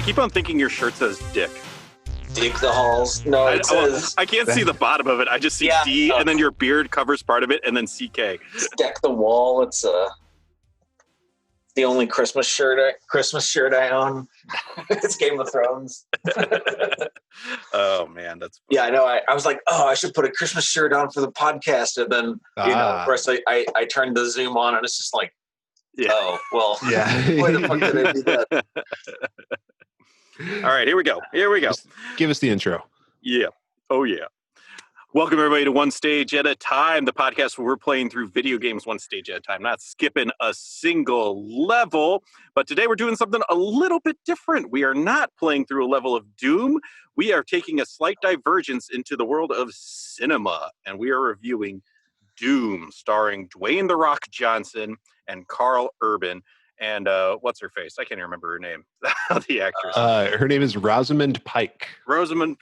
keep on thinking your shirt says Dick. Dick the Halls. No, it says... I can't see the bottom of it. I just see D, and then your beard covers part of it, and then CK. Deck the Wall. It's the only Christmas shirt I own. It's Game of Thrones. Oh, man. That's funny. Yeah, I know. I was like, I should put a Christmas shirt on for the podcast. And then, of course, I turned the Zoom on, and it's just like, oh, well, why the fuck did I do that? All right, here we go. Just give us the intro. Yeah. Oh, yeah. Welcome, everybody, to One Stage at a Time, the podcast where we're playing through video games one stage at a time, not skipping a single level. But today we're doing something a little bit different. We are not playing through a level of Doom. We are taking a slight divergence into the world of cinema, and we are reviewing Doom, starring Dwayne "The Rock" Johnson and Carl Urban. And what's her face? I can't even remember her name. The actress. Her name is Rosamund Pike. Rosamund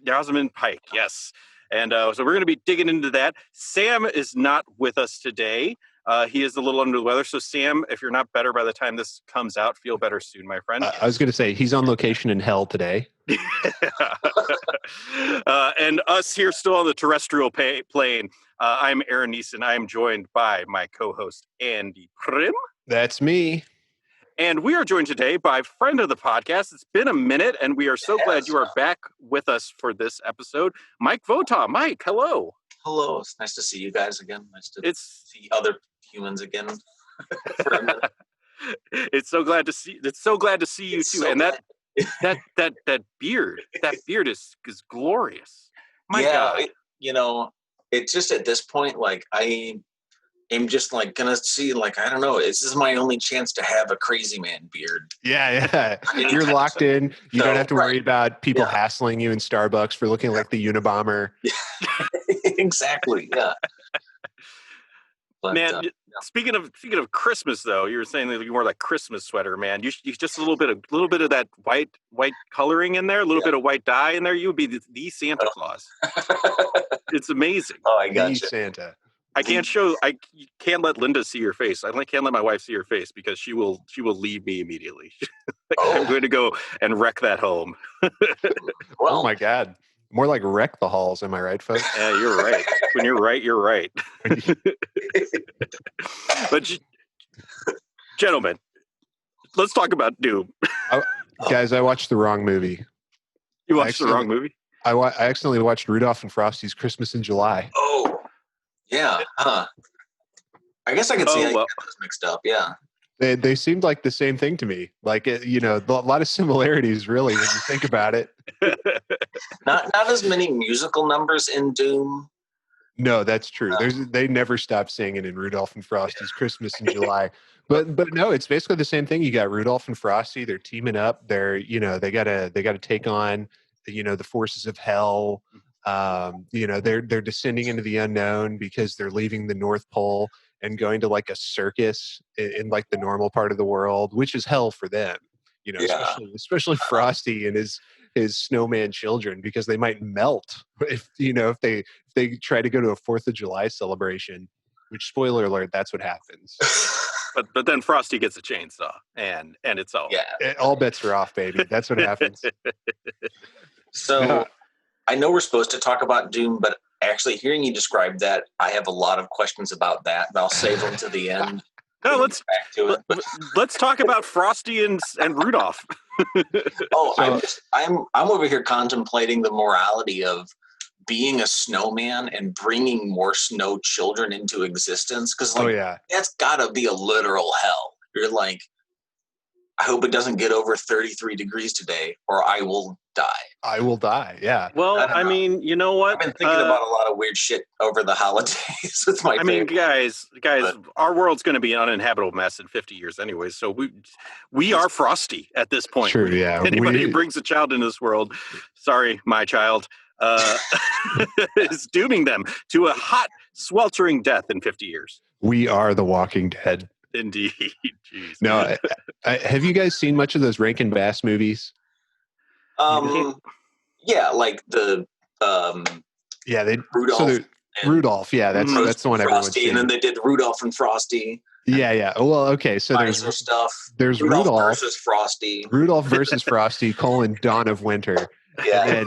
Pike, yes. And so we're going to be digging into that. Sam is not with us today. He is a little under the weather. So, Sam, if you're not better by the time this comes out, feel better soon, my friend. I was going to say, he's on location in hell today. And us here still on the terrestrial plane. I'm Aaron Neeson. I am joined by my co-host, Andy Prim. That's me. And we are joined today by friend of the podcast. It's been a minute, and we are so glad you are back with us for this episode, Mike Vota. Mike, hello. Hello. It's nice to see you guys again. Nice to see other humans again. For a minute. It's so glad to see. It's so glad to see you too. So and that beard, is glorious. My God. It's just at this point, like I'm just like gonna see, like, I don't know. This is my only chance to have a crazy man beard. Yeah. You're locked in. You don't have to worry about people hassling you in Starbucks for looking like the Unabomber. Exactly. Yeah. But, man, speaking of Christmas, though, you were saying that you wore that Christmas sweater, man. You just a little bit of that white coloring in there, a little bit of white dye in there. You would be the Santa Claus. It's amazing. Oh, I got you. Santa. I can't let Linda see your face. I can't let my wife see your face because she will leave me immediately. I'm going to go and wreck that home. Oh my God. More like wreck the halls. Am I right, folks? Yeah, you're right. When you're right, you're right. But gentlemen, let's talk about Doom. Guys, I watched the wrong movie. You watched the wrong movie? I accidentally watched Rudolph and Frosty's Christmas in July. Oh. Yeah, I guess I could see how you got those mixed up. Yeah, they seemed like the same thing to me. Like, a lot of similarities, really, when you think about it. Not as many musical numbers in Doom. No, that's true. They never stop singing in Rudolph and Frosty's Christmas in July. But no, it's basically the same thing. You got Rudolph and Frosty. They're teaming up. They gotta take on the forces of hell. They're descending into the unknown because they're leaving the North Pole and going to like a circus in like the normal part of the world, which is hell for them, especially Frosty and his snowman children, because they might melt if they try to go to a 4th of July celebration, which, spoiler alert, that's what happens. But then Frosty gets a chainsaw and it's all. Yeah. All bets are off, baby. That's what happens. So I know we're supposed to talk about Doom, but actually hearing you describe that, I have a lot of questions about that, but I'll save them to the end. No, let's talk about Frosty and Rudolph. I'm over here contemplating the morality of being a snowman and bringing more snow children into existence, because that's gotta be a literal hell. You're like, I hope it doesn't get over 33 degrees today, or I will die. I will die, yeah. Well, I mean, you know what? I've been thinking about a lot of weird shit over the holidays. It's my favorite. Guys, our world's going to be an uninhabitable mess in 50 years anyway, so we are Frosty at this point. True, yeah. Anybody who brings a child into this world, sorry, my child, is dooming them to a hot, sweltering death in 50 years. We are the Walking Dead. Indeed. Jeez. No, have you guys seen much of those Rankin Bass movies? Yeah, like the Rudolph. Rudolph. Yeah, that's the one everyone's Frosty, seen. and then they did Rudolph and Frosty. Yeah. Well, okay. So Pfizer stuff. There's Rudolph versus Frosty. Rudolph versus Frosty: Dawn of Winter. Yeah.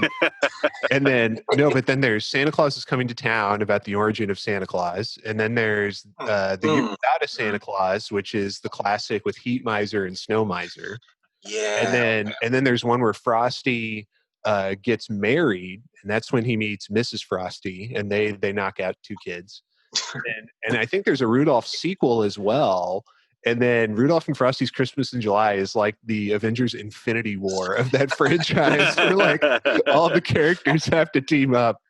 And then no, but then there's Santa Claus is Coming to Town, about the origin of Santa Claus, and then there's the Year Without a Santa Claus, which is the classic with Heat Miser and Snow Miser. Yeah. And then there's one where Frosty gets married, and that's when he meets Mrs. Frosty, and they knock out 2 kids. And I think there's a Rudolph sequel as well. And then Rudolph and Frosty's Christmas in July is like the Avengers Infinity War of that franchise, where like all the characters have to team up.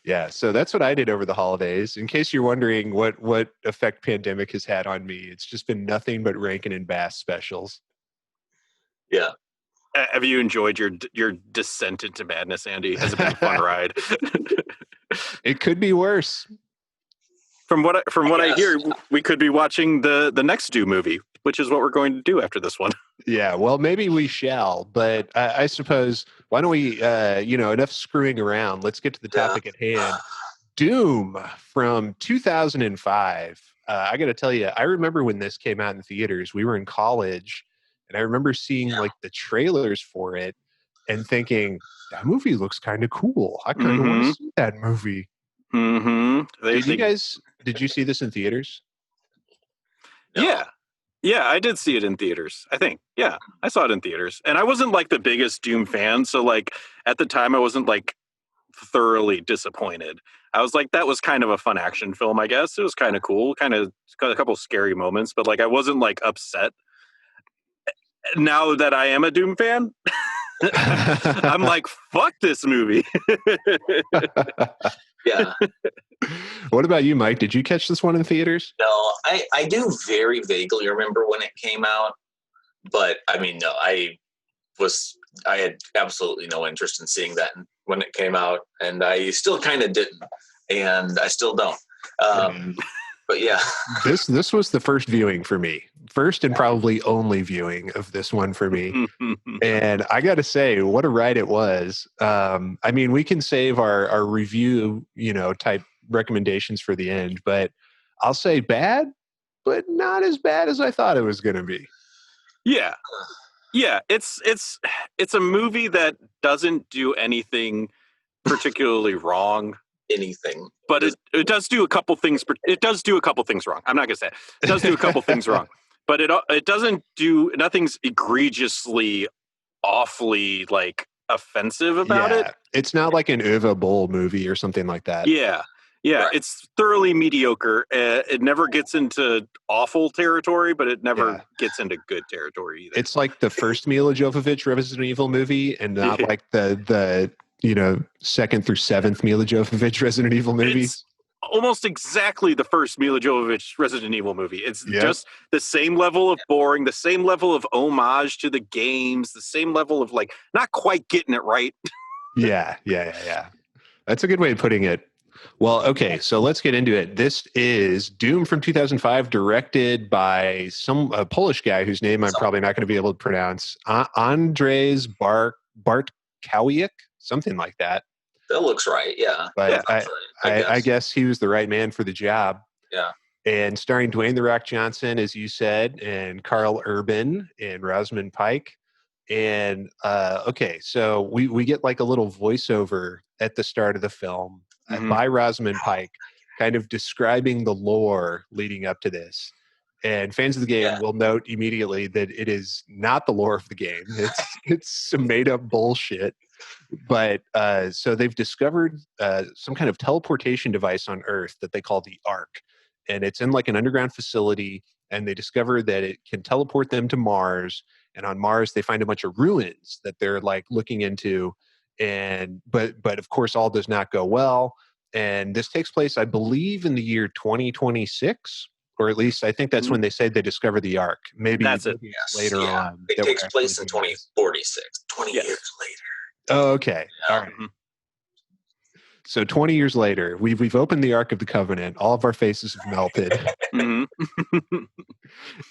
Yeah, so that's what I did over the holidays. In case you're wondering what effect pandemic has had on me, it's just been nothing but Rankin and Bass specials. Yeah. Have you enjoyed your descent into madness, Andy? Has it been a fun ride? It could be worse. From what I hear, we could be watching the next Doom movie, which is what we're going to do after this one. Yeah, well, maybe we shall, but I suppose, why don't we, enough screwing around. Let's get to the topic at hand. Doom from 2005. I got to tell you, I remember when this came out in theaters. We were in college, and I remember seeing like the trailers for it and thinking, that movie looks kind of cool. I kind of want to see that movie. Mm-hmm. Did you see this in theaters? No. Yeah, I did see it in theaters, I think. Yeah, I saw it in theaters. And I wasn't like the biggest Doom fan, so like at the time I wasn't like thoroughly disappointed. I was like, that was kind of a fun action film, I guess. It was kind of cool, kind of got a couple scary moments, but like I wasn't like upset. Now that I am a Doom fan, I'm like, fuck this movie. Yeah. What about you, Mike? Did you catch this one in theaters? No, I do very vaguely remember when it came out, but I mean, no, I had absolutely no interest in seeing that when it came out, and I still kind of didn't, and I still don't. But yeah, this was the first viewing for me, first and probably only viewing of this one for me. And I got to say, what a ride it was. I mean, we can save our review, type recommendations for the end, but I'll say bad, but not as bad as I thought it was going to be. Yeah. It's a movie that doesn't do anything particularly wrong. Anything, but it does do a couple things. It does do a couple things wrong. I'm not gonna say it. It does do a couple things wrong, but it doesn't do nothing's egregiously, awfully like offensive about it. It's not like an Uwe Boll movie or something like that. Yeah. Right. It's thoroughly mediocre. It never gets into awful territory, but it never gets into good territory either. It's like the first Mila Jovovich Resident Evil movie, and not like the 2nd through 7th Mila Jovovich Resident Evil movie. It's almost exactly the first Mila Jovovich Resident Evil movie. It's just the same level of boring, the same level of homage to the games, the same level of like not quite getting it right. Yeah. That's a good way of putting it. Well, okay, so let's get into it. This is Doom from 2005, directed by a Polish guy whose name I'm probably not going to be able to pronounce. Andrzej Bartkowiak, something like that. That looks right, yeah. But I guess he was the right man for the job. Yeah. And starring Dwayne "The Rock" Johnson, as you said, and Carl Urban and Rosamund Pike. And okay, so we get like a little voiceover at the start of the film by Rosamund Pike, kind of describing the lore leading up to this. And fans of the game will note immediately that it is not the lore of the game. It's some made up bullshit. But so they've discovered some kind of teleportation device on Earth that they call the Ark. And it's in like an underground facility. And they discover that it can teleport them to Mars. And on Mars, they find a bunch of ruins that they're like looking into. And but of course, all does not go well. And this takes place, I believe, in the year 2026. Or at least I think that's when they say they discover the Ark. Maybe that's it. Later on. It takes place in 2046, 20 years later. Oh, okay. All right. So 20 years later, we've opened the Ark of the Covenant. All of our faces have melted.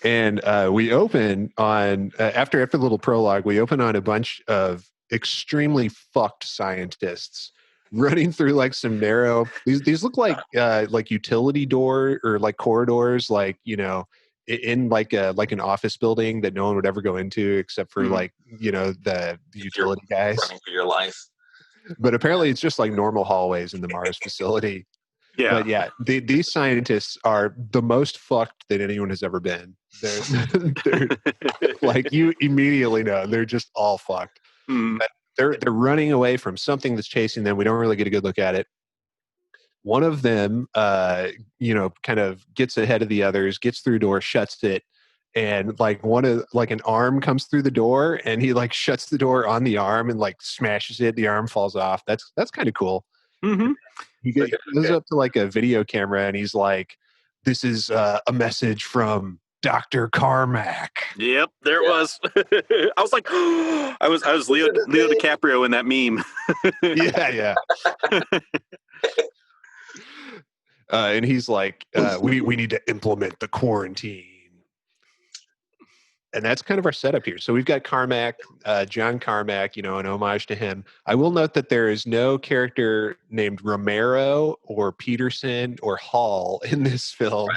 And we open on, after the little prologue, we open on a bunch of extremely fucked scientists running through like some narrow. These look like utility door or like corridors, like in like an office building that no one would ever go into except for like the utility guys running for your life. But apparently it's just like normal hallways in the Mars facility. Yeah. But yeah, these scientists are the most fucked that anyone has ever been. They're like, you immediately know they're just all fucked. But they're running away from something that's chasing them. We don't really get a good look at it. One of them, kind of gets ahead of the others, gets through door, shuts it, and like an arm comes through the door, and he like shuts the door on the arm and like smashes it. The arm falls off. That's kind of cool. Mm-hmm. He goes up to like a video camera, and he's like, "This is a message from Dr. Carmack." Yep, there it was. I was like, I was Leo DiCaprio in that meme. Yeah. And he's like, we need to implement the quarantine. And that's kind of our setup here. So we've got Carmack, John Carmack, an homage to him. I will note that there is no character named Romero or Peterson or Hall in this film.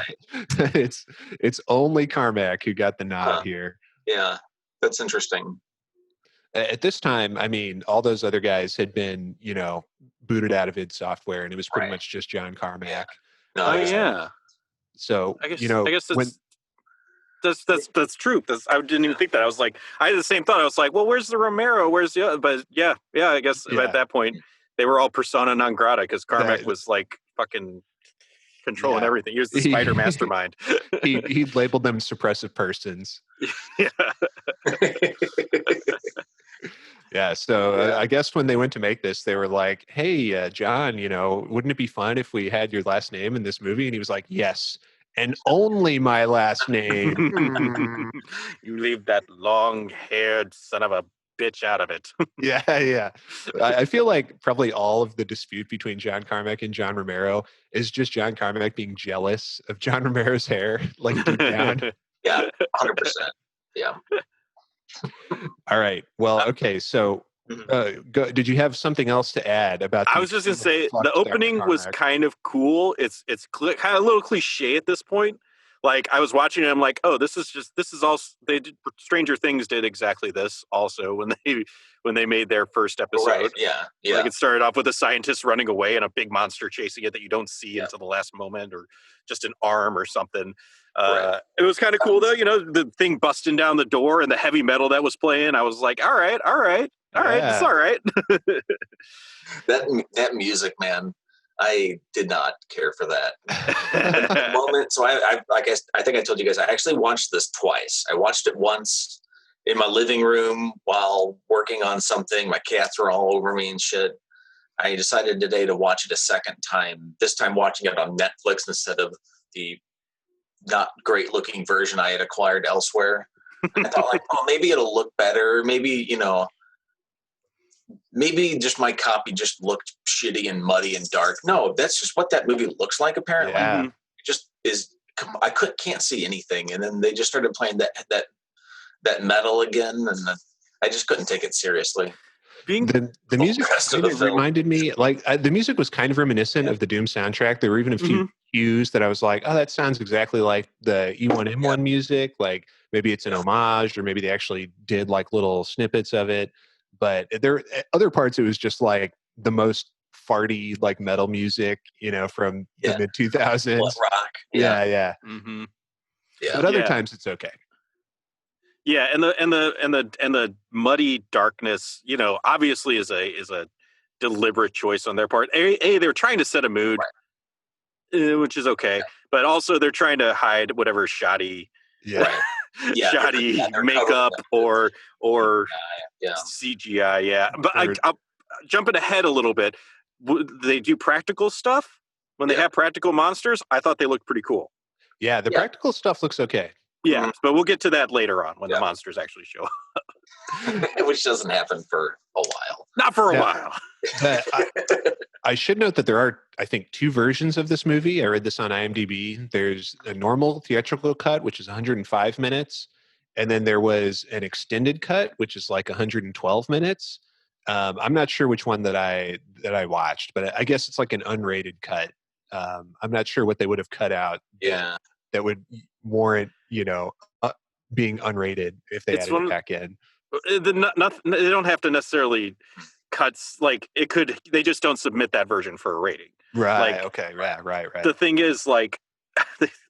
Right. It's only Carmack who got the nod here. Yeah, that's interesting. At this time, I mean, all those other guys had been, booted out of id Software, and it was pretty much just John Carmack. Yeah. No, yeah. So I guess that's true. I didn't even think that. I was like, I had the same thought. I was like, well, where's the Romero? Where's the other? But yeah. I guess at that point they were all persona non grata because Carmack was like fucking controlling everything. He was the spider mastermind. he labeled them suppressive persons. Yeah. Yeah, so I guess when they went to make this, they were like, hey, John, wouldn't it be fun if we had your last name in this movie? And he was like, yes, and only my last name. You leave that long-haired son of a bitch out of it. Yeah. I feel like probably all of the dispute between John Carmack and John Romero is just John Carmack being jealous of John Romero's hair, like deep down. Yeah, 100%. Yeah. All right. Well, okay. So, did you have something else to add about? I was just gonna say the opening was kind of cool. It's kind of a little cliche at this point. Like I was watching it, I'm like, oh, this is all they did. Stranger Things did exactly this also when they made their first episode. Right. Yeah. Like it started off with a scientist running away and a big monster chasing it that you don't see until the last moment, or just an arm or something. It was kind of cool though, the thing busting down the door and the heavy metal that was playing. I was like, all right, it's all right. that music, man, I did not care for that moment. So I think I told you guys, I actually watched this twice. I watched it once in my living room while working on something. My cats were all over me and shit. I decided today to watch it a second time, this time watching it on Netflix instead of the not great looking version I had acquired elsewhere. I thought like, oh, maybe it'll look better. Maybe, maybe just my copy just looked shitty and muddy and dark. No, that's just what that movie looks like. Apparently, It just is. I can't see anything. And then they just started playing that metal again, and I just couldn't take it seriously. The music kind of reminded me, like the music was kind of reminiscent of the Doom soundtrack. There were even a few cues that I was like, oh, that sounds exactly like the E1M1 music. Like maybe it's an homage, or maybe they actually did like little snippets of it. But there other parts, it was just like the most farty like metal music, from the mid 2000s. Rock. Yeah. Mm-hmm. Yeah. But other times it's okay. Yeah, and the muddy darkness, obviously is a deliberate choice on their part. They're trying to set a mood, which is okay, but also they're trying to hide whatever shoddy, shoddy makeup or CGI. Yeah, but I'll jumping ahead a little bit. They do practical stuff when they have practical monsters. I thought they looked pretty cool. Yeah, the practical stuff looks okay. Yeah, but we'll get to that later on when the monsters actually show up. Which doesn't happen for a while. Not for a while. I should note that there are, I think, two versions of this movie. I read this on IMDb. There's a normal theatrical cut, which is 105 minutes. And then there was an extended cut, which is like 112 minutes. I'm not sure which one that I watched, but I guess it's like an unrated cut. I'm not sure what they would have cut out that would warrant, being unrated if they added it back in. They don't have to necessarily cuts, like it could, they just don't submit that version for a rating. Right. Like, okay. Right. The thing is, like,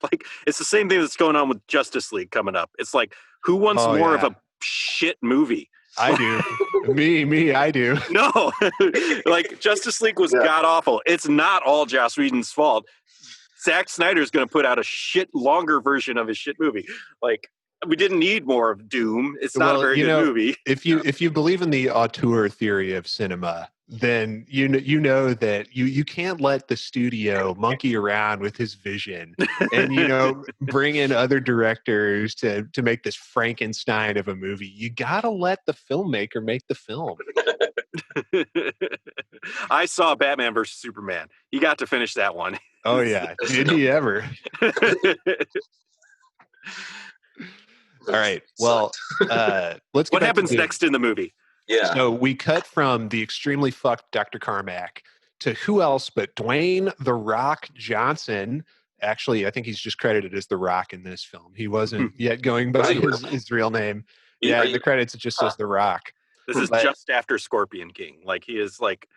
like it's the same thing that's going on with Justice League coming up. It's like, who wants more of a shit movie? I do. me, I do. No, like Justice League was god awful. It's not all Joss Whedon's fault. Zack Snyder's going to put out a shit longer version of his shit movie. Like, we didn't need more of Doom. It's not a very good movie. If you believe in the auteur theory of cinema, then you know that you can't let the studio monkey around with his vision and bring in other directors to make this Frankenstein of a movie. You gotta let the filmmaker make the film. I saw Batman versus Superman. He got to finish that one. Oh yeah, did he ever? All right. Well, let's. What happens next in the movie? Yeah. So we cut from the extremely fucked Dr. Carmack to who else but Dwayne "The Rock" Johnson. Actually, I think he's just credited as The Rock in this film. He wasn't yet going by his real name. Yeah, in the credits it just says The Rock. This is just after Scorpion King. Like, he is like,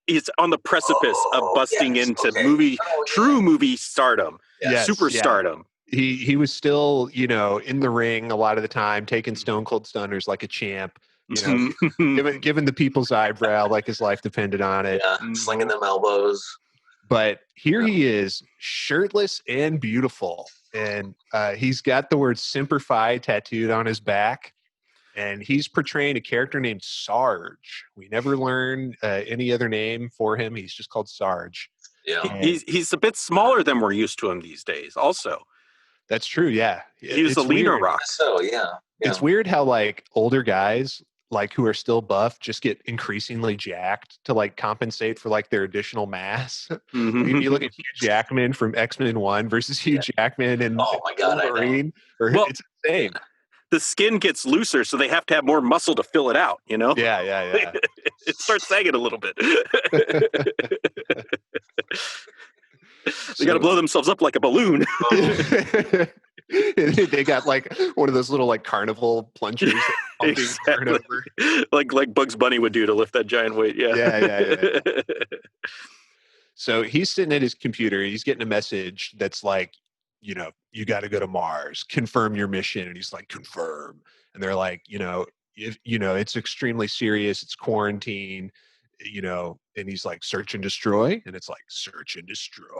he's on the precipice of busting into true movie stardom, superstardom. He was still, in the ring a lot of the time, taking Stone Cold Stunners like a champ. Giving the people's eyebrow like his life depended on it. Yeah, slinging them elbows. But here he is, shirtless and beautiful. And he's got the word Semper Fi tattooed on his back. And he's portraying a character named Sarge. We never learn any other name for him. He's just called Sarge. Yeah. He's a bit smaller than we're used to him these days, also. That's true, yeah. He's a leaner Rock. So, yeah. It's weird how, like, older guys, like, who are still buff just get increasingly jacked to, like, compensate for, like, their additional mass. Mm-hmm. You look at Hugh Jackman from X-Men 1 versus Hugh Jackman and Wolverine. It's insane. The skin gets looser, so they have to have more muscle to fill it out, Yeah. It starts sagging a little bit. They got to blow themselves up like a balloon. They got like one of those little like carnival plungers. Exactly. Like Bugs Bunny would do to lift that giant weight. Yeah. So he's sitting at his computer. He's getting a message that's like, you got to go to Mars, confirm your mission. And he's like, confirm. And they're like, it's extremely serious. It's quarantine, and he's like, search and destroy. And it's like, search and destroy.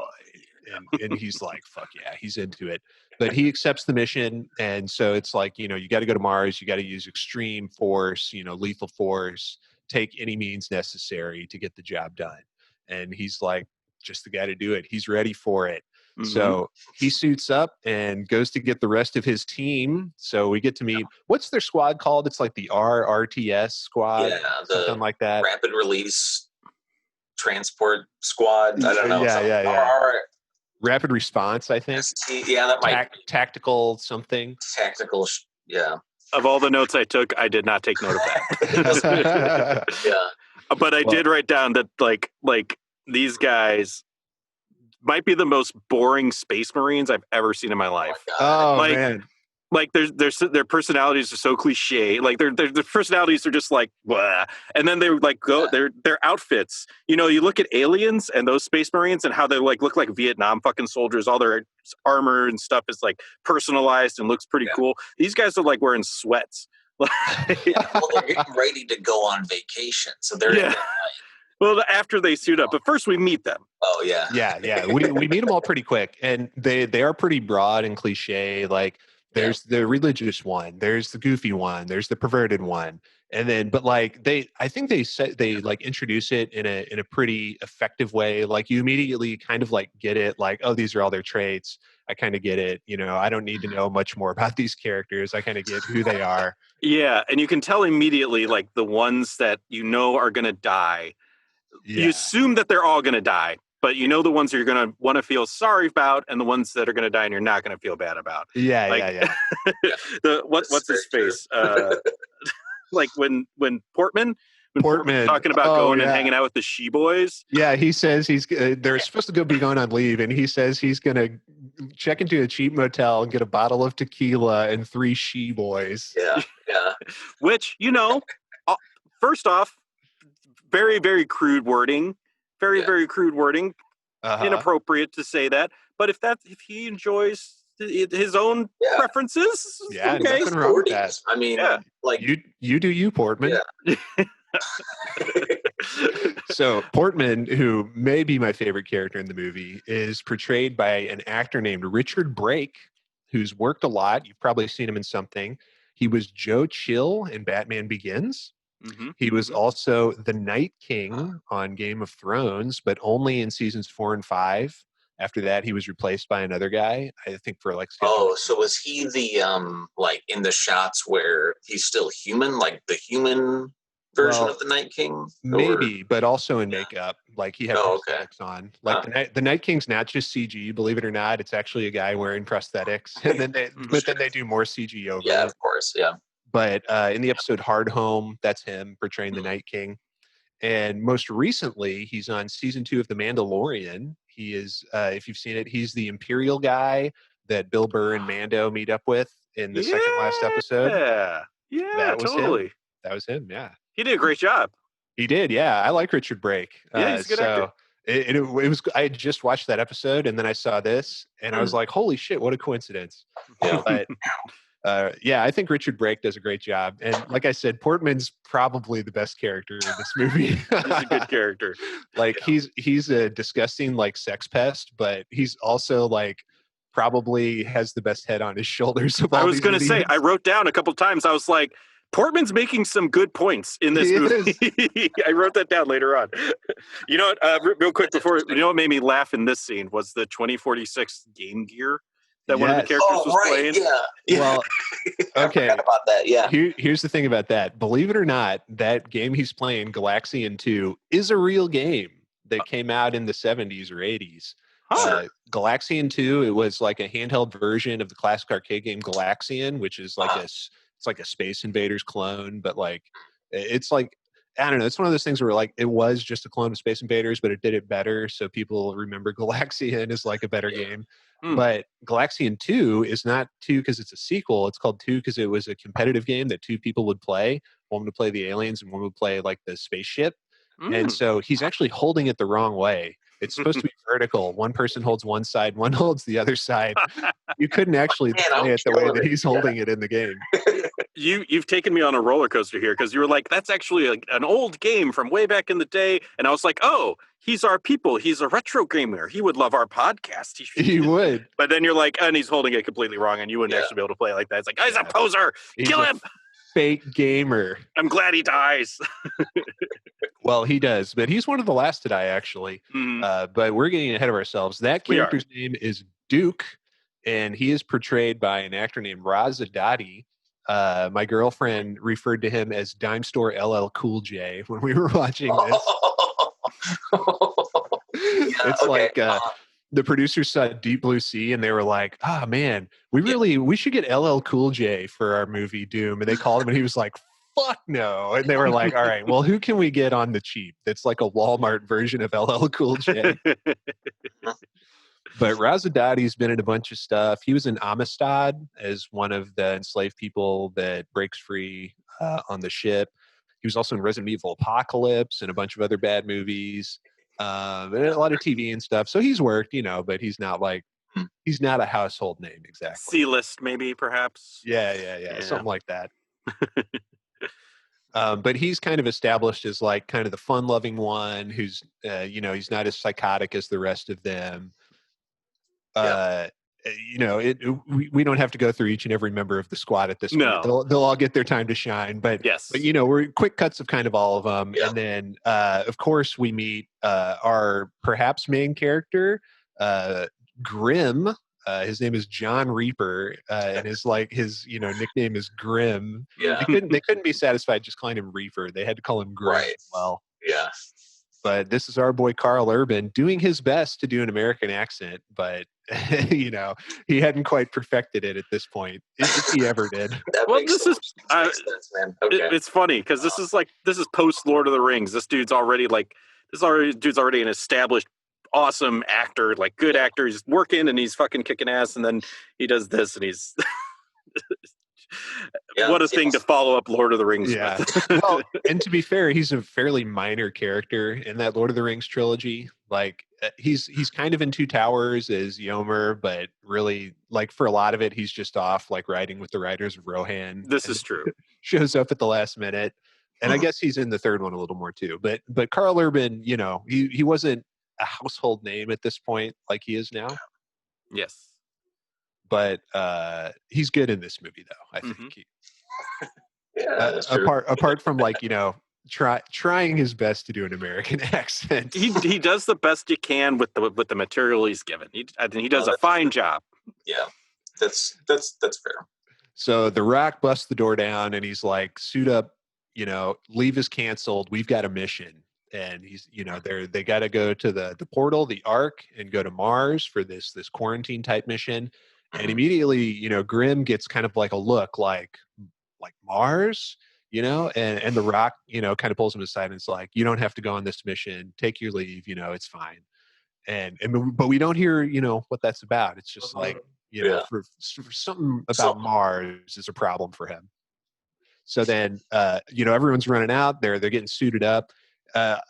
And he's like, fuck yeah, he's into it. But he accepts the mission. And so it's like, you got to go to Mars. You got to use extreme force, lethal force, take any means necessary to get the job done. And he's like, just the guy to do it. He's ready for it. Mm-hmm. So he suits up and goes to get the rest of his team. So we get to meet, what's their squad called? It's like the RRTS squad, something like that. Rapid Release Transport Squad. I don't know. Yeah. Rapid Response, I think. That might be. Tactical something. Tactical, yeah. Of all the notes I took, I did not take note of that. Yeah. But I did write down that like these guys might be the most boring Space Marines I've ever seen in my life. Oh man. Like their personalities are so cliche. Like their personalities are just like blah. And then they're like their outfits. You look at Aliens and those Space Marines and how they like look like Vietnam fucking soldiers. All their armor and stuff is like personalized and looks pretty cool. These guys are like wearing sweats. Well, they're getting ready to go on vacation, so they're well, after they suit up, but first we meet them. Oh yeah. Yeah. We meet them all pretty quick, and they are pretty broad and cliche. Like there's the religious one, there's the goofy one, there's the perverted one, and then I think they like introduce it in a pretty effective way. Like you immediately kind of like get it. Like, oh, these are all their traits. I kind of get it. I don't need to know much more about these characters. I kind of get who they are. Yeah, and you can tell immediately like the ones that are going to die. Yeah. You assume that they're all going to die, but the ones that you're going to want to feel sorry about and the ones that are going to die and you're not going to feel bad about. Yeah. What's his face? Like when Portman Portman talking about going and hanging out with the she boys. Yeah, he says they're supposed to be going on leave, and he says he's going to check into a cheap motel and get a bottle of tequila and 3 she boys. Yeah. Which, first off, very, very crude wording. Very crude wording. Inappropriate to say that. But if he enjoys his own preferences, okay. Nothing wrong with that. I mean, like you do you, Portman. Yeah. So Portman, who may be my favorite character in the movie, is portrayed by an actor named Richard Brake, who's worked a lot. You've probably seen him in something. He was Joe Chill in Batman Begins. Mm-hmm. He was also the Night King on Game of Thrones, but only in seasons 4 and 5. After that, he was replaced by another guy, I think, for like. So was he the like in the shots where he's still human, like the human version of the Night King? Maybe, but also in makeup. Like he had prosthetics on. Like the Night King's not just CG, believe it or not. It's actually a guy wearing prosthetics, and then they do more CG over. Yeah, of course, yeah. But in the episode Hard Home, that's him portraying the Night King. And most recently, he's on season 2 of The Mandalorian. He is, if you've seen it, he's the Imperial guy that Bill Burr and Mando meet up with in the second last episode. Yeah, that was totally. Him. That was him, yeah. He did a great job. He did, yeah. I like Richard Brake. Yeah, he's a good actor. It was. I had just watched that episode, and then I saw this, and I was like, "Holy shit, what a coincidence!" Yeah. But I think Richard Brake does a great job, and like I said, Portman's probably the best character in this movie. He's a good character. Like he's a disgusting like sex pest, but he's also like probably has the best head on his shoulders. I was going to say, I wrote down a couple of times. I was like, Portman's making some good points in this movie. I wrote that down later on. You know what? Real quick before, what made me laugh in this scene was the 2046 Game Gear that one of the characters was playing. Yeah. Well, okay. I forgot about that. Yeah. Here's the thing about that. Believe it or not, that game he's playing, Galaxian 2, is a real game that came out in the 70s or 80s. Galaxian 2, it was like a handheld version of the classic arcade game Galaxian, which is like it's like a Space Invaders clone, but like it's like, I don't know, it's one of those things where like it was just a clone of Space Invaders, but it did it better, so people remember Galaxian as like a better game. But Galaxian 2 is not 2 because it's a sequel. It's called 2 because it was a competitive game that 2 people would play. One would play the aliens and one would play like the spaceship. And so he's actually holding it the wrong way. It's supposed to be vertical. One person holds one side, one holds the other side. You couldn't actually play it the way that he's holding it in the game. You've taken me on a roller coaster here because you were like, that's actually an old game from way back in the day. And I was like, oh, he's our people. He's a retro gamer. He would love our podcast. He would. But then you're like, and he's holding it completely wrong and you wouldn't actually be able to play like that. It's like, he's a poser. Kill him. Fake gamer. I'm glad he dies. Well, he does, but he's one of the last to die, actually. But we're getting ahead of ourselves. That character's name is Duke, and he is portrayed by an actor named Raza Dadi. My girlfriend referred to him as Dime Store LL Cool J when we were watching this. The producers saw Deep Blue Sea and they were like, "Ah, man, we should get LL Cool J for our movie Doom." And they called him and he was like, "Fuck no." And they were like, "All right, well, who can we get on the cheap that's like a Walmart version of LL Cool J?" But Razadadi's been in a bunch of stuff. He was in Amistad as one of the enslaved people that breaks free on the ship. He was also in Resident Evil Apocalypse and a bunch of other bad movies. And a lot of TV and stuff. So he's worked, but he's not a household name exactly. C-list maybe, perhaps. Yeah. Something like that. But he's kind of established as like kind of the fun-loving one who's, he's not as psychotic as the rest of them. We don't have to go through each and every member of the squad at this point. They'll all get their time to shine. But we're quick cuts of kind of all of them. Yeah. And then, of course, we meet our perhaps main character, Grim. His name is John Reaper, and his nickname is Grim. Yeah. They couldn't be satisfied just calling him Reaper. They had to call him Grim as well. Yeah. But this is our boy Carl Urban doing his best to do an American accent, but you know, he hadn't quite perfected it at this point, if he ever did. That Well, makes this so is much sense, man. Okay. it's funny because this is post Lord of the Rings. This dude's already an established awesome actor, like good actor. He's working and he's fucking kicking ass, and then he does this, and he's what a thing to follow up Lord of the Rings with. Well, and to be fair, he's a fairly minor character in that Lord of the Rings trilogy. Like he's kind of in Two Towers as Yomer, but really, like for a lot of it, he's just off like riding with the Riders of Rohan. This is true. Shows up at the last minute. And I guess he's in the third one a little more too. But Carl Urban, you know, he wasn't a household name at this point like he is now. Yes. But he's good in this movie though, I think. Mm-hmm. Yeah, that's true. Apart from like, you know, trying his best to do an American accent. He does the best he can with the material he's given. I think he does a fine job. Yeah. That's fair. So The Rock busts the door down and he's like, suit up, you know, leave is canceled. We've got a mission. And he's, you know, they got to go to the portal, the Ark, and go to Mars for this quarantine type mission. And immediately, you know, Grimm gets kind of like a look like Mars, you know, and The Rock, you know, kind of pulls him aside and it's like, you don't have to go on this mission. Take your leave. You know, it's fine. But we don't hear, you know, what that's about. It's just like, you know, for something about Mars is a problem for him. So then, you know, everyone's running out there. They're getting suited up.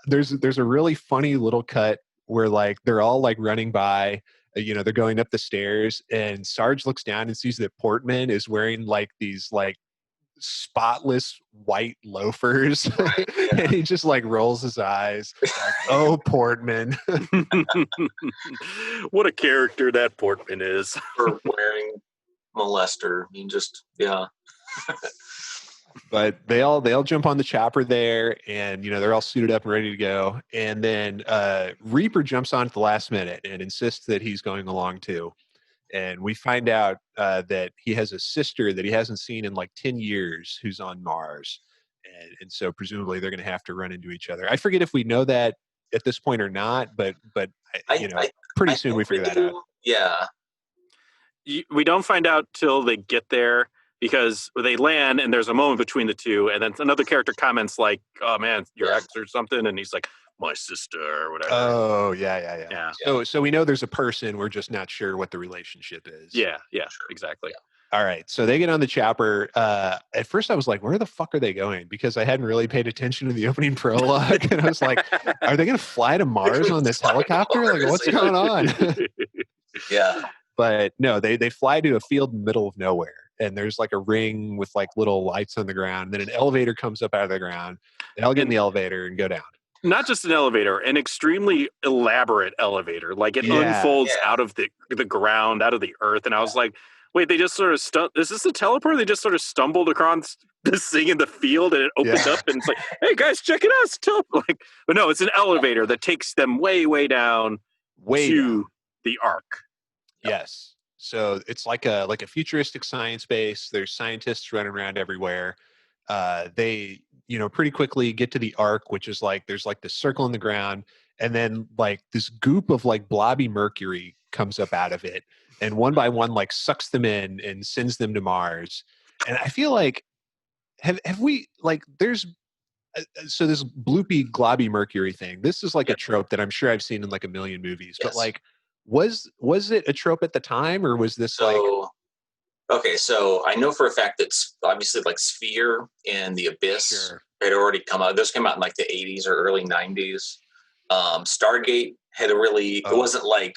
There's a really funny little cut where like they're all like running by, you know, they're going up the stairs and Sarge looks down and sees that Portman is wearing like these like spotless white loafers. Right, yeah. And he just like rolls his eyes like, oh, Portman. What a character that Portman is. For wearing molester. I mean, just, yeah. But they all jump on the chopper there, and you know they're all suited up and ready to go. And then Reaper jumps on at the last minute and insists that he's going along too. And we find out that he has a sister that he hasn't seen in like 10 years who's on Mars, and so presumably they're going to have to run into each other. I forget if we know that at this point or not, but you know, pretty soon we figure that out. Yeah, we don't find out till they get there. Because they land and there's a moment between the two, and then another character comments like, "Oh man, your ex or something," and he's like, "My sister," or whatever. Oh yeah. So we know there's a person. We're just not sure what the relationship is. Yeah, exactly. Yeah. All right, so they get on the chopper. At first, I was like, "Where the fuck are they going?" Because I hadn't really paid attention to the opening prologue, and I was like, "Are they going to fly to Mars on this helicopter? Like, what's going on?" Yeah. But no, they fly to a field in the middle of nowhere. And there's like a ring with like little lights on the ground. And then an elevator comes up out of the ground. They all get in the elevator and go down. Not just an elevator, an extremely elaborate elevator. Like it unfolds out of the ground, out of the earth. And I was like, wait, they just sort of is this a teleport? They just sort of stumbled across this thing in the field and it opens up and it's like, hey guys, check it out. It's like, but no, it's an elevator that takes them way, way down to the Ark. Yes. So it's like a futuristic science base. There's scientists running around everywhere. They, you know, pretty quickly get to the Ark, which is like there's like this circle in the ground, and then like this goop of like blobby mercury comes up out of it, and one by one like sucks them in and sends them to Mars. And I feel like have we like there's so this bloopy globby mercury thing. This is like a trope that I'm sure I've seen in like a million movies, but like. Was it a trope at the time, or was this Okay, so I know for a fact that obviously like Sphere and The Abyss had already come out. Those came out in like the 80s or early 90s. Stargate had it wasn't like,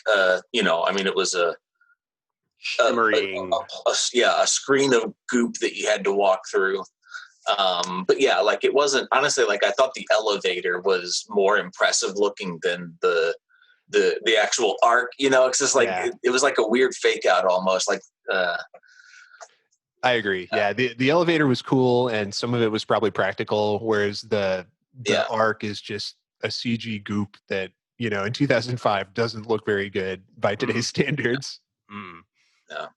you know, I mean, it was a shimmering, a screen of goop that you had to walk through. But yeah, like it wasn't, honestly, like I thought the elevator was more impressive looking than the actual Ark, you know. It's just like it was like a weird fake out almost. Like I agree. Yeah, the elevator was cool, and some of it was probably practical, whereas the Ark is just a CG goop that, you know, in 2005 doesn't look very good by today's standards. No.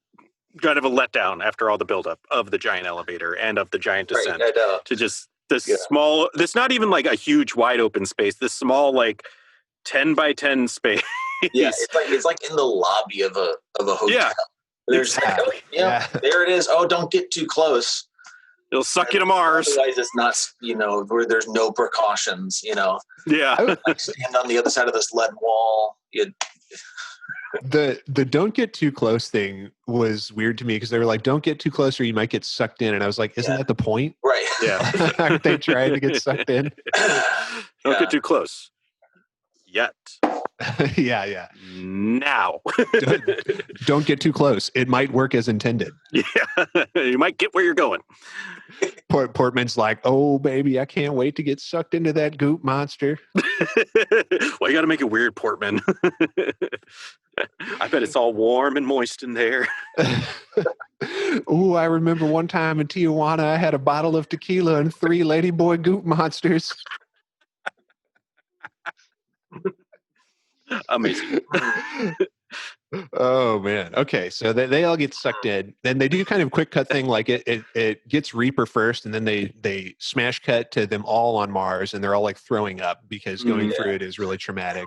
Kind of a letdown after all the buildup of the giant elevator and of the giant descent to just this small, this not even like a huge wide open space, this small like 10 by 10 space. Yeah, it's like in the lobby of a hotel. Yeah, there's exactly. There it is. Oh, don't get too close. It'll suck you to Mars. Otherwise, it's not, where there's no precautions, Yeah. Like stand on the other side of this lead wall. The don't get too close thing was weird to me because they were like, don't get too close or you might get sucked in. And I was like, isn't that the point? Right. Yeah. Aren't they trying to get sucked in? Don't get too close. Yet. Yeah. Now. Don't get too close. It might work as intended. Yeah. You might get where you're going. Portman's like, oh, baby, I can't wait to get sucked into that goop monster. Well, you got to make it weird, Portman. I bet it's all warm and moist in there. Ooh, I remember one time in Tijuana, I had a bottle of tequila and 3 ladyboy goop monsters. Amazing. Oh man. Okay, so they all get sucked in. Then they do kind of quick cut thing, like it gets Reaper first, and then they smash cut to them all on Mars, and they're all like throwing up because going through it is really traumatic.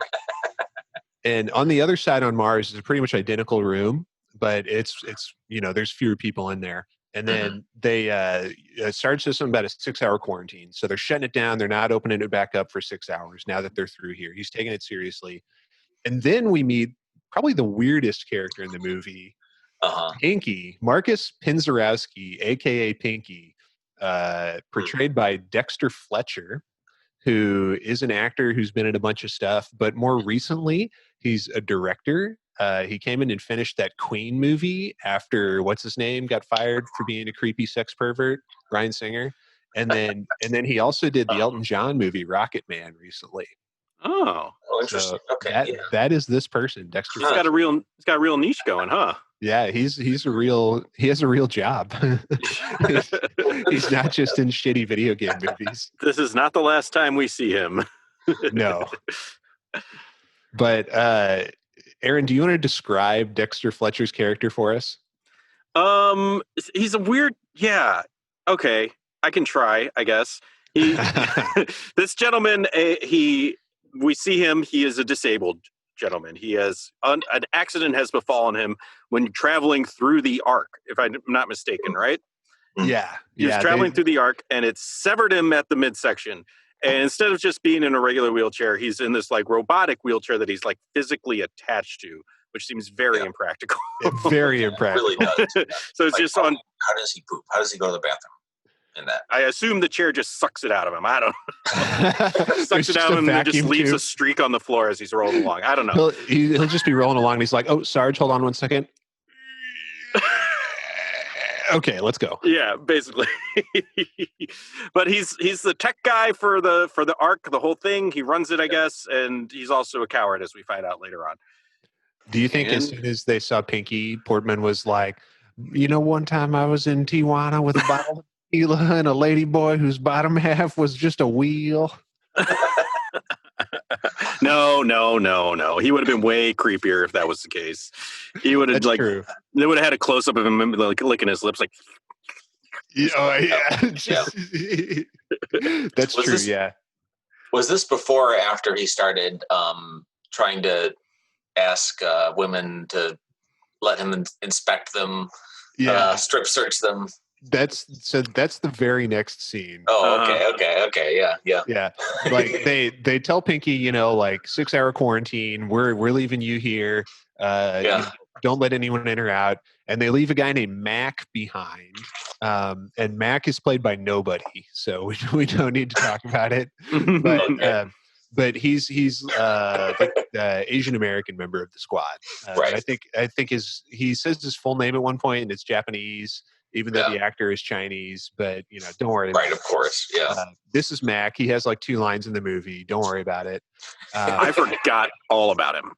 And on the other side on Mars is a pretty much identical room, but it's there's fewer people in there. And then they started something about a 6-hour quarantine. So they're shutting it down. They're not opening it back up for 6 hours now that they're through here. He's taking it seriously. And then we meet probably the weirdest character in the movie, Pinky, Marcus Pinzarowski, a.k.a. Pinky, portrayed by Dexter Fletcher, who is an actor who's been in a bunch of stuff. But more recently, he's a director. He came in and finished that Queen movie after what's-his-name got fired for being a creepy sex pervert, Bryan Singer. And then he also did the Elton John movie, Rocket Man, recently. Oh, interesting. So okay, that is this person, Dexter. He's got a real niche going, huh? Yeah, he has a real job. he's not just in shitty video game movies. This is not the last time we see him. No. But Aaron, do you want to describe Dexter Fletcher's character for us? He's a weird. Yeah. Okay, I can try. I guess this gentleman. We see him. He is a disabled gentleman. He has an accident has befallen him when traveling through the Ark, if I'm not mistaken, right? Yeah. He was traveling through the Ark, and it severed him at the midsection. And instead of just being in a regular wheelchair, he's in this like robotic wheelchair that he's like physically attached to, which seems very impractical. Very impractical. It really does. So it's just on. How does he poop? How does he go to the bathroom? In that, I assume the chair just sucks it out of him. I don't know. Sucks it out of him and just leaves a streak on the floor as he's rolling along. I don't know. He'll just be rolling along and he's like, oh, Sarge, hold on 1 second. Okay, let's go. Yeah, basically. But he's the tech guy for the Ark, the whole thing. He runs it, I guess, and he's also a coward, as we find out later on. Do you think as soon as they saw Pinky, Portman was like, one time I was in Tijuana with a bottle of tequila and a ladyboy whose bottom half was just a wheel? No. He would have been way creepier if that was the case. He would have true. They would have had a close up of him like licking his lips, like. Oh yeah, that's true. Yeah. Was this before or after he started trying to ask women to let him inspect them, strip search them? That's the very next scene. Oh, okay, yeah. Like they tell Pinky, like 6-hour quarantine. We're leaving you here. Don't let anyone in or out. And they leave a guy named Mac behind. And Mac is played by nobody, so we don't need to talk about it. But he's the Asian American member of the squad. Right. I think he says his full name at one point, and it's Japanese. Even though the actor is Chinese, but don't worry about it. Right, of course, yeah. This is Mac. He has like 2 lines in the movie. Don't worry about it. I forgot all about him.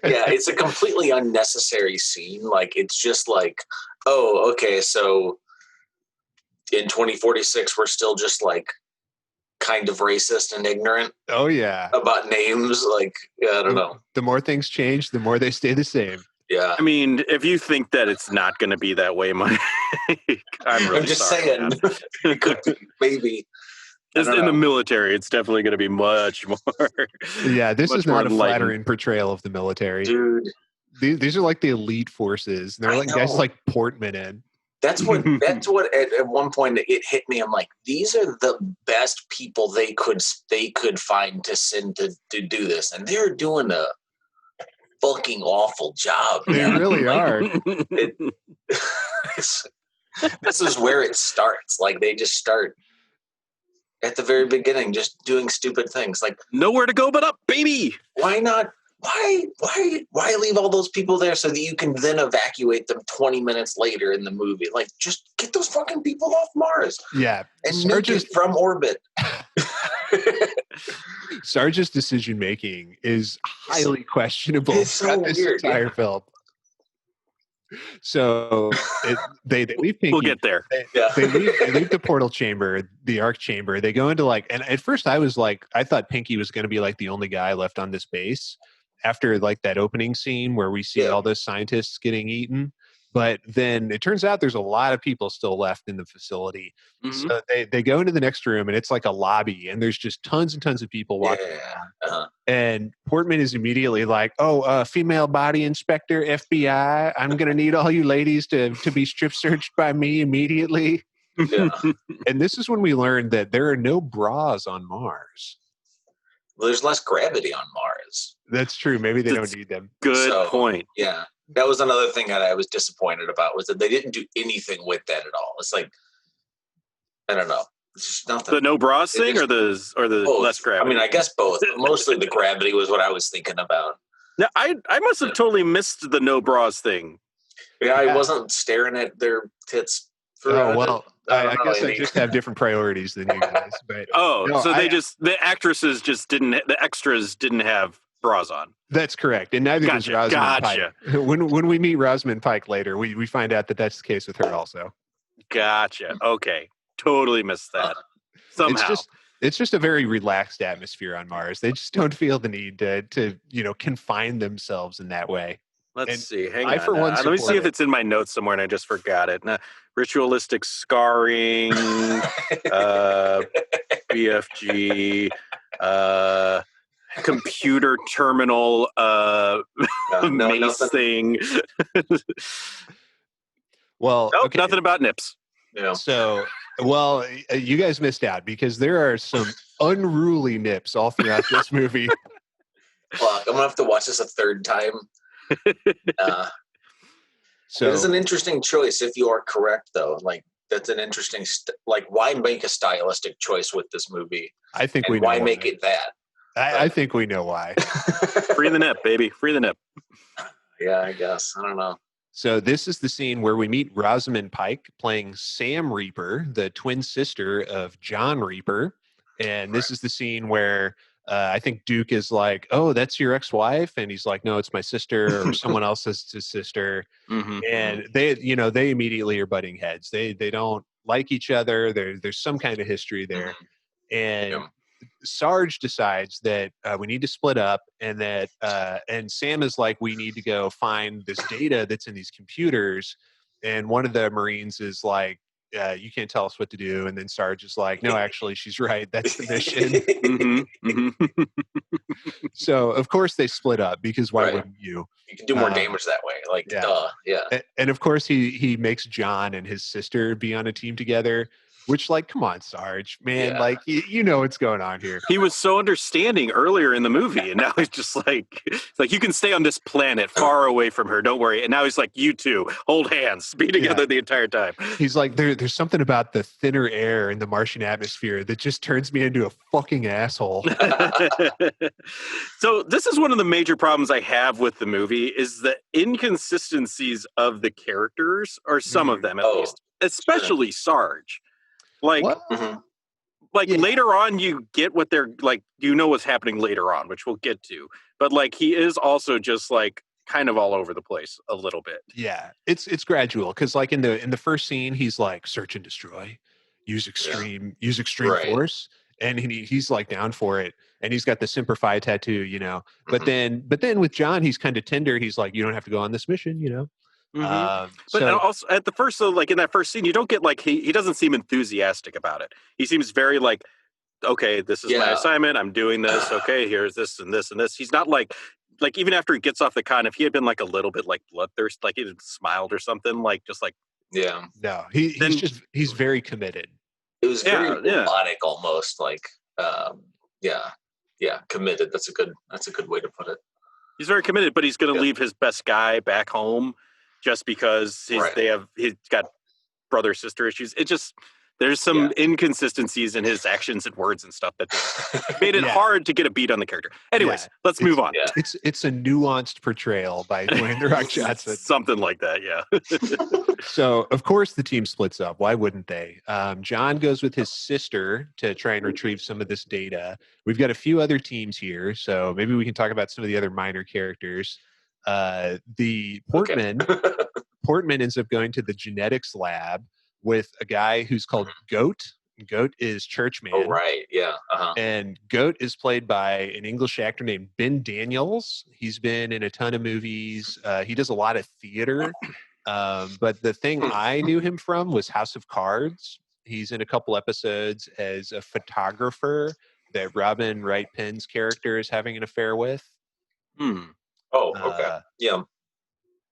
Yeah, it's a completely unnecessary scene. Like, it's just like, oh, okay, so in 2046, we're still just like kind of racist and ignorant. Oh, yeah. About names. Like, I don't know. The more things change, the more they stay the same. Yeah. I mean, if you think that it's not going to be that way, Mike, I'm really just sorry, saying. It could be, maybe. In the military, it's definitely going to be much more. Yeah, this is not a flattering portrayal of the military. Dude. These are like the elite forces. They're like guys like Portman in. That's what at one point it hit me. I'm like, these are the best people they could find to send to do this, and they're doing a fucking awful job. They really are. This is where it starts. Like, they just start at the very beginning, just doing stupid things. Like, nowhere to go but up, baby. Why not? Why leave all those people there so that you can then evacuate them 20 minutes later in the movie? Like, just get those fucking people off Mars. Yeah. And nuke it from orbit. Sarge's decision making is highly questionable. It's so weird. This entire film. So they leave Pinky. We'll get there. They leave the portal chamber, the arc chamber. They go into and at first I thought Pinky was going to be like the only guy left on this base after like that opening scene where we see all those scientists getting eaten. But then it turns out there's a lot of people still left in the facility. Mm-hmm. So they go into the next room and it's like a lobby and there's just tons and tons of people walking around. And Portman is immediately like, female body inspector, FBI, I'm going to need all you ladies to be strip searched by me immediately. Yeah. And this is when we learned that there are no bras on Mars. Well, there's less gravity on Mars. That's true. Maybe they don't need them. Good point. Yeah. That was another thing that I was disappointed about, was that they didn't do anything with that at all. It's like, I don't know. It's just nothing. The no bras thing or the both. Less gravity? I mean, I guess both. But mostly the gravity was what I was thinking about. Now, I must have totally missed the no bras thing. Yeah, I wasn't staring at their tits for I guess I just have different priorities than you guys. But the extras didn't have bras on. That's correct, and neither does Rosamund Pike. When we meet Rosamund Pike later, we find out that that's the case with her also. Gotcha. Okay, totally missed that. Somehow, it's just a very relaxed atmosphere on Mars. They just don't feel the need to confine themselves in that way. Let's see. Hang on. Let me see if it's in my notes somewhere, and I just forgot it. Ritualistic scarring, BFG. Computer terminal mace thing. Well, nothing about nips. Yeah. So, you guys missed out because there are some unruly nips all throughout this movie. Fuck, I'm gonna have to watch this a third time. So it is an interesting choice if you are correct, though. Like, that's an interesting why make a stylistic choice with this movie? I think why make it that. I think we know why. Free the nip, baby. Free the nip. Yeah, I guess. I don't know. So this is the scene where we meet Rosamund Pike playing Sam Reaper, the twin sister of John Reaper. And this is the scene where I think Duke is like, "Oh, that's your ex-wife?" And he's like, "No, it's my sister," or someone else's sister. Mm-hmm. And they immediately are butting heads. They don't like each other. There's some kind of history there. Mm-hmm. And Sarge decides that we need to split up, and that and Sam is like, we need to go find this data that's in these computers. And one of the Marines is like, you can't tell us what to do. And then Sarge is like, no, actually, she's right. That's the mission. Mm-hmm. Mm-hmm. So of course they split up, because why wouldn't you? You can do more damage that way. Like, duh. Yeah. And of course he makes John and his sister be on a team together. Which, like, come on, Sarge, man, like, you know what's going on here. He was so understanding earlier in the movie, and now he's just like, you can stay on this planet far away from her, don't worry. And now he's like, you two, hold hands, be together the entire time. He's like, there's something about the thinner air in the Martian atmosphere that just turns me into a fucking asshole. So this is one of the major problems I have with the movie, is the inconsistencies of the characters, or some of them at least, especially Sarge. Like, later on, you get what they're like. You know what's happening later on, which we'll get to. But like, he is also just like kind of all over the place a little bit. Yeah, it's gradual, because like in the first scene, he's like, search and destroy, use extreme force. and he's like down for it, and he's got the Semper Fi tattoo, but then with John, he's kind of tender. He's like, you don't have to go on this mission, But also at the first, so like in that first scene, you don't get like he doesn't seem enthusiastic about it. He seems very like, okay, this is my assignment. I'm doing this. Okay, here's this and this and this. He's not like even after he gets off the con, if he had been like a little bit like bloodthirst, like he had smiled or something, like just like no, he's very committed. It was very robotic, almost like committed. That's a good way to put it. He's very committed, but he's going to leave his best guy back home just because he's got brother sister issues. It just there's some inconsistencies in his actions and words and stuff that just made it hard to get a beat on the character. Anyways, let's move on. Yeah. It's a nuanced portrayal by Dwayne The Rock Johnson. Something like that, yeah. So, of course, the team splits up. Why wouldn't they? John goes with his sister to try and retrieve some of this data. We've got a few other teams here, so maybe we can talk about some of the other minor characters. The Portman ends up going to the genetics lab with a guy who's called Goat. Goat is Churchman. Oh, right. Yeah. And Goat is played by an English actor named Ben Daniels. He's been in a ton of movies. He does a lot of theater. But the thing I knew him from was House of Cards. He's in a couple episodes as a photographer that Robin Wright Penn's character is having an affair with. Oh, okay. Yeah.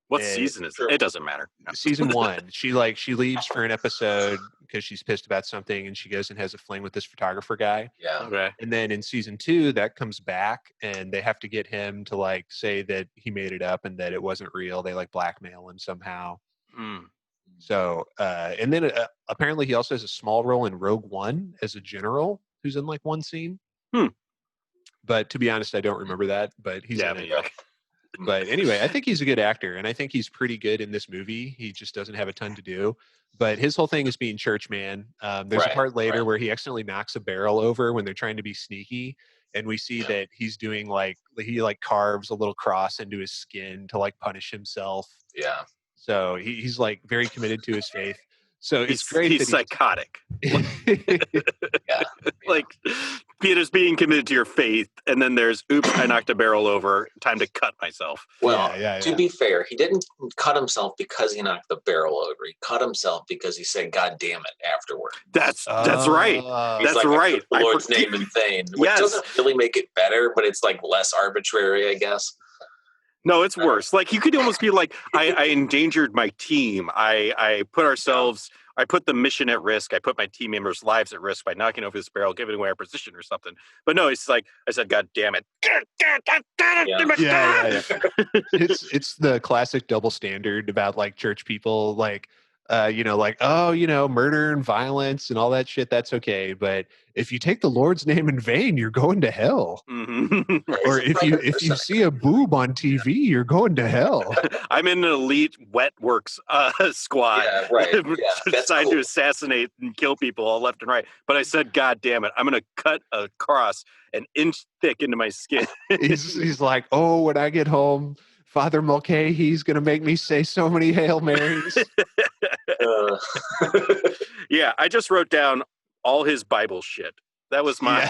What season is it? It doesn't matter. No. Season 1. She leaves for an episode because she's pissed about something, and she goes and has a fling with this photographer guy. Yeah. Okay. And then in season 2, that comes back, and they have to get him to like say that he made it up and that it wasn't real. They like blackmail him somehow. So, and then apparently he also has a small role in Rogue One as a general who's in like one scene. But to be honest, I don't remember that. But he's in it. But anyway, I think he's a good actor, and I think he's pretty good in this movie. He just doesn't have a ton to do. But his whole thing is being Churchman. There's a part later where he accidentally knocks a barrel over when they're trying to be sneaky, and we see that he's doing he carves a little cross into his skin to like punish himself. Yeah. So he's like very committed to his faith. So it's great. He's psychotic. Like Peter's being committed to your faith, and then there's oops, I knocked a barrel over. Time to cut myself. Well, to be fair, he didn't cut himself because he knocked the barrel over. He cut himself because he said "God damn it" afterward. That's right. That's right. The Lord's name in vain, which doesn't really make it better, but it's like less arbitrary, I guess. No, it's worse. Like you could almost be like, I endangered my team. I put the mission at risk. I put my team members' lives at risk by knocking over this barrel, giving away our position or something. But no, it's like I said, God damn it. It's the classic double standard about like church people, like murder and violence and all that shit, that's okay. But if you take the Lord's name in vain, you're going to hell. Or if you see a boob on TV, you're going to hell. I'm in an elite wet works squad. Yeah, right. Yeah, assigned to assassinate and kill people all left and right. But I said, God damn it, I'm going to cut a cross an inch thick into my skin. He's like, oh, when I get home, Father Mulcahy's going to make me say so many Hail Marys. Yeah, I just wrote down all his Bible shit. That was my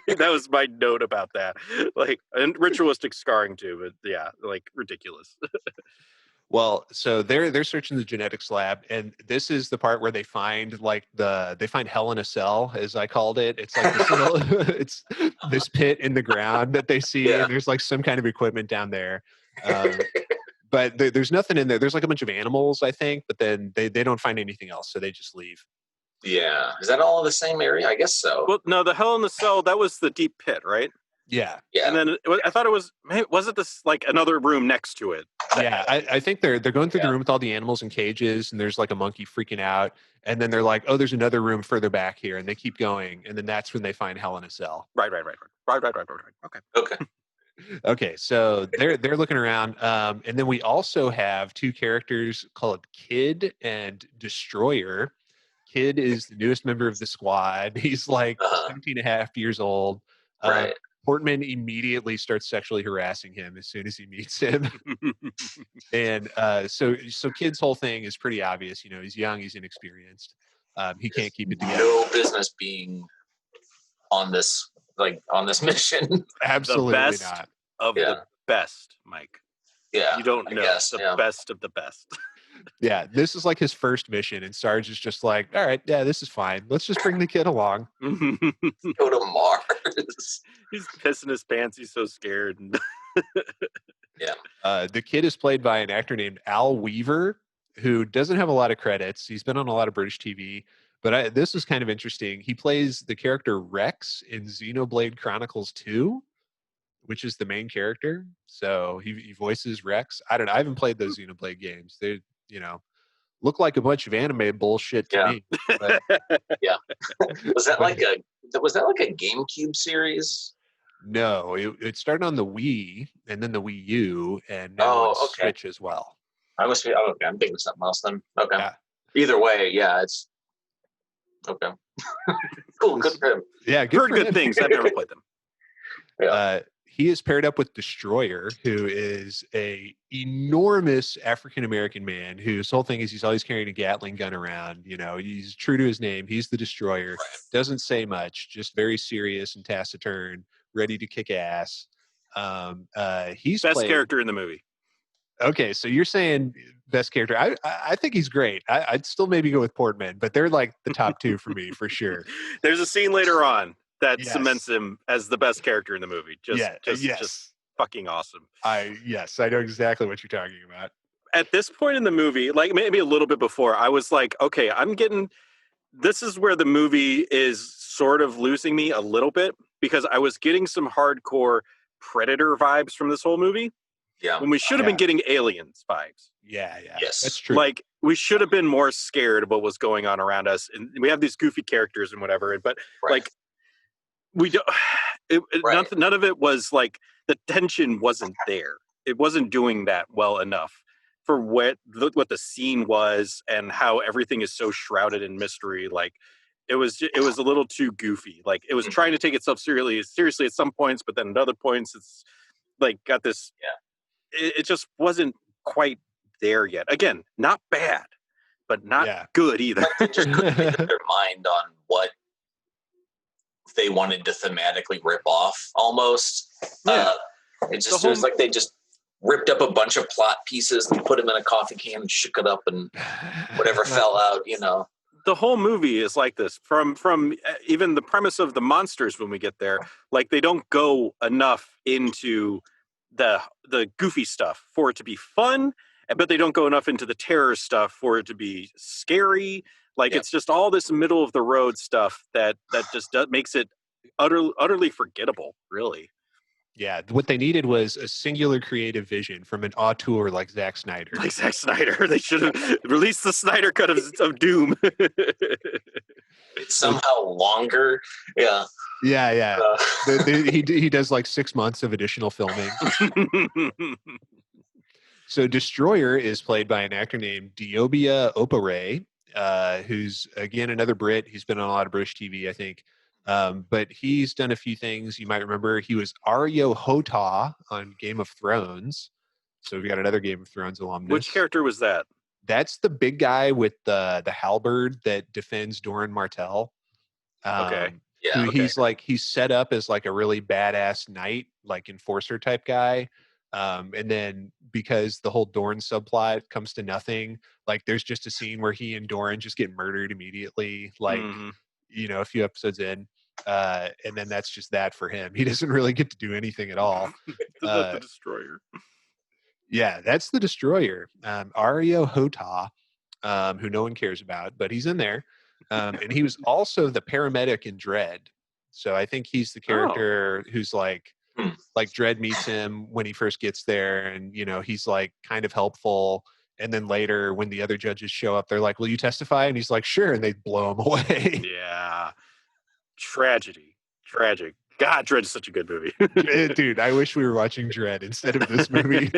that was my note about that. Like, and ritualistic scarring too, but ridiculous. Well, so they're searching the genetics lab, and this is the part where they find hell in a cell, as I called it. It's like this little, it's this pit in the ground that they see, and there's like some kind of equipment down there. But there's nothing in there. There's like a bunch of animals, I think, but then they don't find anything else, so they just leave. Yeah. Is that all the same area? I guess so. Well, no, the hell in the cell, that was the deep pit, right? Yeah. And then I thought it was it this like another room next to it? Yeah, I think they're going through the room with all the animals in cages, and there's like a monkey freaking out, and then they're like, oh, there's another room further back here, and they keep going, and then that's when they find hell in a cell. Right. Okay. Okay, so they're looking around, and then we also have two characters called Kid and Destroyer. Kid is the newest member of the squad. He's like 17 and a half years old. Right. Portman immediately starts sexually harassing him as soon as he meets him. And so Kid's whole thing is pretty obvious. You know, he's young, he's inexperienced. He can't keep it together. No business being on this mission. Absolutely the best not. Of the best, Mike. Yeah, you don't know the best of the best. Yeah, this is like his first mission, and Sarge is just like, all right, yeah, this is fine. Let's just bring the kid along. Go to Mars. He's pissing his pants. He's so scared. Yeah. The kid is played by an actor named Al Weaver, who doesn't have a lot of credits. He's been on a lot of British TV, but this is kind of interesting. He plays the character Rex in Xenoblade Chronicles 2, which is the main character. So he voices Rex. I don't know. I haven't played those Xenoblade games. They, look like a bunch of anime bullshit to me. But yeah. Was that like a GameCube series? No, it started on the Wii and then the Wii U and now on Switch as well. I'm thinking of something else then. Okay. Yeah. Either way, yeah, it's okay. Cool, good for him. Yeah, heard good things. I've never played them. Yeah. He is paired up with Destroyer, who is a enormous African-American man whose whole thing is he's always carrying a Gatling gun around. He's true to his name. He's the Destroyer. Right. Doesn't say much, just very serious and taciturn, ready to kick ass. He's best character in the movie. Okay, so you're saying best character. I think he's great. I'd still maybe go with Portman, but they're like the top two for me for sure. There's a scene later on that cements him as the best character in the movie. Just fucking awesome. I know exactly what you're talking about. At this point in the movie, like maybe a little bit before, I was like, okay, this is where the movie is sort of losing me a little bit, because I was getting some hardcore Predator vibes from this whole movie. Yeah. When we should have been getting Aliens vibes. Yeah. Yes. That's true. Like, we should have been more scared of what was going on around us. And we have these goofy characters and whatever, but like, we don't, none of it was like, the tension wasn't there. It wasn't doing that well enough for what the scene was and how everything is so shrouded in mystery. Like, it was a little too goofy. Like, it was trying to take itself seriously at some points, but then at other points it's like got this. Yeah. It just wasn't quite there yet. Again, not bad, but not good either. Like, they just couldn't make up their mind on what they wanted to thematically rip off. Almost. Yeah. It was like they just ripped up a bunch of plot pieces and put them in a coffee can and shook it up and whatever fell out. The whole movie is like this, from even the premise of the monsters. When we get there, like, they don't go enough into the goofy stuff for it to be fun, but they don't go enough into the terror stuff for it to be scary. Like, it's just all this middle of the road stuff that just makes it utterly forgettable, really. Yeah, what they needed was a singular creative vision from an auteur like Zack Snyder. They should have released the Snyder cut of Doom. It's somehow longer. Yeah. Yeah. He does like 6 months of additional filming. So Destroyer is played by an actor named Diobia Opare, who's, again, another Brit. He's been on a lot of British TV, I think. But he's done a few things. You might remember he was Aryo Hotah on Game of Thrones. So we've got another Game of Thrones alumnus. Which character was that? That's the big guy with the halberd that defends Doran Martell. Okay. Yeah. He's set up as like a really badass knight, like enforcer type guy. And then because the whole Doran subplot comes to nothing, like there's just a scene where he and Doran just get murdered immediately. Like, a few episodes in. And then that's just that for him. He doesn't really get to do anything at all. The Destroyer. Yeah, that's the Destroyer. Aryo Hotah, who no one cares about, but he's in there. And he was also the paramedic in Dredd. So I think he's the character who's like Dredd meets him when he first gets there, and he's like kind of helpful. And then later, when the other judges show up, they're like, "Will you testify?" And he's like, "Sure." And they blow him away. Yeah. Tragic. God, Dredd is such a good movie. Dude, I wish we were watching Dredd instead of this movie.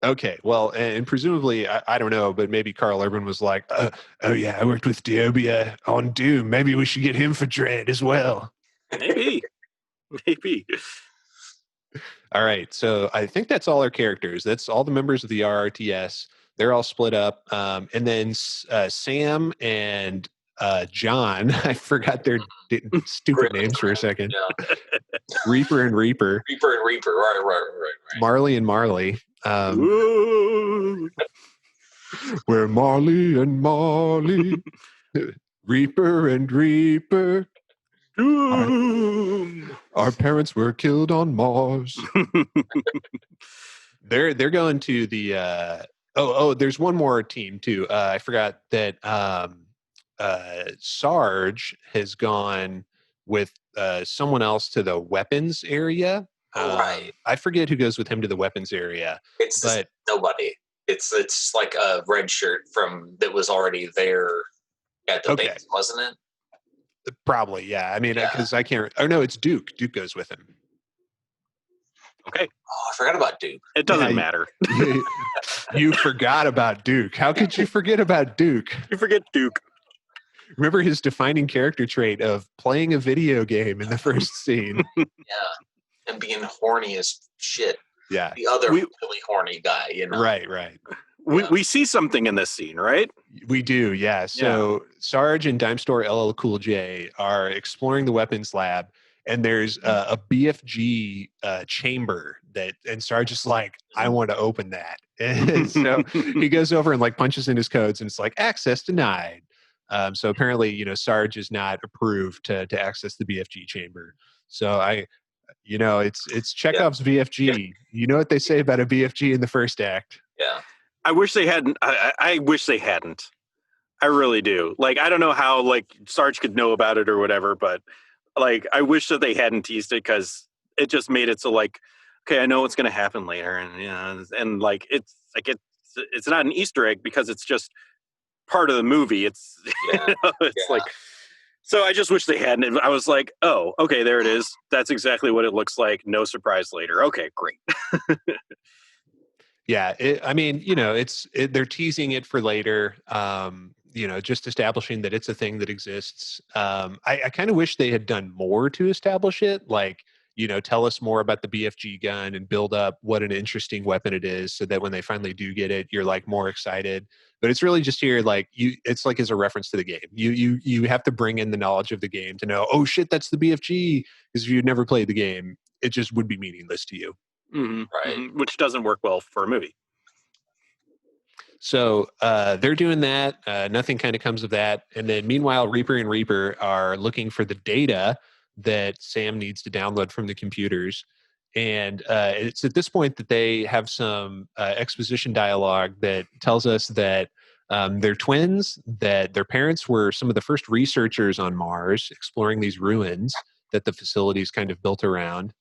Okay, well, and presumably, I don't know, but maybe Carl Urban was like, oh yeah, I worked with Diobia on Doom. Maybe we should get him for Dredd as well. Maybe. All right, so I think that's all our characters. That's all the members of the RRTS. They're all split up. And then Sam and John. I forgot their stupid names for a second. Yeah. Reaper and Reaper. Reaper and Reaper. Right. Marley and Marley. We're Marley and Marley. Reaper and Reaper. Our parents were killed on Mars. They're going to the there's one more team too. I forgot that Sarge has gone with someone else to the weapons area. Right. I forget who goes with him to the weapons area. But nobody. It's just like a red shirt that was already there at the base, wasn't it? Probably, yeah. I mean, because I can't. Oh no, it's Duke. Duke goes with him. Okay. Oh, I forgot about Duke. It doesn't matter. You forgot about Duke. How could you forget about Duke? You forget Duke. Remember his defining character trait of playing a video game in the first scene. Yeah. And being horny as shit. Yeah. The other really horny guy, you know. Right. We see something in this scene, right? We do, yeah. So Sarge and Dime Store LL Cool J are exploring the weapons lab, and there's a BFG chamber and Sarge is like, I want to open that. And so he goes over and like punches in his codes, and it's like access denied. So apparently, Sarge is not approved to access the BFG chamber. So it's Chekhov's BFG. You know what they say about a BFG in the first act? Yeah. I wish they hadn't. I wish they hadn't. I really do. Like, I don't know how like Sarge could know about it or whatever, but like, I wish that they hadn't teased it, because it just made it so like, okay, I know what's going to happen later, and and like it's not an Easter egg because it's just part of the movie. It's like. So I just wish they hadn't. I was like, oh, okay, there it is. That's exactly what it looks like. No surprise later. Okay, great. Yeah, they're teasing it for later, just establishing that it's a thing that exists. I kind of wish they had done more to establish it, like, tell us more about the BFG gun and build up what an interesting weapon it is, so that when they finally do get it, you're like more excited. But it's really just here, like, it's like as a reference to the game. You have to bring in the knowledge of the game to know, oh shit, that's the BFG. Because if you'd never played the game, it just would be meaningless to you. Mm-hmm. Right. Mm-hmm. Which doesn't work well for a movie. So they're doing that. Nothing kind of comes of that. And then meanwhile, Reaper and Reaper are looking for the data that Sam needs to download from the computers. And it's at this point that they have some exposition dialogue that tells us that they're twins, that their parents were some of the first researchers on Mars, exploring these ruins that the facility is kind of built around.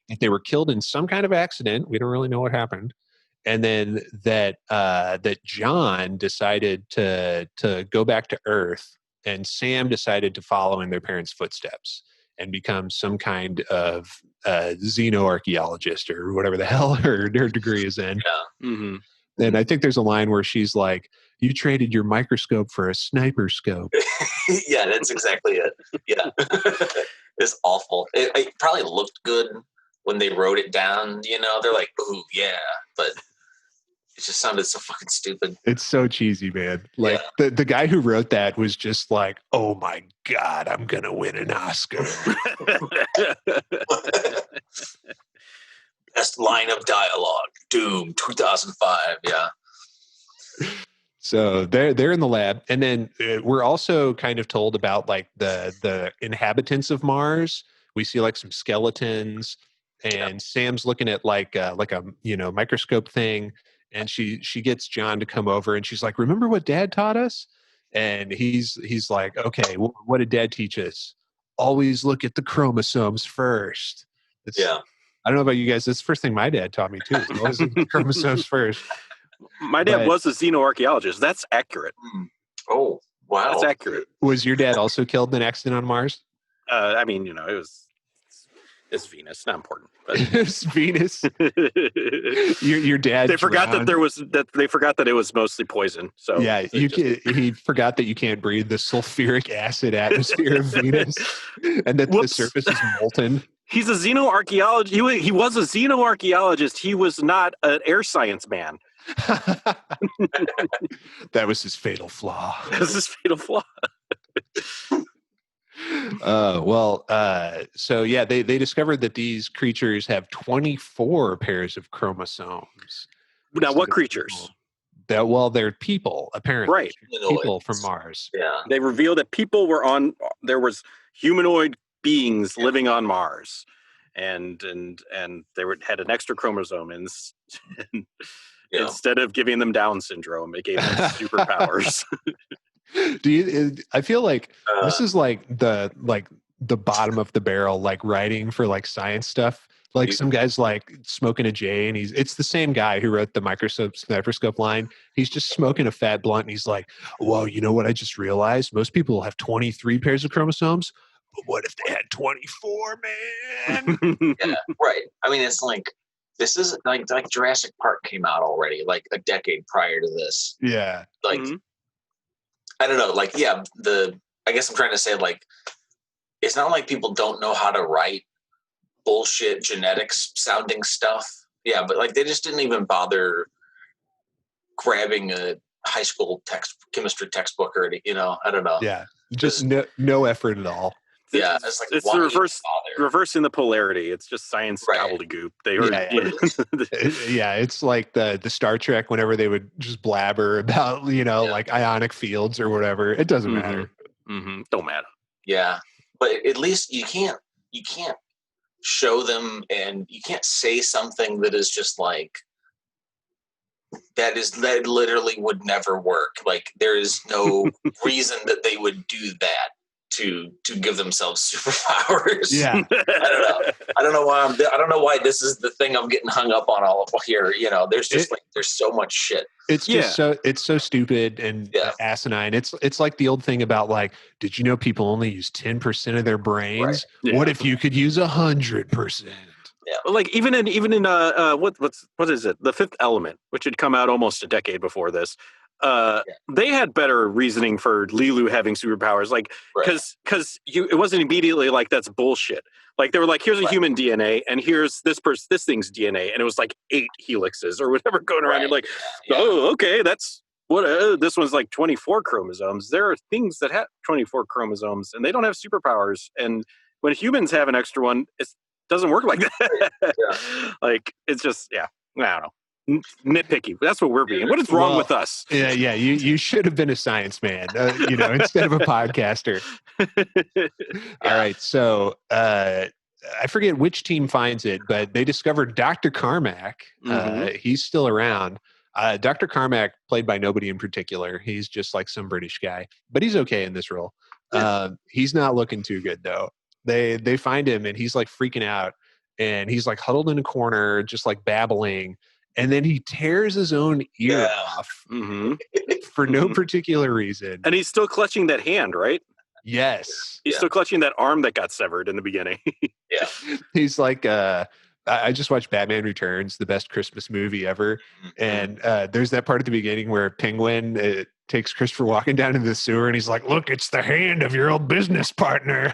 If they were killed in some kind of accident, we don't really know what happened. And then that John decided to go back to Earth, and Sam decided to follow in their parents' footsteps and become some kind of xenoarchaeologist or whatever the hell her degree is in. Yeah. Mm-hmm. And I think there's a line where she's like, "You traded your microscope for a sniper scope." Yeah, that's exactly it. Yeah. It's awful. It probably looked good when they wrote it down, they're like, ooh, yeah, but it just sounded so fucking stupid. It's so cheesy, man. Like the guy who wrote that was just like, oh my God, I'm going to win an Oscar. Best line of dialogue, Doom, 2005, yeah. So they're in the lab, and then we're also kind of told about like the inhabitants of Mars. We see like some skeletons, and Sam's looking at like a microscope thing, and she gets John to come over, and she's like, "Remember what Dad taught us?" And he's like, "Okay, what did Dad teach us? Always look at the chromosomes first." I don't know about you guys. That's the first thing my dad taught me too. Always look at the chromosomes first. My dad was a xenoarchaeologist. That's accurate. Oh, wow. That's accurate. Was your dad also killed in an accident on Mars? It's Venus. Not important. But. It's Venus. Your dad. They forgot They forgot that it was mostly poison. So yeah, he forgot that you can't breathe the sulfuric acid atmosphere of Venus, and that the surface is molten. He's a xenoarchaeologist. He was a xenoarchaeologist. He was not an air science man. That was his fatal flaw. That's his fatal flaw. So yeah, they discovered that these creatures have 24 pairs of chromosomes. Now, what creatures? They're people, apparently. Right. People from Mars. Yeah. They revealed that there was humanoid beings living on Mars, and they had an extra chromosome, and instead of giving them Down syndrome, it gave them superpowers. I feel like this is like the bottom of the barrel, like writing for like science stuff. Like some guy's like smoking a J, and it's the same guy who wrote the microscope line. He's just smoking a fat blunt, and he's like, "Well, you know what? I just realized most people have 23 pairs of chromosomes, but what if they had 24, man?" Yeah, right. I mean, it's like this is like Jurassic Park came out already, like a decade prior to this. Yeah, like I don't know, like I guess I'm trying to say, like, it's not like people don't know how to write bullshit genetics sounding stuff. Yeah, but like they just didn't even bother grabbing a high school chemistry textbook or I don't know. Yeah, just no effort at all. Yeah, it's like it's reversing the polarity. It's just science gobbledygook. They were, it's like the Star Trek whenever they would just blabber about like ionic fields or whatever. It doesn't matter. Don't matter. Yeah, but at least you can't show them, and you can't say something that is just like that literally would never work. Like there is no reason that they would do that to give themselves superpowers. Yeah. I don't know why this is the thing I'm getting hung up on all here. There's just there's so much shit. It's just it's so stupid and asinine. It's like the old thing about like, did you know people only use 10% of their brains? Right. Yeah. What if you could use 100%? Yeah. Like even in what is it? The Fifth Element, which had come out almost a decade before this. They had better reasoning for Lilu having superpowers, like because it wasn't immediately like that's bullshit. Like they were like, here's a human DNA, and here's this thing's DNA, and it was like 8 helixes or whatever going around. You're like, oh, okay, that's what this one's like 24 chromosomes. There are things that have 24 chromosomes, and they don't have superpowers. And when humans have an extra one, it doesn't work like that. Like it's just I don't know. Nitpicky. That's what we're being. What is wrong with us? Yeah. You should have been a science man, instead of a podcaster. All right. So I forget which team finds it, but they discovered Dr. Carmack. He's still around. Dr. Carmack, played by nobody in particular. He's just like some British guy, but he's okay in this role. He's not looking too good though. They find him and he's like freaking out, and he's like huddled in a corner, just like babbling. And then he tears his own ear off for no particular reason. And he's still clutching that hand, right? Yes. He's still clutching that arm that got severed in the beginning. He's like, I just watched Batman Returns, the best Christmas movie ever. And there's that part at the beginning where Penguin takes Christopher Walken down into the sewer, and he's like, look, it's the hand of your old business partner.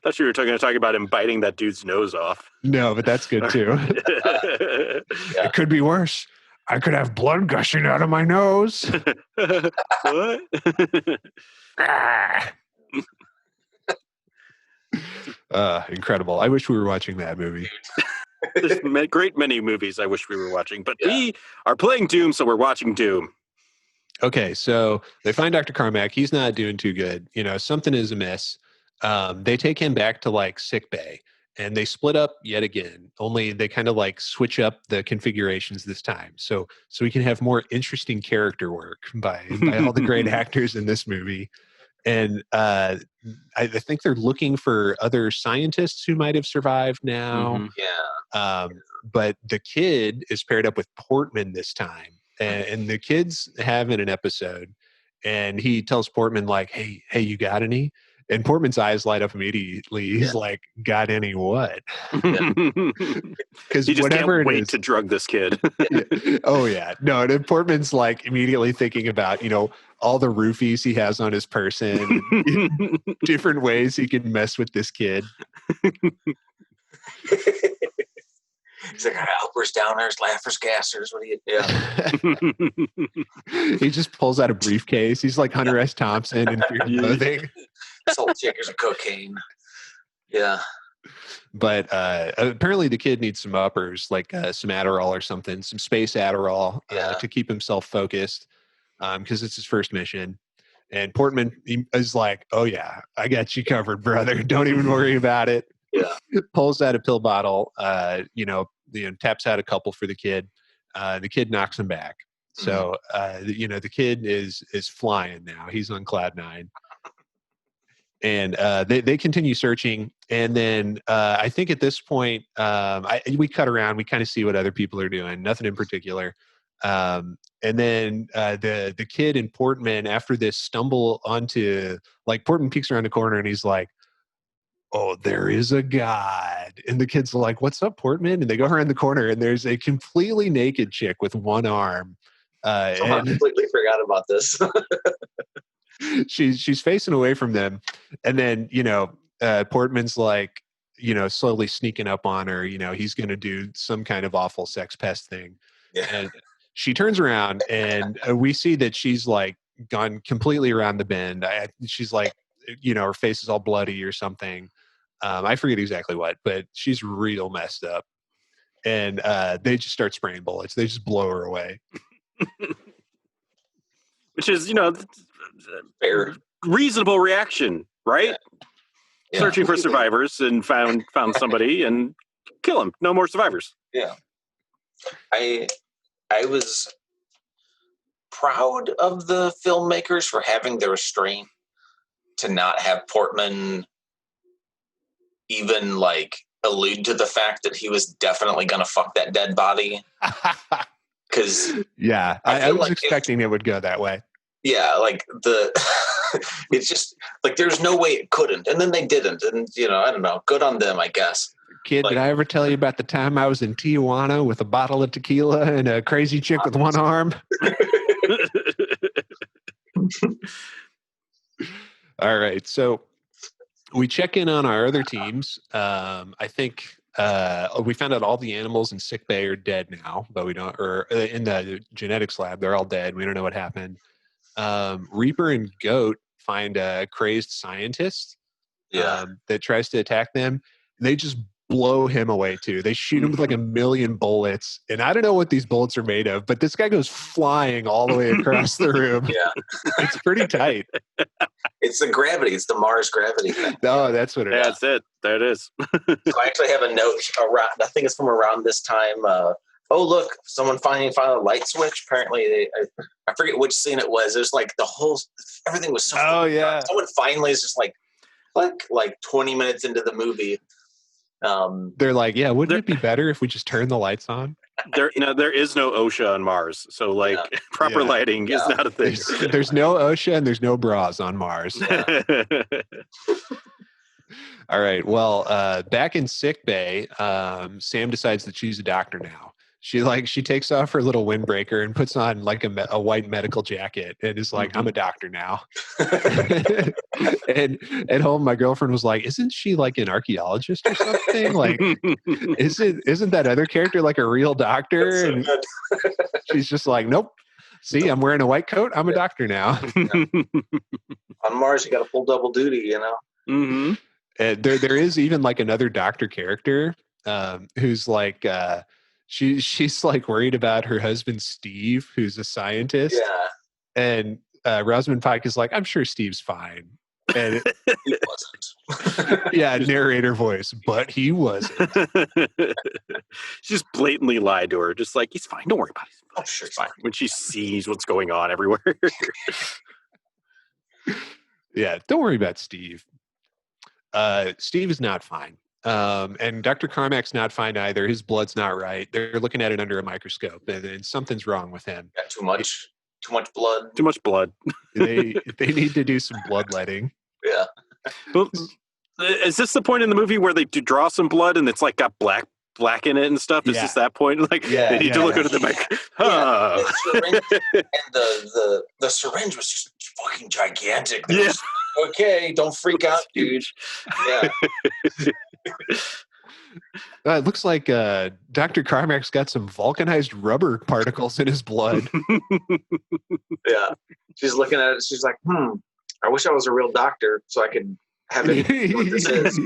Thought you were going to talk about him biting that dude's nose off. No, but that's good too. It could be worse. I could have blood gushing out of my nose. What? Incredible. I wish we were watching that movie. There's great many movies I wish we were watching, but we are playing Doom, so we're watching Doom. Okay, so they find Dr. Carmack. He's not doing too good. Something is amiss. They take him back to like sick bay, and they split up yet again. Only they kind of like switch up the configurations this time, so we can have more interesting character work by all the great actors in this movie. And I think they're looking for other scientists who might have survived now. But the kid is paired up with Portman this time, and the kid's having an episode, and he tells Portman like, hey, you got any? And Portman's eyes light up immediately. He's like, got any what? Because he just whatever can't wait to drug this kid. Oh yeah. No, and then Portman's like immediately thinking about, all the roofies he has on his person, different ways he can mess with this kid. He's like, helpers, downers, laughers, gassers. What do you? He just pulls out a briefcase. He's like Hunter S. Thompson in Fear and Loathing. Salt shakers of cocaine. Yeah. But apparently the kid needs some uppers, like some Adderall or something, some space Adderall to keep himself focused because it's his first mission. And Portman is like, oh, yeah, I got you covered, brother. Don't even worry about it. Yeah. Pulls out a pill bottle, taps out a couple for the kid. The kid knocks him back. So, the kid is flying now. He's on cloud 9. And they continue searching. And then I think at this point, we cut around. We kind of see what other people are doing. Nothing in particular. And then the kid and Portman, after this, stumble onto, like, Portman peeks around the corner and he's like, oh, there is a God. And the kid's like, what's up, Portman? And they go around the corner and there's a completely naked chick with one arm. I completely forgot about this. she's facing away from them. And then, Portman's like, slowly sneaking up on her. He's going to do some kind of awful sex pest thing. Yeah. And she turns around and we see that she's like gone completely around the bend. She's like, her face is all bloody or something. I forget exactly what, but she's real messed up. And they just start spraying bullets. They just blow her away. Which is, fair, reasonable reaction, right? Yeah. Searching for survivors and found somebody and kill them. No more survivors. Yeah. I was proud of the filmmakers for having the restraint to not have Portman even like allude to the fact that he was definitely going to fuck that dead body. Because I was expecting it would go that way. Yeah, like it's just like there's no way it couldn't, and then they didn't, and I don't know. Good on them, I guess. Kid, did I ever tell you about the time I was in Tijuana with a bottle of tequila and a crazy chick with one arm? All right, so we check in on our other teams. I think we found out all the animals in sickbay are dead now, but we don't, or in the genetics lab, they're all dead. We don't know what happened. Reaper and Goat find a crazed scientist that tries to attack them. And they just blow him away too. They shoot him with like 1,000,000 bullets. And I don't know what these bullets are made of, but this guy goes flying all the way across the room. Yeah. It's pretty tight. It's the gravity. It's the Mars gravity thing. Oh, that's what it is. That's it. There it is. So I actually have a note around, I think it's from around this time. Oh, look, someone finally found a light switch. Apparently, I forget which scene it was. There's like everything was so. Oh, yeah. Someone finally is just like 20 minutes into the movie. They're like, yeah, wouldn't it be better if we just turn the lights on? There is no OSHA on Mars. So proper lighting is not a thing. There's no OSHA and there's no bras on Mars. Yeah. All right. Well, back in sick bay, Sam decides that she's a doctor now. She takes off her little windbreaker and puts on like a white medical jacket and is like, I'm a doctor now. And at home, my girlfriend was like, isn't she like an archaeologist or something? Like, isn't that other character like a real doctor? And she's just like, nope. See, I'm wearing a white coat. I'm a doctor now. On Mars, you got a full double duty, Mm-hmm. There is even like another doctor character who's like, she's like worried about her husband, Steve, who's a scientist. Yeah. And Rosamund Pike is like, I'm sure Steve's fine. And he wasn't. Yeah, narrator voice, but he wasn't. She just blatantly lied to her, just like, he's fine, don't worry about it. I'm sure he's fine. When she sees what's going on everywhere. Yeah, don't worry about Steve. Steve is not fine. And Dr. Carmack's not fine either. His blood's not right. They're looking at it under a microscope, and something's wrong with him. Got too much blood. Too much blood. They need to do some bloodletting. Yeah. But is this the point in the movie where they do draw some blood and it's like got black in it and stuff? Is this that point? Like they need to look under the mic. The syringe, and the syringe was just fucking gigantic. Yeah. Okay, don't freak out, dude. Yeah. It looks like Dr. Carmack's got some vulcanized rubber particles in his blood. Yeah. She's looking at it. She's like, I wish I was a real doctor so I could have any idea what this is.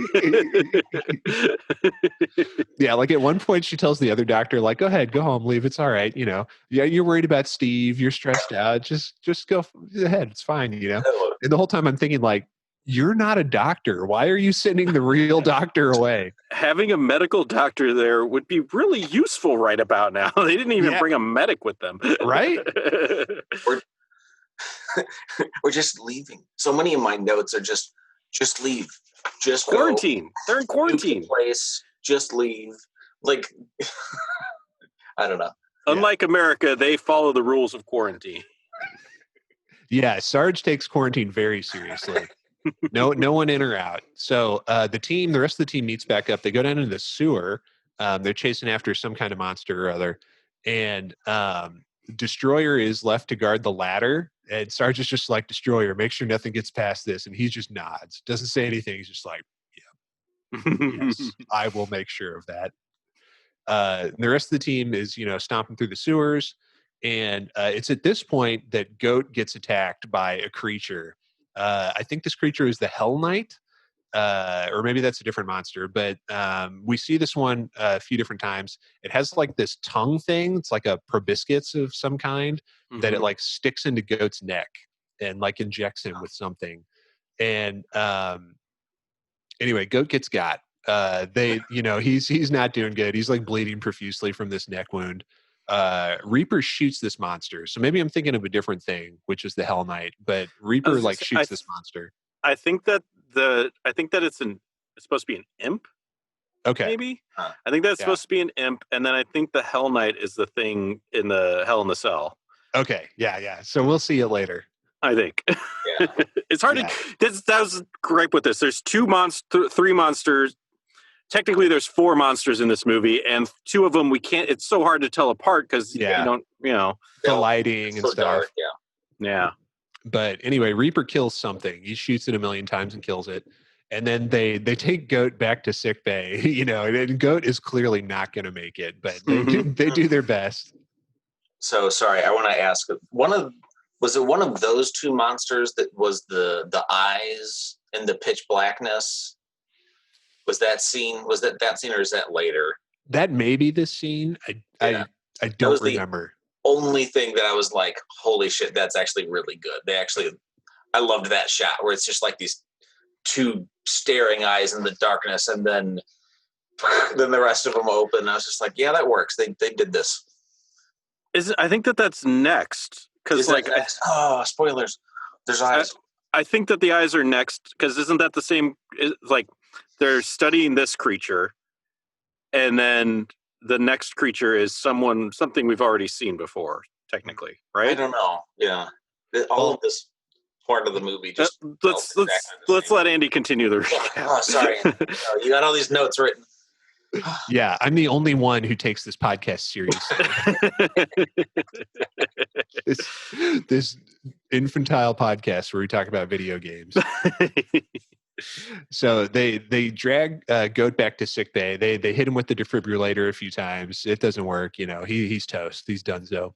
Yeah, like at one point she tells the other doctor, like, go ahead, go home, leave, it's all right, you know. Yeah, you're worried about Steve, you're stressed out, just go ahead, it's fine, you know. And the whole time I'm thinking, like, you're not a doctor. Why are you sending the real doctor away? Having a medical doctor there would be really useful right about now. They didn't even bring a medic with them. Right? We're just leaving. So many of my notes are just leave. Just quarantine. Go. They're in quarantine. Place. Just leave. Like, I don't know. Unlike America, they follow the rules of quarantine. Yeah, Sarge takes quarantine very seriously. No one in or out. So the rest of the team meets back up. They go down into the sewer. They're chasing after some kind of monster or other. And Destroyer is left to guard the ladder. And Sarge is just like, Destroyer, make sure nothing gets past this. And he just nods. Doesn't say anything. He's just like, yeah, yes, I will make sure of that. The rest of the team is, stomping through the sewers. And it's at this point that Goat gets attacked by a creature. I think this creature is the Hell Knight, or maybe that's a different monster. But we see this one a few different times. It has like this tongue thing. It's like a proboscis of some kind that it like sticks into Goat's neck and like injects him with something. And anyway, Goat gets got. He's not doing good. He's like bleeding profusely from this neck wound. Reaper shoots this monster. So maybe I'm thinking of a different thing, which is the Hell Knight, but Reaper shoots this monster. I think that it's supposed to be an imp. Okay. Maybe. I think that's supposed to be an imp, and then I think the Hell Knight is the thing in the Hell in the Cell. Okay. Yeah. So we'll see it later. I think. Yeah. It's hard to. That was gripe with this. There's three monsters. Technically, there's 4 monsters in this movie, and 2 of them we can't. It's so hard to tell apart because you don't, the lighting and stuff. Dark, yeah. But anyway, Reaper kills something. He shoots it a million times and kills it. And then they take Goat back to sickbay, and Goat is clearly not going to make it, but they do their best. So sorry, I want to ask. Was it one of those 2 monsters that was the eyes in the pitch blackness? Was that scene? Was that scene, or is that later? That may be the scene. I don't remember. Only thing that I was like, holy shit, that's actually really good. I loved that shot where it's just like these 2 staring eyes in the darkness, and then the rest of them open. I was just like, yeah, that works. They did this. I think that's next because spoilers. There's eyes. I think that the eyes are next because isn't that the same? Like they're studying this creature, and then the next creature is something we've already seen before, technically, right? I don't know. Yeah, all of this part of the movie just let's let Andy continue the recap. Oh, sorry, you got all these notes written. Yeah, I'm the only one who takes this podcast seriously. this infantile podcast where we talk about video games. So they drag Goat back to sickbay. They hit him with the defibrillator a few times. It doesn't work. He's toast. He's donezo.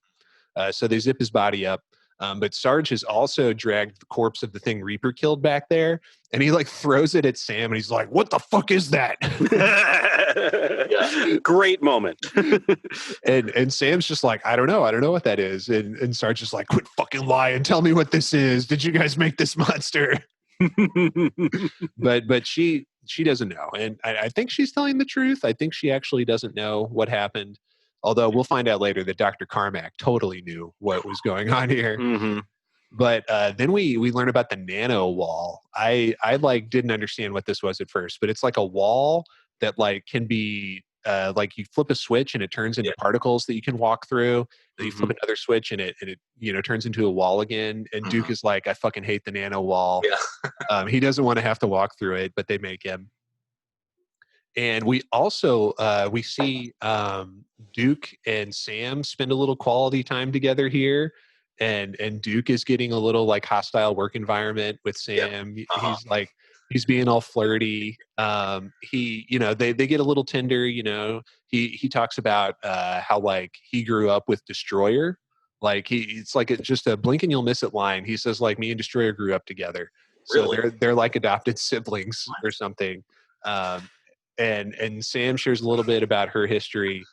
So they zip his body up. But Sarge has also dragged the corpse of the thing Reaper killed back there, and he like throws it at Sam, and he's like, "What the fuck is that?" Great moment. and Sam's just like, I don't know what that is. And Sarge is like, quit fucking lying. Tell me what this is. Did you guys make this monster? but she doesn't know. And I think she's telling the truth. I think she actually doesn't know what happened. Although we'll find out later that Dr. Carmack totally knew what was going on here. Mm-hmm. But then we learn about the nano wall. I didn't understand what this was at first, but it's like a wall that like can be like you flip a switch and it turns into particles that you can walk through. Then you flip another switch and it turns into a wall again. And Duke is like, I fucking hate the nano wall. Yeah. He doesn't want to have to walk through it, but they make him. And we also we see Duke and Sam spend a little quality time together here. And Duke is getting a little like hostile work environment with Sam. He's like, he's being all flirty. They get a little tender, he talks about how like he grew up with Destroyer. Like it's like just a blink and you'll miss it line. He says like me and Destroyer grew up together, so Really? they're like adopted siblings or something. Um, and Sam shares a little bit about her history,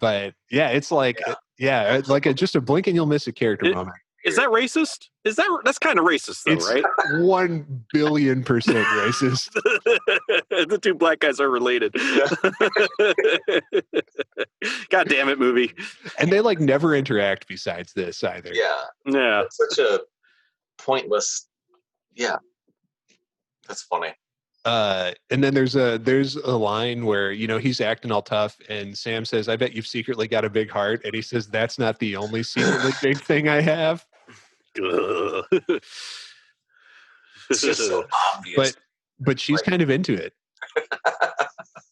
but yeah, it's like it's like just a blink and you'll miss a character moment. Is that racist? That's kind of racist though, It's right? 1,000,000,000% racist. The two black guys are related. God damn it, movie. And they like never interact besides this either. Yeah. It's such a pointless. Yeah. That's funny. And then there's a line where, you know, he's acting all tough and Sam says, I bet you've secretly got a big heart. And he says, that's not the only secretly big thing I have. It's just so obvious. But she's kind of into it.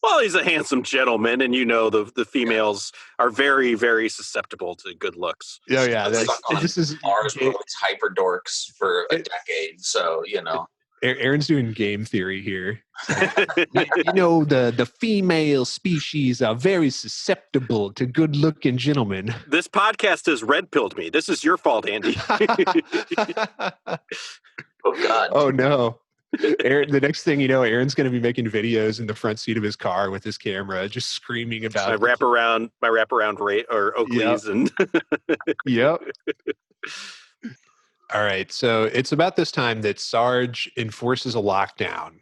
Well, he's a handsome gentleman, and you know the females are very, very susceptible to good looks. Oh yeah, this is ours with these hyper dorks for a decade. So you know, Aaron's doing game theory here. You know, the female species are very susceptible to good-looking gentlemen. This podcast has red-pilled me. This is your fault, Andy. Oh God! Oh no! Aaron, the next thing you know, Aaron's going to be making videos in the front seat of his car with his camera, just screaming about my wraparound rate or Oakley's and. Yep. All right, so it's about this time that Sarge enforces a lockdown.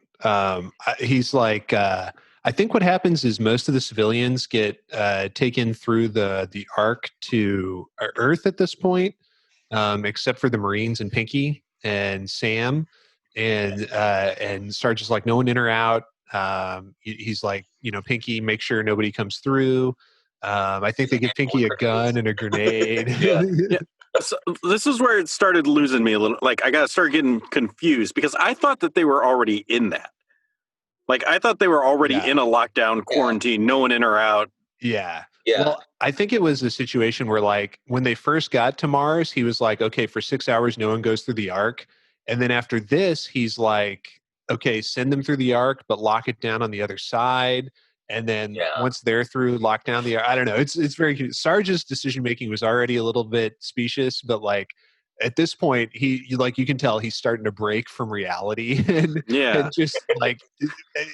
He's like, I think what happens is most of the civilians get taken through the arc to Earth at this point, except for the Marines and Pinky and Sam. And Sarge is like, no one in or out. He's like, you know, Pinky, make sure nobody comes through. I think they give Pinky a gun and a grenade. Yeah. So this is where it started losing me a little. Like, I got to start getting confused because I thought that they were already in that. Like, I thought they were already in a lockdown quarantine, no one in or out. Yeah. Well, I think it was a situation where, like, when they first got to Mars, he was like, okay, for 6 hours, no one goes through the arc. And then after this, he's like, okay, send them through the arc, but lock it down on the other side. And then once they're through, lock down the arc. I don't know. It's very cute. Sarge's decision making was already a little bit specious, but like at this point, you can tell he's starting to break from reality, and just like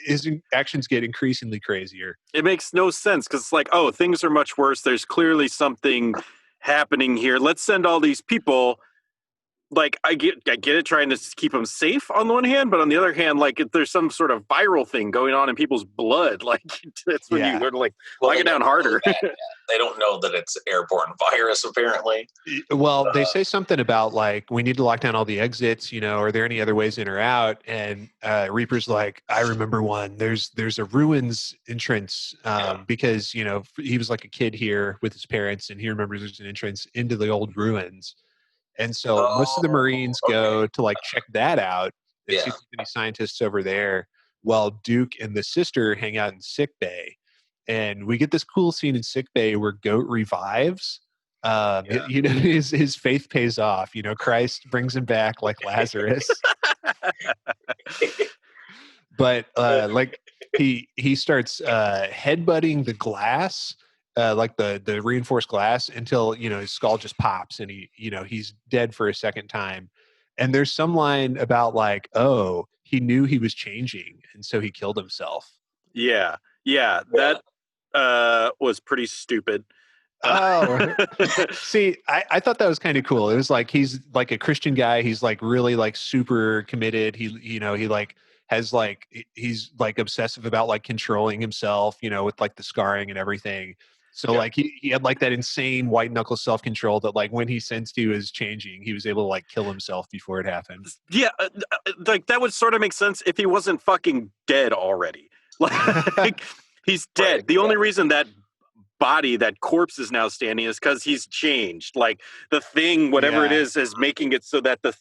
his actions get increasingly crazier. It makes no sense because it's like, oh, things are much worse. There's clearly something happening here. Let's send all these people. Like, I get it, trying to keep them safe on the one hand, but on the other hand, like, if there's some sort of viral thing going on in people's blood, like, that's when you learn to, like, lock it down harder. They don't know that it's airborne virus, apparently. Well, they say something about, like, we need to lock down all the exits, you know, are there any other ways in or out? And Reaper's like, I remember one. There's a ruins entrance because, you know, he was like a kid here with his parents, and he remembers there's an entrance into the old ruins. And so most of the Marines go to like check that out and see if there's any scientists over there, while Duke and the sister hang out in sickbay. And we get this cool scene in sickbay where Goat revives. You know, his faith pays off. You know, Christ brings him back like Lazarus. But like he starts headbutting the glass. Like the reinforced glass until, you know, his skull just pops and he's dead for a second time. And there's some line about like, oh, he knew he was changing and so he killed himself. Yeah. That was pretty stupid. Oh, see, I thought that was kind of cool. It was like, he's like a Christian guy. He's like really like super committed. He like has like, he's like obsessive about like controlling himself, you know, with like the scarring and everything. So like he had like that insane white knuckle self-control that like when he sensed he was changing, he was able to like kill himself before it happened. Yeah, like that would sort of make sense if he wasn't fucking dead already. Like he's dead. The only reason that body, that corpse is now standing is because he's changed. Like the thing, whatever it is making it so that the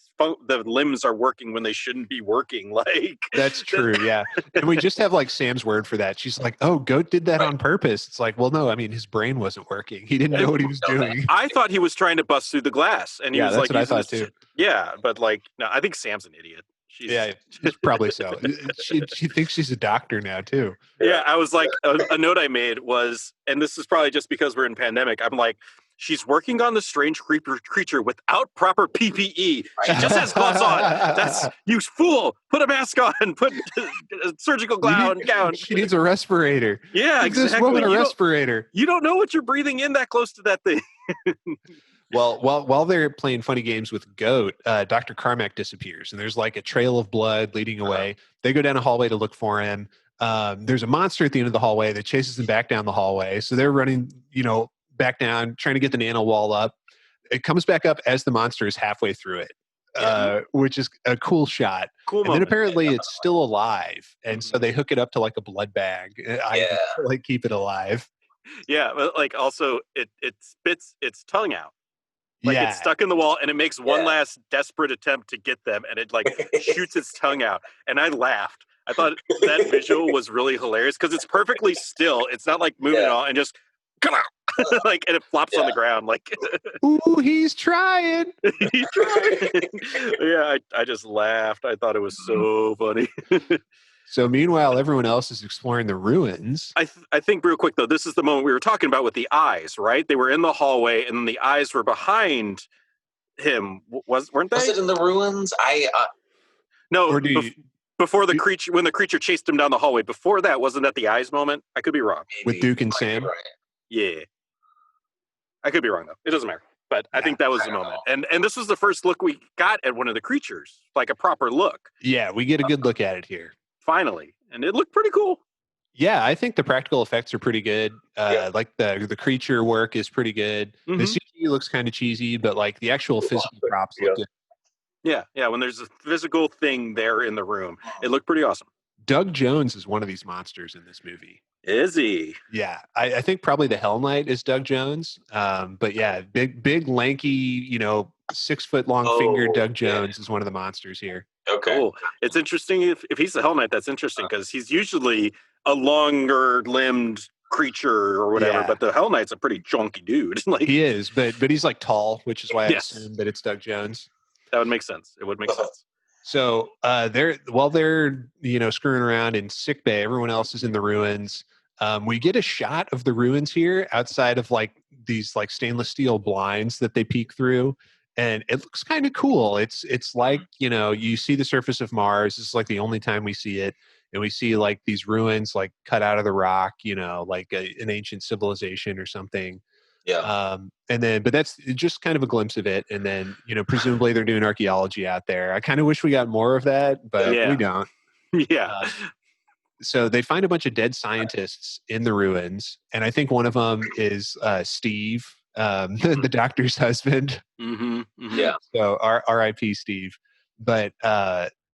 limbs are working when they shouldn't be working. Like that's true. Yeah. And we just have like Sam's word for that. She's like, oh, Goat did that on purpose. It's like, well, no, I mean, his brain wasn't working. He didn't know what he was doing. I thought he was trying to bust through the glass, and he was that's like, what I thought too. Yeah, but like, no, I think Sam's an idiot. She's probably so. She thinks she's a doctor now too. Yeah, I was like, a note I made was, and this is probably just because we're in pandemic, I'm like, she's working on the strange creature without proper PPE. She just has gloves on. That's, you fool. Put a mask on. Put a surgical gown. She needs a respirator. Yeah, Give exactly. this woman a respirator. You don't know what you're breathing in that close to that thing. Well, while they're playing funny games with Goat, Dr. Carmack disappears, and there's like a trail of blood leading away. They go down a hallway to look for him. There's a monster at the end of the hallway that chases them back down the hallway. So they're running, back down, trying to get the nano wall up. It comes back up as the monster is halfway through it, which is a cool shot. Cool and moment. Then apparently it's still alive, and so they hook it up to like a blood bag. I like keep it alive. Yeah, but like also it spits its tongue out. Like it's stuck in the wall, and it makes one last desperate attempt to get them, and it like shoots its tongue out. And I laughed. I thought that visual was really hilarious because it's perfectly still. It's not like moving at all, and just come out, like, and it flops on the ground. Like, ooh, he's trying. He's trying. Yeah, I just laughed. I thought it was so funny. So meanwhile, everyone else is exploring the ruins. I think real quick, though, this is the moment we were talking about with the eyes, right? They were in the hallway, and then the eyes were behind him. Weren't they? Was it in the ruins? No, before the creature, when the creature chased him down the hallway. Before that, wasn't that the eyes moment? I could be wrong. Maybe. With Duke and Sam? Right. Yeah. I could be wrong, though. It doesn't matter. But I think that was the moment. And this was the first look we got at one of the creatures, like a proper look. Yeah, we get a good look at it here. Finally. And it looked pretty cool. Yeah, I think the practical effects are pretty good. Like the creature work is pretty good. Mm-hmm. The CG looks kind of cheesy, but like the actual physical props look good. Yeah. When there's a physical thing there in the room, it looked pretty awesome. Doug Jones is one of these monsters in this movie. Is he? Yeah, I think probably the Hell Knight is Doug Jones. But yeah, big, lanky, 6 foot long finger Doug Jones is one of the monsters here. Okay. Cool. It's interesting if he's the Hell Knight, that's interesting because he's usually a longer limbed creature or whatever, but the Hell Knight's a pretty chunky dude. Like, he is, but he's like tall, which is why I assume that it's Doug Jones. That would make sense. It would make sense. So they're screwing around in sickbay, everyone else is in the ruins. We get a shot of the ruins here outside of like these like stainless steel blinds that they peek through. And it looks kind of cool. It's like, you see the surface of Mars. This is like the only time we see it. And we see like these ruins like cut out of the rock, like an ancient civilization or something. Yeah. But that's just kind of a glimpse of it. And then, presumably they're doing archaeology out there. I kind of wish we got more of that, but we don't. Yeah. So they find a bunch of dead scientists in the ruins. And I think one of them is Steve, the doctor's husband. Mm-hmm. Yeah. So R.I.P. Steve. But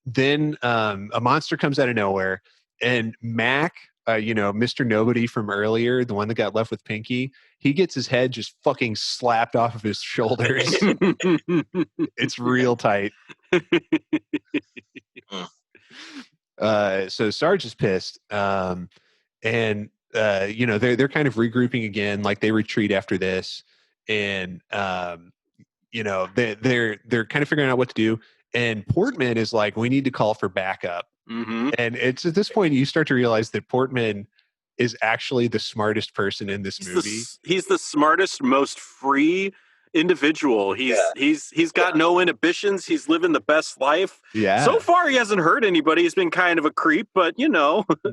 then a monster comes out of nowhere, and Mac, Mr. Nobody from earlier, the one that got left with Pinky, he gets his head just fucking slapped off of his shoulders. It's real tight. So Sarge is pissed. And they're kind of regrouping again, like they retreat after this. And they're kind of figuring out what to do. And Portman is like, we need to call for backup. Mm-hmm. And it's at this point you start to realize that Portman is actually the smartest person in this movie. He's the smartest, most free individual. He's got no inhibitions. He's living the best life. Yeah. So far, he hasn't hurt anybody. He's been kind of a creep, but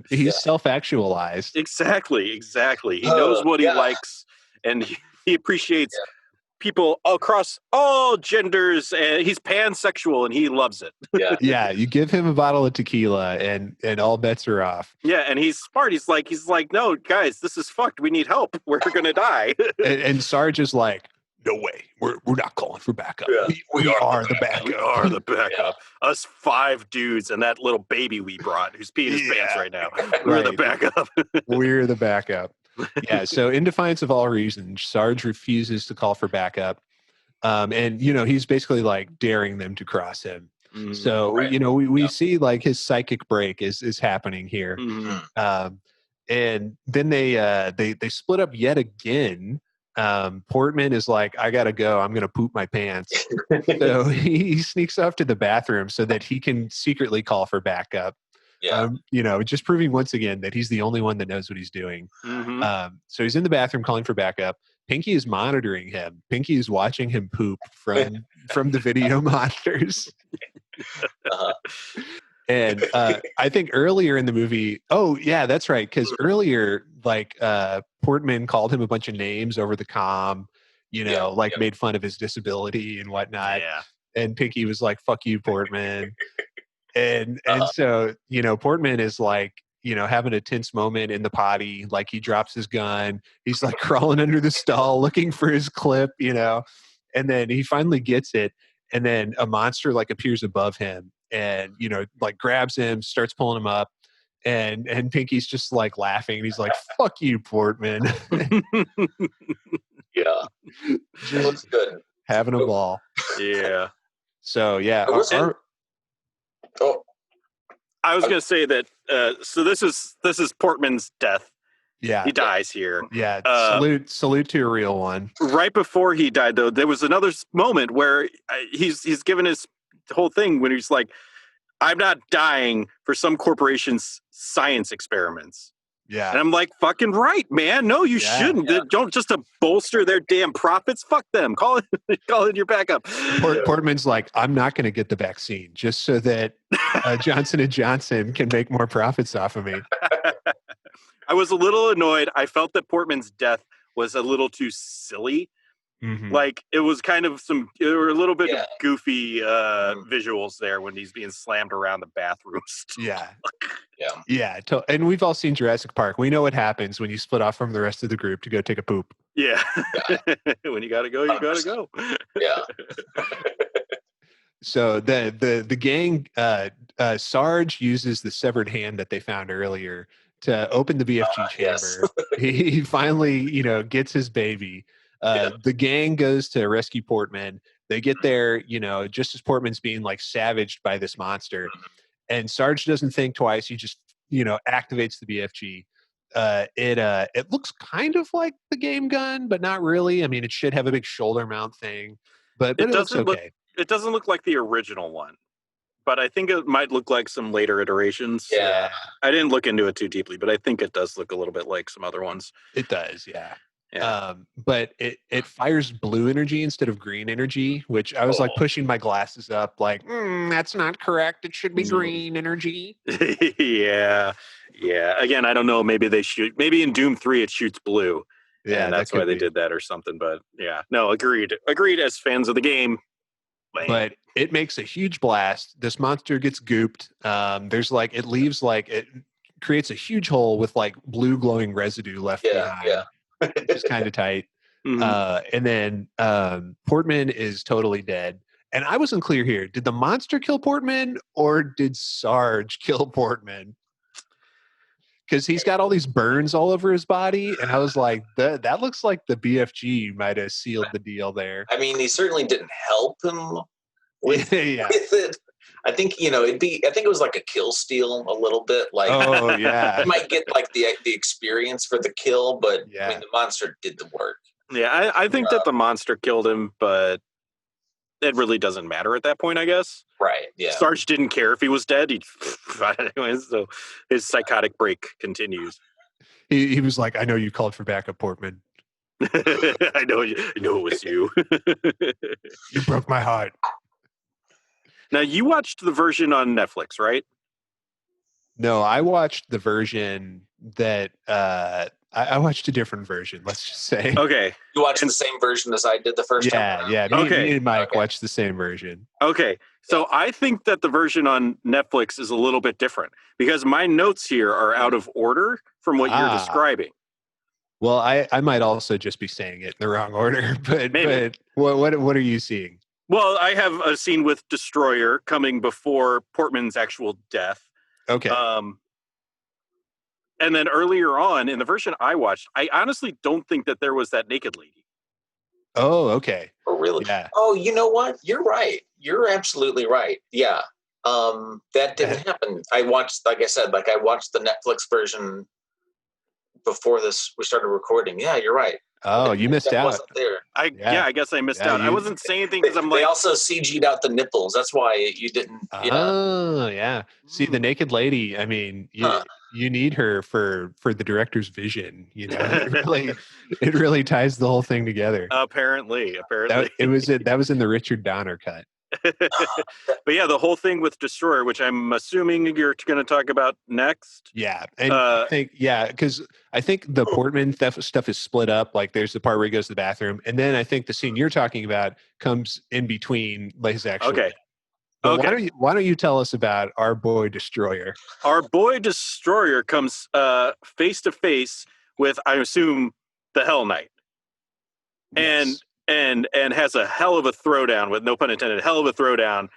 he's self-actualized. Exactly. He knows what he likes, and he appreciates people across all genders, and he's pansexual, and he loves it. Yeah. You give him a bottle of tequila, and all bets are off. Yeah, and he's smart. He's like, no, guys, this is fucked. We need help. We're gonna die. and Sarge is like, no way. We're not calling for backup. Yeah. We are the backup. We are the backup. Yeah. Us 5 dudes and that little baby we brought who's peeing his pants right now. We're the backup. We're the backup. Yeah. So in defiance of all reason, Sarge refuses to call for backup. And he's basically like daring them to cross him. Mm-hmm. So, we see like his psychic break is happening here. Mm-hmm. And then they split up yet again. Portman is like, I gotta go. I'm gonna poop my pants. So he sneaks off to the bathroom so that he can secretly call for backup. Yeah. Just proving once again that he's the only one that knows what he's doing. Mm-hmm. So he's in the bathroom calling for backup. Pinky is monitoring him. Pinky is watching him poop from the video monitors. Uh-huh. And I think earlier in the movie, oh yeah, that's right. Because earlier, like Portman called him a bunch of names over the comm, made fun of his disability and whatnot. Yeah. And Pinky was like, "Fuck you, Portman." and so Portman is like, having a tense moment in the potty. Like he drops his gun. He's like crawling under the stall looking for his clip, and then he finally gets it. And then a monster like appears above him and, like grabs him, starts pulling him up. And Pinky's just like laughing. And he's like, "Fuck you, Portman." Yeah. Just looks good. Having a ball. Yeah. So, yeah. I was going to say that, so this is Portman's death. Yeah. He dies here. Yeah. Salute to a real one. Right before he died, though, there was another moment where he's given his whole thing when he's like, "I'm not dying for some corporation's science experiments." Yeah. And I'm like, fucking right, man. No, you shouldn't. Yeah. Don't just to bolster their damn profits. Fuck them. Call it your backup. Portman's like, "I'm not going to get the vaccine just so that Johnson & Johnson can make more profits off of me." I was a little annoyed. I felt that Portman's death was a little too silly. Mm-hmm. Like it was kind of there were a little bit of goofy visuals there when he's being slammed around the bathrooms. Yeah. And we've all seen Jurassic Park. We know what happens when you split off from the rest of the group to go take a poop. Yeah. When you gotta go, you gotta go. Yeah. So the gang, Sarge uses the severed hand that they found earlier to open the BFG chamber. Yes. He finally, gets his baby. The gang goes to rescue Portman. They get there, just as Portman's being like savaged by this monster. And Sarge doesn't think twice. He just, activates the BFG. It looks kind of like the game gun, but not really. I mean, it should have a big shoulder mount thing, but it looks okay. It doesn't look like the original one, but I think it might look like some later iterations. Yeah. I didn't look into it too deeply, but I think it does look a little bit like some other ones. It does, yeah. But it fires blue energy instead of green energy, which I was like pushing my glasses up like, that's not correct. It should be green energy. Yeah. Again, I don't know. Maybe in Doom 3 it shoots blue. Yeah, and that's why they did that or something. But yeah, no, agreed as fans of the game. But it makes a huge blast. This monster gets gooped. It creates a huge hole with like blue glowing residue left behind. Yeah. Which is kind of tight. Mm-hmm. And then Portman is totally dead. And I wasn't clear here. Did the monster kill Portman or did Sarge kill Portman? Because he's got all these burns all over his body. And I was like, that looks like the BFG might have sealed the deal there. I mean, he certainly didn't help him with it. I think I think it was like a kill steal a little bit. Like, oh yeah, you might get like the experience for the kill, but I mean, the monster did the work. Yeah, I think that the monster killed him, but it really doesn't matter at that point, I guess. Right. Yeah. Sarge didn't care if he was dead. Anyways, so his psychotic break continues. He was like, "I know you called for backup, Portman. I know it was you. You broke my heart." Now, you watched the version on Netflix, right? No, I watched the version that I watched a different version, let's just say. Okay. You watched the same version as I did the first time? Yeah. Me and Mike watched the same version. Okay. So I think that the version on Netflix is a little bit different because my notes here are out of order from what you're describing. Well, I might also just be saying it in the wrong order, but what are you seeing? Well, I have a scene with Destroyer coming before Portman's actual death. Okay. And then earlier on in the version I watched, I honestly don't think that there was that naked lady. Oh, okay. Oh, really? Yeah. Oh, you know what? You're right. You're absolutely right. Yeah. That didn't happen. I watched, like I said, I watched the Netflix version before we started recording. Yeah, you're right. Oh, you missed out. Wasn't there. I guess I missed out. I wasn't saying anything because I'm like. They also CG'd out the nipples. That's why you didn't. Oh, yeah. See, the naked lady. I mean, you need her for the director's vision. You know, it really ties the whole thing together. Apparently, that was in the Richard Donner cut. But yeah, the whole thing with Destroyer, which I'm assuming you're going to talk about next. Yeah, and I think because I think the Portman stuff is split up. Like, there's the part where he goes to the bathroom, and then I think the scene you're talking about comes in between his actual. Okay. But why don't you tell us about our boy Destroyer? Our boy Destroyer comes face to face with, I assume, the Hell Knight, Yes. and has a hell of a throwdown, with no pun intended, hell of a throwdown,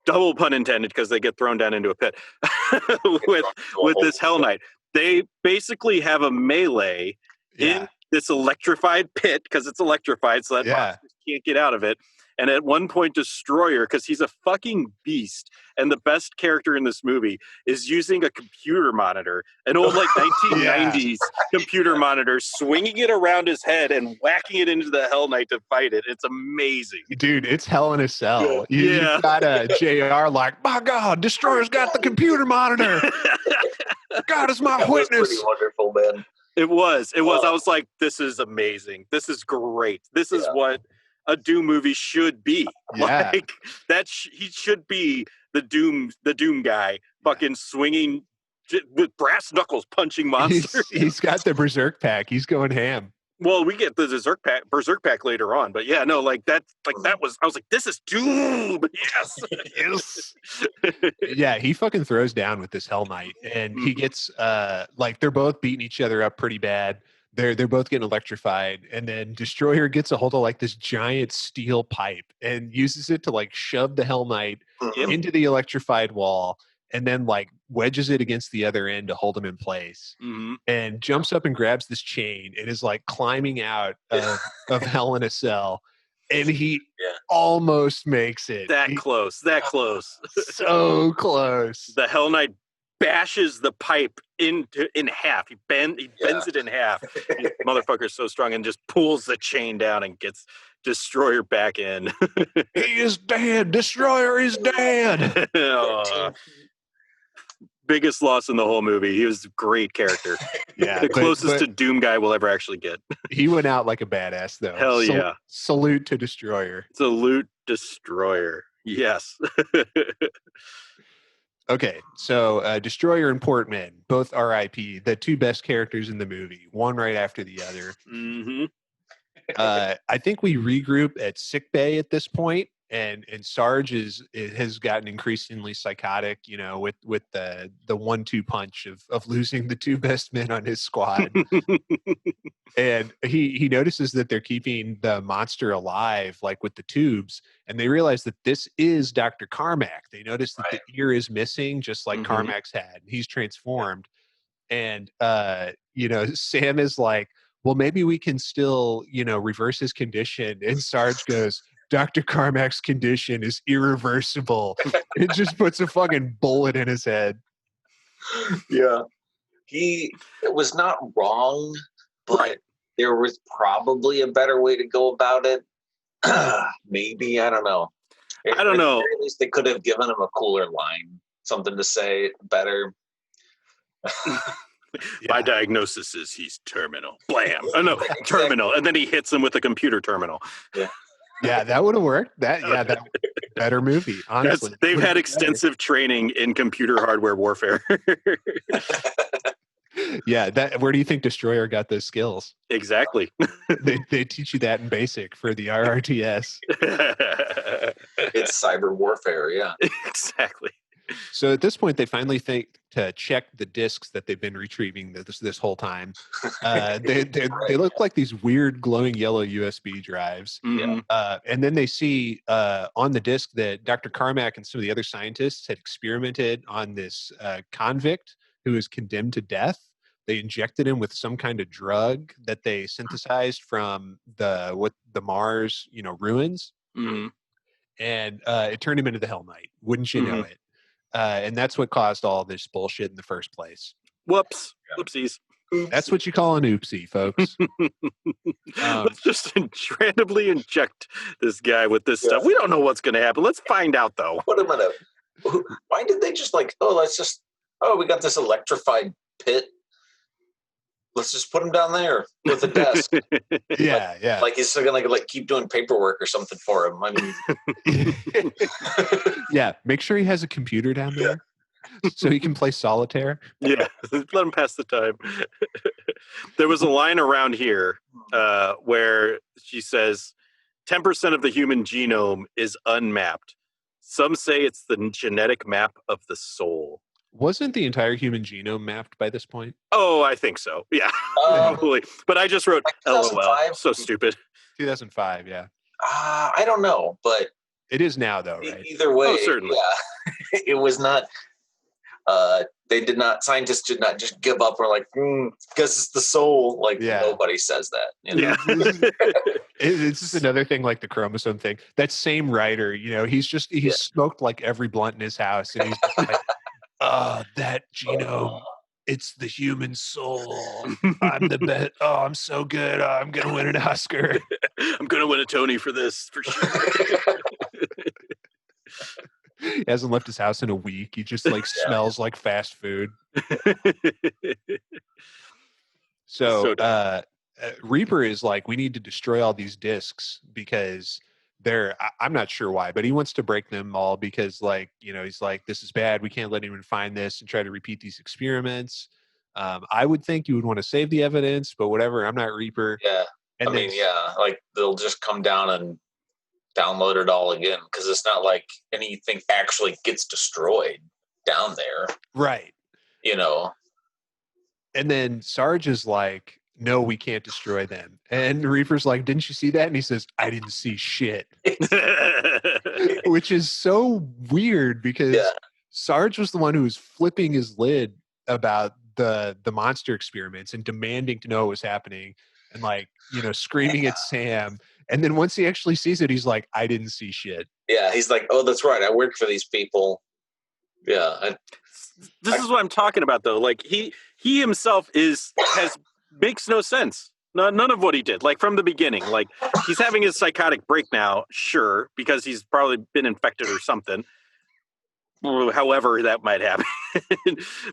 double pun intended, because they get thrown down into a pit with this Hell Knight. They basically have a melee in this electrified pit, because it's electrified, so that monsters can't get out of it. And at one point, Destroyer, because he's a fucking beast, and the best character in this movie, is using a computer monitor, an old 1990s computer monitor, swinging it around his head and whacking it into the Hell Knight to fight it. It's amazing. Dude, it's Hell in a Cell. You've got a JR like, my God, Destroyer's got the computer monitor. God is my witness. Was pretty wonderful, man. It was. I was like, this is amazing. This is great. This is what a Doom movie should be. Yeah. Like, he should be the Doom guy, fucking swinging with brass knuckles, punching monsters. He's got the Berserk pack. He's going ham. Well, we get the Berserk pack later on, but yeah, no, like that was. I was like, this is Doom. Yes. Yeah, he fucking throws down with this Hell Knight, and he gets like, they're both beating each other up pretty bad. They're both getting electrified, and then Destroyer gets a hold of like this giant steel pipe and uses it to like shove the Hell Knight into the electrified wall, and then like wedges it against the other end to hold him in place, and jumps up and grabs this chain and is like climbing out of Hell in a Cell, and he almost makes it. That close. So close. The Hell Knight bashes the pipe in half. He bends it in half. Motherfucker's so strong, and just pulls the chain down and gets Destroyer back in. He is dead. Destroyer is dead. Biggest loss in the whole movie. He was a great character. The closest to Doom guy we'll ever actually get. He went out like a badass, though. Hell yeah. Salute to Destroyer. Salute Destroyer. Yes. Okay, so Destroyer and Portman, both R.I.P., the two best characters in the movie, one right after the other. I think we regroup at sickbay at this point, and Sarge has gotten increasingly psychotic, you know, with the 1-2 punch of losing the two best men on his squad. And he notices that they're keeping the monster alive, like with the tubes, and they realize that this is Dr. Carmack. They notice that the ear is missing, just like Carmack's had. He's transformed. And you know, Sam is like, well, maybe we can still, you know, reverse his condition. And Sarge goes, Dr. Carmack's condition is irreversible. It just puts a fucking bullet in his head. Yeah. It was not wrong, but there was probably a better way to go about it. Maybe, I don't know. I don't know. At least they could have given him a cooler line, something to say better. My diagnosis is he's terminal. Blam. Oh no, terminal. And then he hits him with a computer terminal. Yeah, that would have worked. That better movie, honestly. They've had extensive training in computer hardware warfare. Yeah, where do you think Destroyer got those skills? Exactly. They teach you that in basic for the RRTS. It's cyber warfare, yeah. Exactly. So at this point, they finally think to check the discs that they've been retrieving this whole time. They look like these weird glowing yellow USB drives. And then they see on the disc that Dr. Carmack and some of the other scientists had experimented on this convict who was condemned to death. They injected him with some kind of drug that they synthesized from the Mars, you know, ruins. And it turned him into the Hell Knight. Wouldn't you know it? And that's what caused all this bullshit in the first place. Whoopsies. That's what you call an oopsie, folks. Let's just randomly inject this guy with this stuff. We don't know what's going to happen. Let's find out, though. Put him in why did they just we got this electrified pit. Let's just put him down there with a desk. Yeah. Like he's still gonna keep doing paperwork or something for him. I mean, yeah. Make sure he has a computer down there so he can play solitaire. Yeah, let him pass the time. There was a line around here where she says, 10% of the human genome is unmapped. Some say it's the genetic map of the soul. Wasn't the entire human genome mapped by this point? Oh, I think so. Yeah, probably. But I just wrote LOL. So stupid. 2005, yeah. I don't know, but it is now, though, right? Either way, certainly. Yeah, it was not. Scientists did not just give up or because it's the soul. Nobody says that. Yeah. It's just another thing like the chromosome thing. That same writer, he's smoked like every blunt in his house. And he's like, that genome, it's the human soul. I'm the best. Oh, I'm so good. I'm going to win an Oscar. I'm going to win a Tony for this, for sure. He hasn't left his house in a week. He just smells like fast food. So Reaper is like, we need to destroy all these discs because I'm not sure why, but he wants to break them all because he's like, this is bad. We can't let anyone find this and try to repeat these experiments. I would think you would want to save the evidence, but whatever. I'm not Reaper. Yeah. And they'll just come down and download it all again because it's not like anything actually gets destroyed down there, right? And then Sarge is like, no, we can't destroy them, and Reaper's like, didn't you see that? And he says, I didn't see shit. Which is so weird because Sarge was the one who was flipping his lid about the monster experiments and demanding to know what was happening and screaming at Sam. And then once he actually sees it, he's like, I didn't see shit. Yeah, he's like, oh, that's right. I work for these people. Yeah. This is what I'm talking about, though. Like, he himself makes no sense. None of what he did. Like, from the beginning. Like, he's having his psychotic break now, sure, because he's probably been infected or something. However that might happen.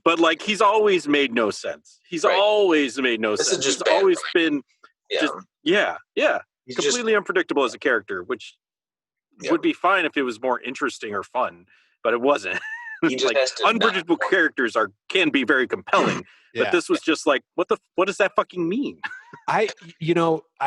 But, he's always made no sense. He's always made no sense. He's always been He's completely unpredictable as a character, which would be fine if it was more interesting or fun, but it wasn't. Unpredictable characters can be very compelling, but this was just like, what does that fucking mean? I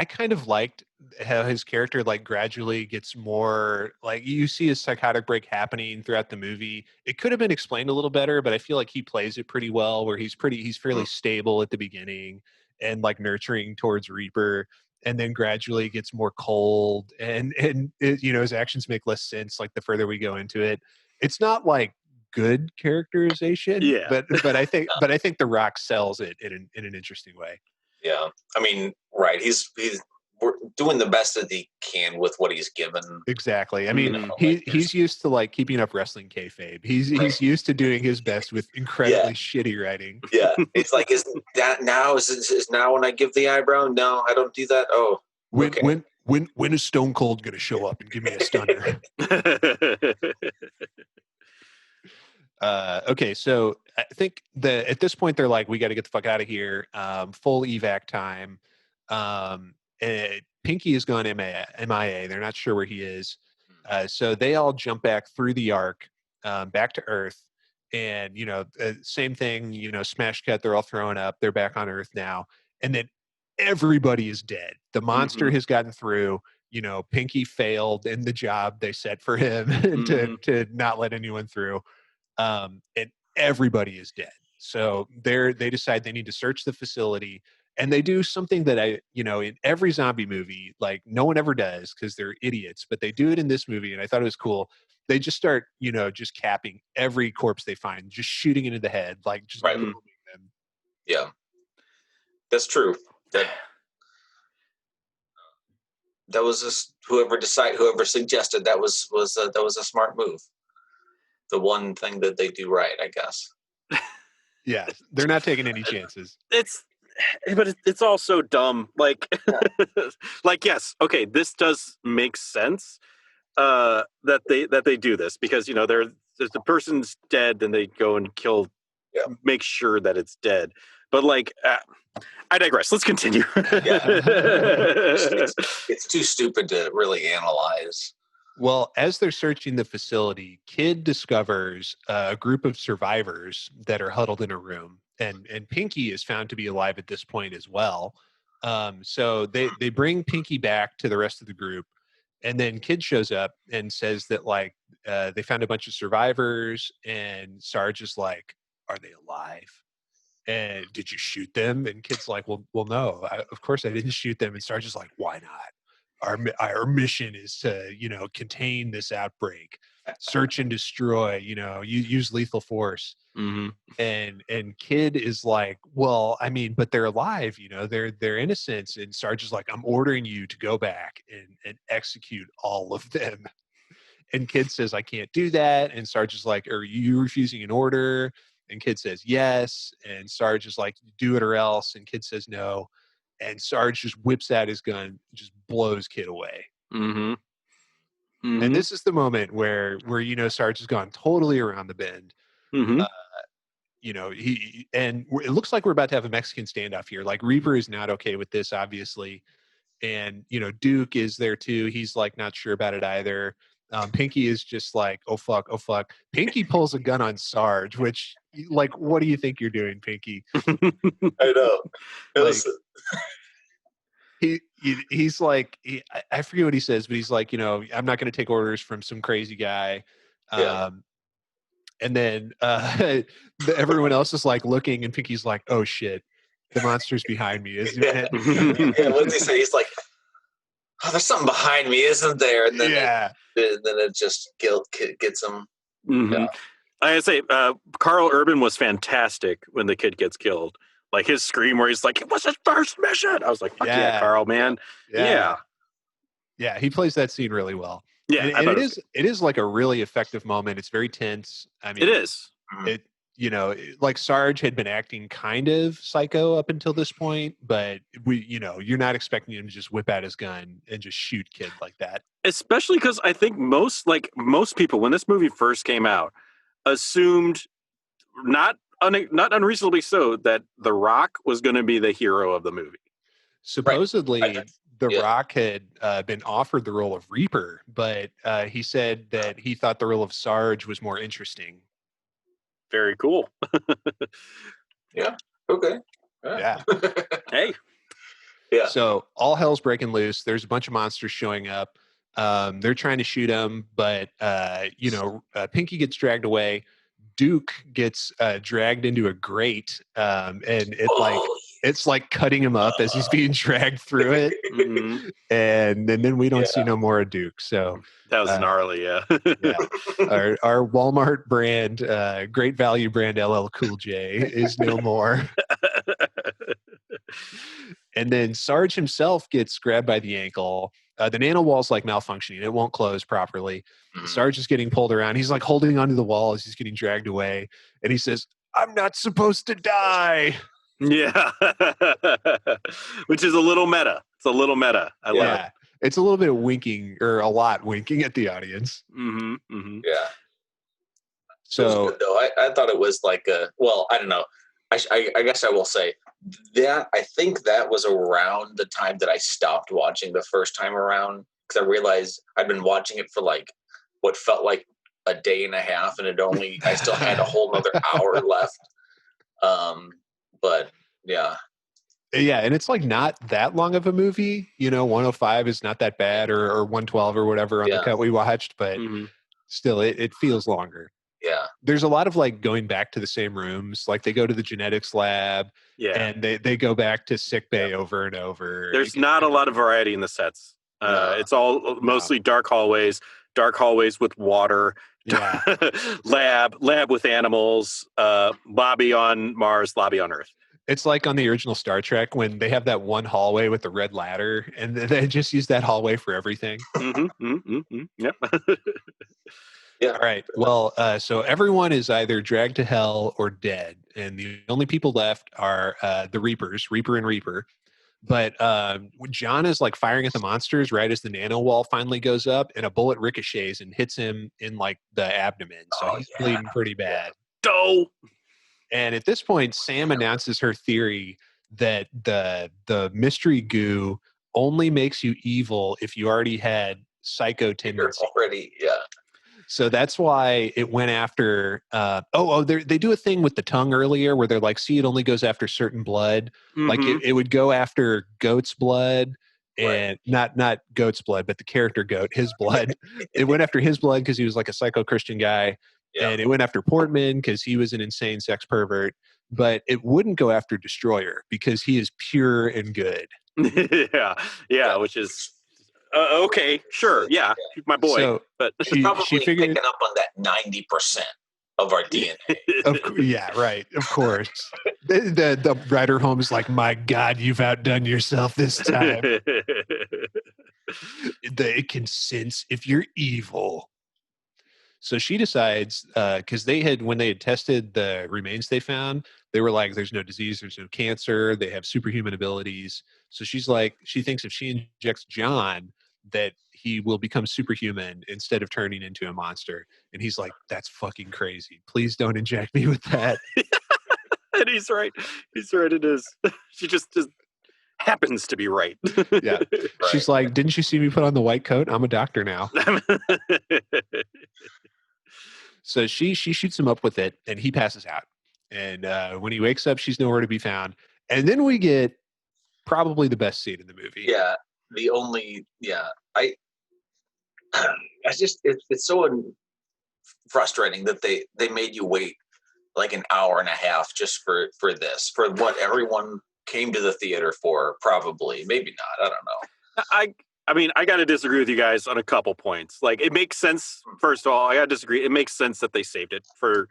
kind of liked how his character gradually gets more you see his psychotic break happening throughout the movie. It could have been explained a little better, but I feel like he plays it pretty well, where he's fairly stable at the beginning and nurturing towards Reaper. And then gradually gets more cold, and his actions make less sense the further we go into it. It's not good characterization, but I think The Rock sells it in an interesting way. Yeah, I mean, right? He's doing the best that he can with what he's given. Exactly. I mean, he's used to keeping up wrestling kayfabe. He's used to doing his best with incredibly shitty writing. Yeah, it's is that now? Is now when I give the eyebrow? No, I don't do that. Oh, when is Stone Cold going to show up and give me a stunner? Okay, so I think at this point they're like, we got to get the fuck out of here. Full evac time. Pinky has gone MIA. They're not sure where he is. So they all jump back through the arc, back to Earth. And, same thing, smash cut, they're all throwing up. They're back on Earth now. And then everybody is dead. The monster has gotten through. Pinky failed in the job they set for him to not let anyone through. And everybody is dead. So they decide they need to search the facility. And they do something that in every zombie movie, no one ever does because they're idiots, but they do it in this movie. And I thought it was cool. They just start, just capping every corpse they find, just shooting into the head, just booming them. Yeah, that's true. That was just whoever suggested that was a smart move. The one thing that they do right, I guess. Yeah, they're not taking any chances. but it's all so dumb. Like, like, yes, okay, this does make sense that they do this because the person's dead, then they go and kill, make sure that it's dead. But like, I digress. Let's continue. It's too stupid to really analyze. Well, as they're searching the facility, Kid discovers a group of survivors that are huddled in a room, and Pinky is found to be alive at this point as well. So they bring Pinky back to the rest of the group, and then Kid shows up and says that like they found a bunch of survivors, and Sarge is like, "Are they alive? And did you shoot them?" And Kid's like, well, no, of course I didn't shoot them. And Sarge is like, why not? Our mission is to, contain this outbreak, search and destroy, use lethal force. Mm-hmm. And Kid is like, well, I mean, but they're alive, they're innocents. And Sarge is like, I'm ordering you to go back and execute all of them. And Kid says, I can't do that. And Sarge is like, are you refusing an order? And Kid says, yes. And Sarge is like, do it or else. And Kid says, no. And Sarge just whips out his gun, just blows Kid away. Mm-hmm. Mm-hmm. And this is the moment where Sarge has gone totally around the bend. Mm-hmm. It looks like we're about to have a Mexican standoff here. Like Reaper is not okay with this, obviously. And, Duke is there too. He's like not sure about it either. Pinky is just like, oh fuck. Pinky pulls a gun on Sarge, which, like, what do you think you're doing, Pinky? I know. He's like, I forget what he says, but he's like, I'm not going to take orders from some crazy guy. And then everyone else is like looking, and Pinky's like, oh shit, the monster's behind me, isn't it? What does he say? He's like, oh, there's something behind me, isn't there? And then it just gets him. Mm-hmm. Yeah. I say, Carl Urban was fantastic when the kid gets killed. Like his scream where he's like, it was his first mission. I was like, fuck yeah, Carl, man. Yeah. He plays that scene really well. Yeah. And it is like a really effective moment. It's very tense. I mean, it is. Like Sarge had been acting kind of psycho up until this point, but you're not expecting him to just whip out his gun and just shoot Kid like that. Especially because I think most people, when this movie first came out, assumed not unreasonably so that The Rock was going to be the hero of the movie. Supposedly, The Rock had been offered the role of Reaper, but he said that he thought the role of Sarge was more interesting. Very cool. Yeah. Okay. Yeah. Hey. Yeah. So all hell's breaking loose. There's a bunch of monsters showing up. They're trying to shoot him, but Pinky gets dragged away. Duke gets dragged into a grate, and it's like cutting him up as he's being dragged through it. Mm-hmm. And then we don't see no more of Duke. So that was gnarly, yeah. Our Walmart brand, Great Value brand LL Cool J is no more. And then Sarge himself gets grabbed by the ankle. The nano wall's like malfunctioning. It won't close properly. Mm-hmm. Sarge is getting pulled around. He's like holding onto the wall as he's getting dragged away. And he says, I'm not supposed to die. Yeah. Which is a little meta. It's a little meta. I love it. It's a little bit of winking, or a lot winking at the audience. Mm-hmm. Mm-hmm. Yeah. So I thought it was like I don't know. I guess I will say that I think that was around the time that I stopped watching the first time around, because I realized I'd been watching it for like what felt like a day and a half, and I still had a whole another hour left. But yeah. Yeah, and it's like not that long of a movie. 105 is not that bad, or 112 or whatever on the cut we watched, but still it feels longer. Yeah. There's a lot of like going back to the same rooms. Like they go to the genetics lab, and they go back to sick bay over and over. There's not a lot of variety in the sets. It's all mostly dark hallways with water, lab with animals, lobby on Mars, lobby on Earth. It's like on the original Star Trek when they have that one hallway with the red ladder, and they just use that hallway for everything. Mm-hmm, mm-hmm, mm-hmm. Yep. All right. Well, so everyone is either dragged to hell or dead, and the only people left are the Reapers, Reaper and Reaper. But John is like firing at the monsters right as the nano wall finally goes up, and a bullet ricochets and hits him in like the abdomen. So he's bleeding pretty bad. Doe. And at this point, Sam announces her theory that the mystery goo only makes you evil if you already had psycho tendencies. So that's why it went after. They do a thing with the tongue earlier where they're like, see, it only goes after certain blood. Mm-hmm. Like it would go after goat's blood, and not goat's blood, but the character goat, his blood. It went after his blood because he was like a psycho Christian guy, and it went after Portman because he was an insane sex pervert. But it wouldn't go after Destroyer because he is pure and good. yeah, which is. Okay, sure, yeah, my boy. So, but she figured picking up on that 90% of our DNA. Right. Of course. the writer home is like, my God, you've outdone yourself this time. It can sense if you're evil. So she decides, because when they had tested the remains they found, they were like, there's no disease, there's no cancer, they have superhuman abilities. So she's like, she thinks if she injects John, that he will become superhuman instead of turning into a monster. And he's like, that's fucking crazy. Please don't inject me with that. And he's right. It is. She just happens to be right. Yeah. Right. She's like, didn't you see me put on the white coat? I'm a doctor now. So she shoots him up with it, and he passes out. And when he wakes up, she's nowhere to be found. And then we get probably the best scene in the movie. Yeah, I just it's so frustrating that they made you wait like an hour and a half just for what everyone came to the theater for. Probably, maybe not. I don't know. I mean, I got to disagree with you guys on a couple points. Like, it makes sense. First of all, I got to disagree. It makes sense that they saved it for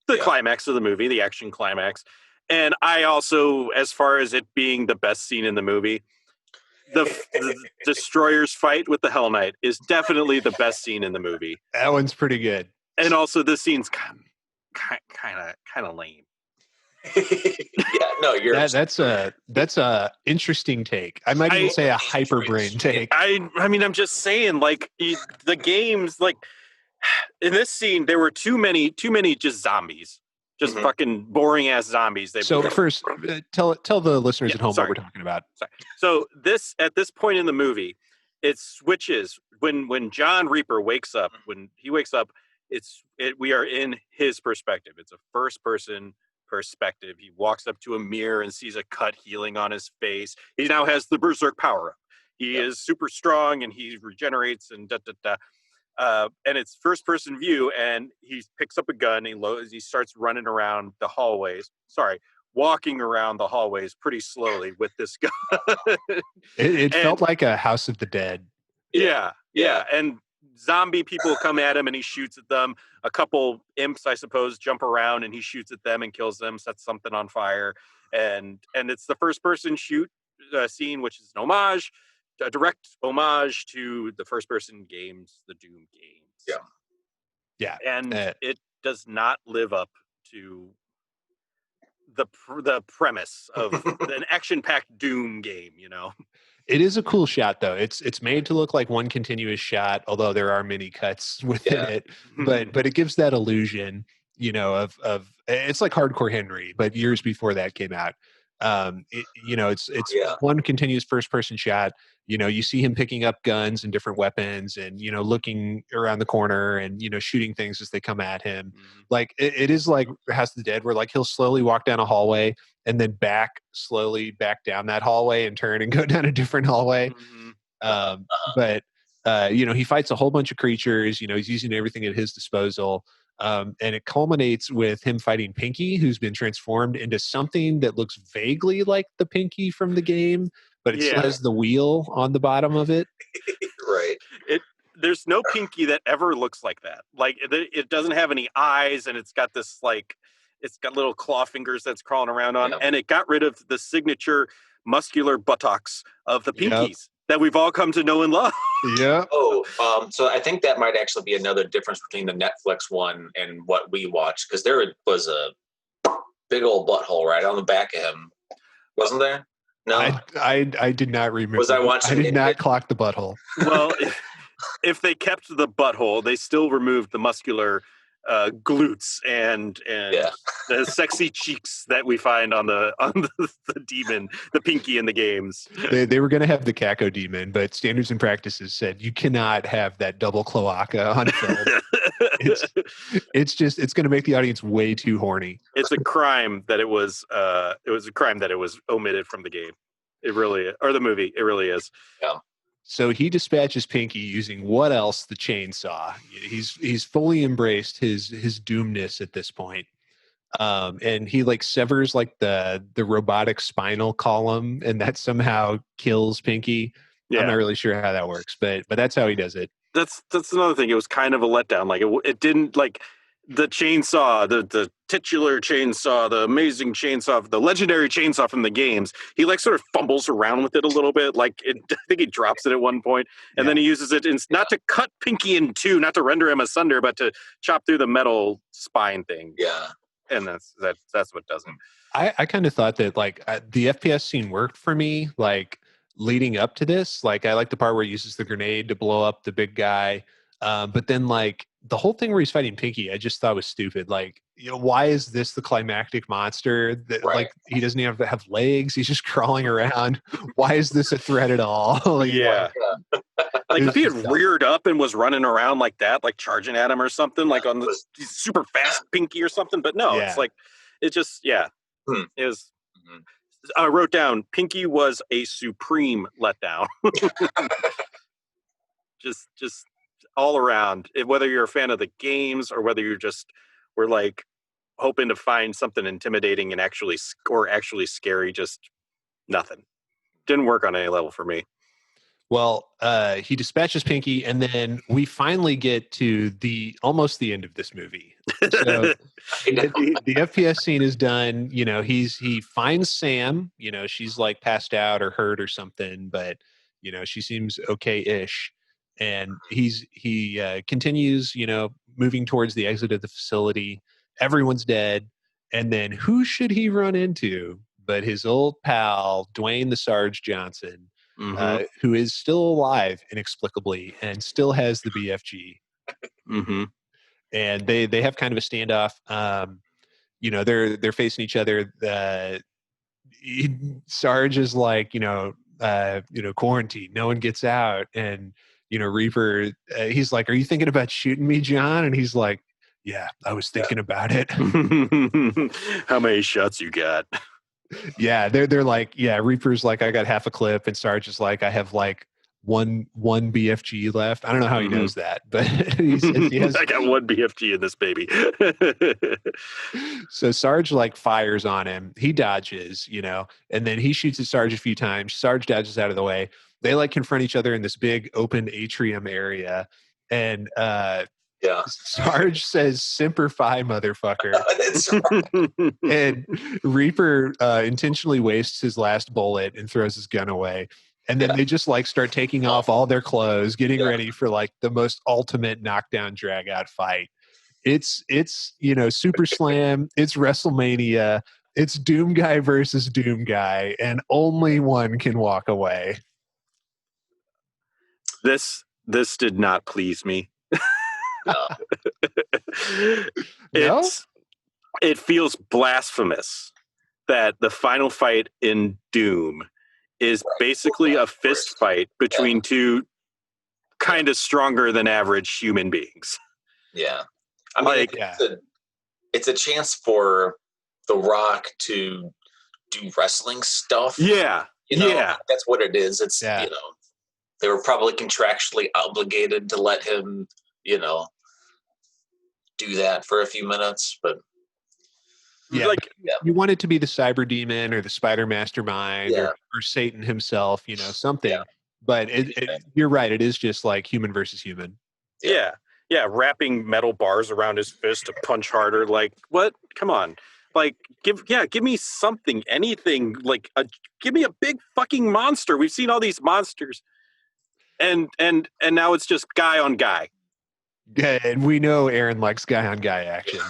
the climax of the movie, the action climax. And I also, as far as it being the best scene in the movie, the Destroyer's fight with the Hell Knight is definitely the best scene in the movie. That one's pretty good. And also, this scene's kind of lame. That's a interesting take. I might even say a hyperbrain take. I mean, I'm just saying, like, the games, like, in this scene, there were too many just zombies, just fucking boring ass zombies. First, tell the listeners at home what we're talking about. Sorry. So at this point in the movie, it switches when John Reaper wakes up. When he wakes up, we are in his perspective. It's a first person perspective. He walks up to a mirror and sees a cut healing on his face. He now has the berserk power up. He is super strong and he regenerates and and it's first person view, and he picks up a gun and he starts running around the hallways. Walking around the hallways pretty slowly with this gun. It felt like a House of the Dead. Yeah. And zombie people come at him and he shoots at them. A couple imps, I suppose, jump around and he shoots at them and kills them, sets something on fire. And it's the first person shoot scene, which is a direct homage to the first person games, the Doom games. Yeah. And it does not live up to the premise of an action-packed Doom game, you know. It is a cool shot, though. It's made to look like one continuous shot, although there are many cuts within it. But it gives that illusion, you know, of it's like Hardcore Henry, but years before that came out. It's one continuous first person shot. You know, you see him picking up guns and different weapons and, you know, looking around the corner and, you know, shooting things as they come at him. Like it is like House of the Dead, where like he'll slowly walk down a hallway and then slowly back down that hallway and turn and go down a different hallway. But he fights a whole bunch of creatures. You know, he's using everything at his disposal. And it culminates with him fighting Pinky, who's been transformed into something that looks vaguely like the Pinky from the game, but it still has the wheel on the bottom of it. Right. There's no Pinky that ever looks like that. Like, it doesn't have any eyes, and it's got this, like, it's got little claw fingers that's crawling around on, and it got rid of the signature muscular buttocks of the Pinkies. that we've all come to know and love. Yeah. So I think that might actually be another difference between the Netflix one and what we watched, because there was a big old butthole right on the back of him, wasn't there? No, I did not remember. Was I watching? I did not clock the butthole. Well, if they kept the butthole, they still removed the muscular glutes and the sexy cheeks that we find on the demon, the pinky in the games. They were going to have the Caco demon, but standards and practices said you cannot have that double cloaca on film. It's going to make the audience way too horny. It's a crime that it was omitted from the game. It really, or the movie. It really is. Yeah. So he dispatches Pinky using what else? The chainsaw. He's fully embraced his doomness at this point. And he like severs like the robotic spinal column, and that somehow kills Pinky. Yeah. I'm not really sure how that works, but that's how he does it. That's another thing. It was kind of a letdown. Like it didn't like the chainsaw, the titular chainsaw, the amazing chainsaw, the legendary chainsaw from the games. He like sort of fumbles around with it a little bit. Like I think he drops it at one point, and then he uses it not to cut Pinky in two, not to render him asunder, but to chop through the metal spine thing. Yeah. And that's what doesn't. I kind of thought that like the FPS scene worked for me, like leading up to this. Like I like the part where he uses the grenade to blow up the big guy. But then like the whole thing where he's fighting Pinky, I just thought was stupid. Like, why is this the climactic monster that like he doesn't even have legs? He's just crawling around. Why is this a threat at all? Like, like if he had reared up and was running around like that, like charging at him or something, like on the super fast Pinky or something. But no, it's like, it just, it was. I wrote down, Pinky was a supreme letdown. just all around. Whether you're a fan of the games or whether you just were like hoping to find something intimidating and actually scary, just nothing. Didn't work on any level for me. Well, he dispatches Pinky, and then we finally get to almost the end of this movie. So the FPS scene is done. He finds Sam. She's like passed out or hurt or something, but she seems okay-ish. And he continues, moving towards the exit of the facility. Everyone's dead, and then who should he run into but his old pal Dwayne the Sarge Johnson? Who is still alive inexplicably and still has the BFG. And they have kind of a standoff. They're facing each other. Sarge is like, quarantine, no one gets out. And, Reaper, he's like, are you thinking about shooting me, John? And he's like, yeah, I was thinking about it. How many shots you got? Yeah, they're like, yeah, Reaper's like, I got half a clip, and Sarge is like, I have like one BFG left. I don't know how he knows that, but he has, I got one BFG in this baby. So Sarge like fires on him. He dodges, and then he shoots at Sarge a few times. Sarge dodges out of the way. They like confront each other in this big open atrium area, and Sarge says "Semper Fi, motherfucker." And Reaper intentionally wastes his last bullet and throws his gun away. And then they just like start taking off all their clothes, getting ready for like the most ultimate knockdown drag out fight. It's Super Slam, it's WrestleMania, it's Doom Guy versus Doom Guy, and only one can walk away. This did not please me. It feels blasphemous that the final fight in Doom is basically a fist fight between two kind of stronger than average human beings. Yeah. I mean, it's a chance for The Rock to do wrestling stuff. Yeah. That's what it is. It's, they were probably contractually obligated to let him, do that for a few minutes, but you want it to be the cyber demon or the spider mastermind or Satan himself, something. But you're right. It is just like human versus human. Yeah. Wrapping metal bars around his fist to punch harder. Like, what? Come on. Like, give me something, anything. Like, give me a big fucking monster. We've seen all these monsters. and now it's just guy on guy. Yeah, and we know Aaron likes guy on guy action.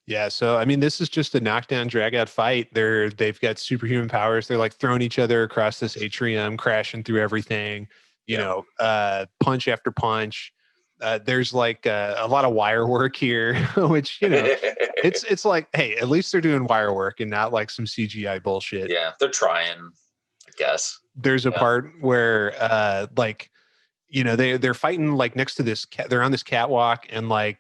Yeah, so I mean, this is just a knockdown, drag-out fight. They've got superhuman powers. They're like throwing each other across this atrium, crashing through everything. Punch after punch. There's like a lot of wire work here, which it's like, hey, at least they're doing wire work and not like some CGI bullshit. Yeah, they're trying, I guess. There's a part where they're fighting like next to this they're on this catwalk, and like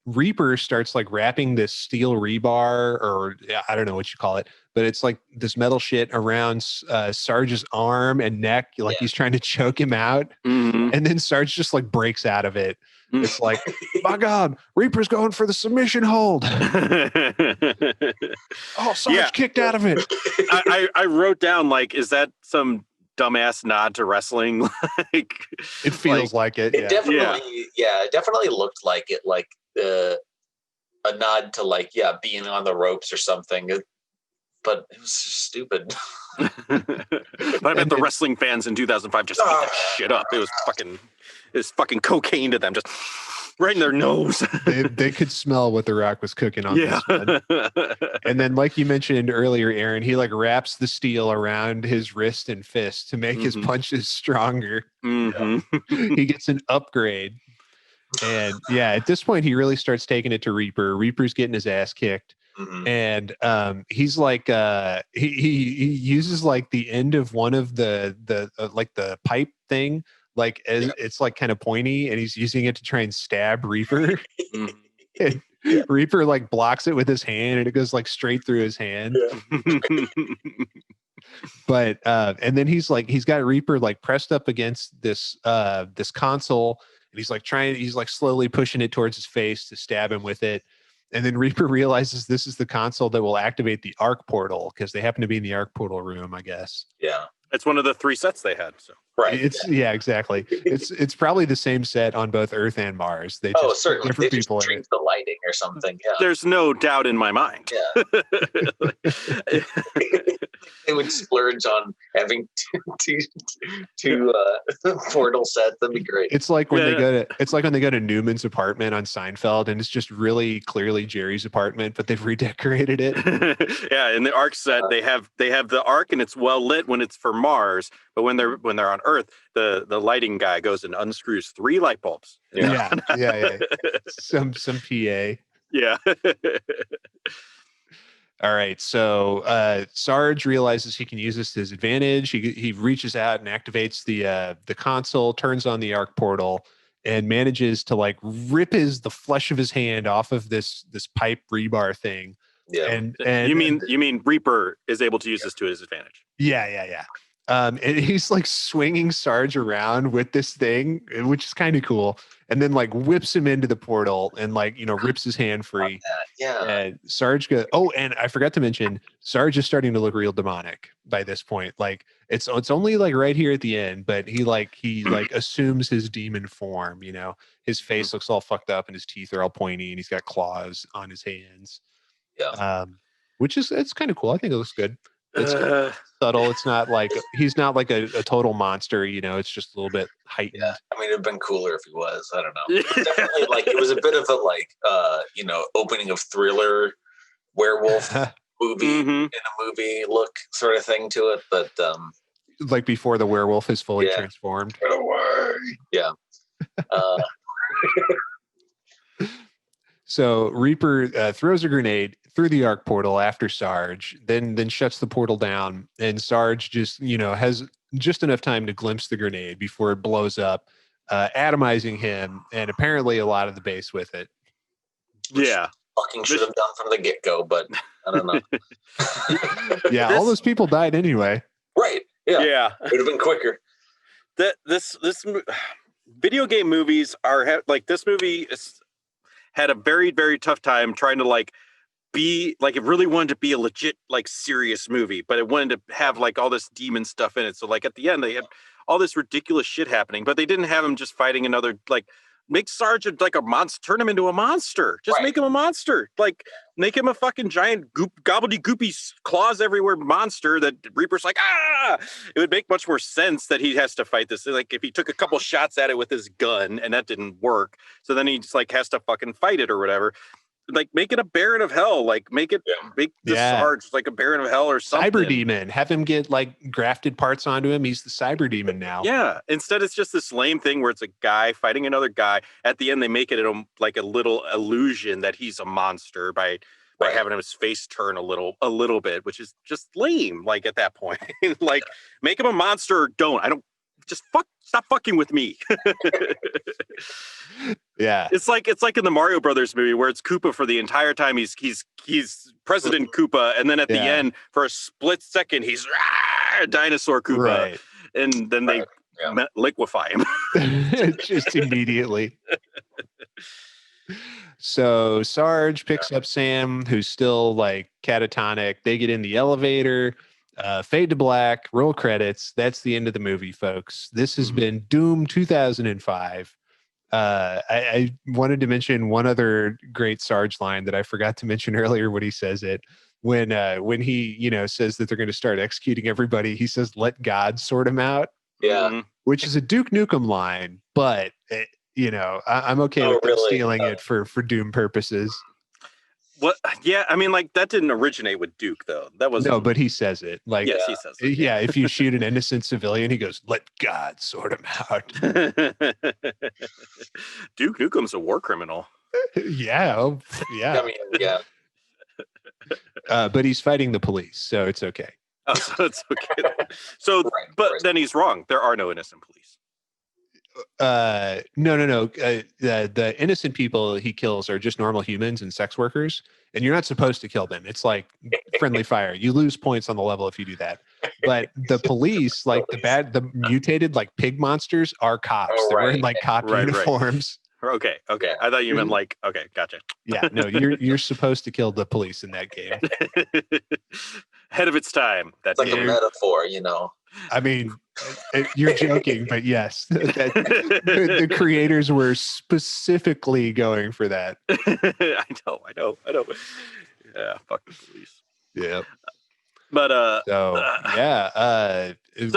Reaper starts like wrapping this steel rebar, or I don't know what you call it, but it's like this metal shit around Sarge's arm and neck, like he's trying to choke him out. Mm-hmm. And then Sarge just like breaks out of it. It's like, my God, Reaper's going for the submission hold. Sarge kicked out of it. I wrote down, like, is that some dumbass nod to wrestling? Like, it feels like it. It definitely looked like it, like a nod to like being on the ropes or something. But it was stupid. But I bet the wrestling fans in 2005 just ate that shit up. It was fucking cocaine to them, just right in their nose. they could smell what The Rock was cooking on this one. And then, like you mentioned earlier, Aaron, he like wraps the steel around his wrist and fist to make his punches stronger. Mm-hmm. He gets an upgrade. And at this point, he really starts taking it to Reaper. Reaper's getting his ass kicked. Mm-hmm. And he's like he uses like the end of one of the like the pipe thing, like as it's like kind of pointy, and he's using it to try and stab Reaper. And Reaper like blocks it with his hand, and it goes like straight through his hand. But and then he's got Reaper like pressed up against this console, and he's like slowly pushing it towards his face to stab him with it. And then Reaper realizes this is the console that will activate the arc portal, because they happen to be in the arc portal room, I guess. Yeah. It's one of the 3 sets they had. So right. Exactly. It's probably the same set on both Earth and Mars. They just certainly different they people just in it. the lighting or something. Yeah. There's no doubt in my mind. Yeah. They would splurge on having two portal sets. That'd be great. It's like when they go to Newman's apartment on Seinfeld, and it's just really clearly Jerry's apartment, but they've redecorated it. Yeah, in the arc set, they have the arc, and it's well lit when it's for Mars, but when they're on Earth, the lighting guy goes and unscrews 3 light bulbs. Yeah. Some PA. Yeah. All right, so Sarge realizes he can use this to his advantage. He reaches out and activates the console, turns on the arc portal, and manages to like rip the flesh of his hand off of this pipe rebar thing. Yeah. And you mean Reaper is able to use this to his advantage? Yeah. And he's like swinging Sarge around with this thing, which is kind of cool. And then like whips him into the portal and like, rips his hand free. Yeah. And Sarge goes, and I forgot to mention, Sarge is starting to look real demonic by this point. Like it's only like right here at the end, but he assumes his demon form, his face looks all fucked up and his teeth are all pointy and he's got claws on his hands. Yeah. It's kind of cool. I think it looks good. It's subtle. It's not like he's not like a total monster, it's just a little bit heightened. Yeah. I mean, it'd been cooler if he was. I don't know. Definitely like it was a bit of a opening of Thriller werewolf movie in a movie look sort of thing to it, but like before the werewolf is fully transformed. Get away. Yeah. So Reaper throws a grenade through the arc portal after Sarge, then shuts the portal down, and Sarge just has just enough time to glimpse the grenade before it blows up, atomizing him and apparently a lot of the base with it. Yeah, fucking should have done from the get-go, but I don't know. Yeah, all those people died anyway. Right? Yeah. It would have been quicker. This video game movies are like this movie had a very, very tough time trying to like be like, it really wanted to be a legit like serious movie, but it wanted to have like all this demon stuff in it. So like at the end they had all this ridiculous shit happening, but they didn't have him just fighting another like make Sarge like a monster, turn him into a monster. Just make him a monster. Like, make him a fucking giant gobbledygoopy claws everywhere monster that Reaper's like, ah! It would make much more sense that he has to fight this. Like, if he took a couple shots at it with his gun and that didn't work, so then he just like has to fucking fight it or whatever. Like, make it a Baron of Hell. Like, make the Sarge like a Baron of Hell or something. Cyber Demon. Have him get like grafted parts onto him. He's the Cyber Demon now. Yeah. Instead, it's just this lame thing where it's a guy fighting another guy. At the end, they make it like a little illusion that he's a monster by having his face turn a little bit, which is just lame. Like, at that point, like, make him a monster or don't. Just stop fucking with me. Yeah. It's like in the Mario Brothers movie where it's Koopa for the entire time. He's President Koopa, and then at the end, for a split second, he's Dinosaur Koopa. Right. And then they liquefy him. Just immediately. So Sarge picks up Sam, who's still like catatonic. They get in the elevator. Fade to black, roll credits. That's the end of the movie, folks. This has been Doom 2005. I wanted to mention one other great Sarge line that I forgot to mention earlier when he says it. When he, says that they're going to start executing everybody, he says, "Let God sort him out." Yeah. Which is a Duke Nukem line, but I'm okay with them stealing it for Doom purposes. What? Yeah, I mean, like, that didn't originate with Duke, though. That was no, but he says it. Like, yes, he says it. Yeah, if you shoot an innocent civilian, he goes, "Let God sort him out." Duke Nukem's a war criminal. Yeah. I mean, yeah. But he's fighting the police, so it's okay. Oh, so it's okay. So, then he's wrong. There are no innocent police. No. The innocent people he kills are just normal humans and sex workers, and you're not supposed to kill them. It's like friendly fire. You lose points on the level if you do that. But the police, like the mutated like pig monsters, are cops. They're wearing like cop uniforms. Okay. I thought you meant like, okay, gotcha. Yeah, no, you're supposed to kill the police in that game. Ahead of its time. That's like a metaphor, I mean, you're joking, but yes, the creators were specifically going for that. I know. Yeah, fuck the police. Yeah. But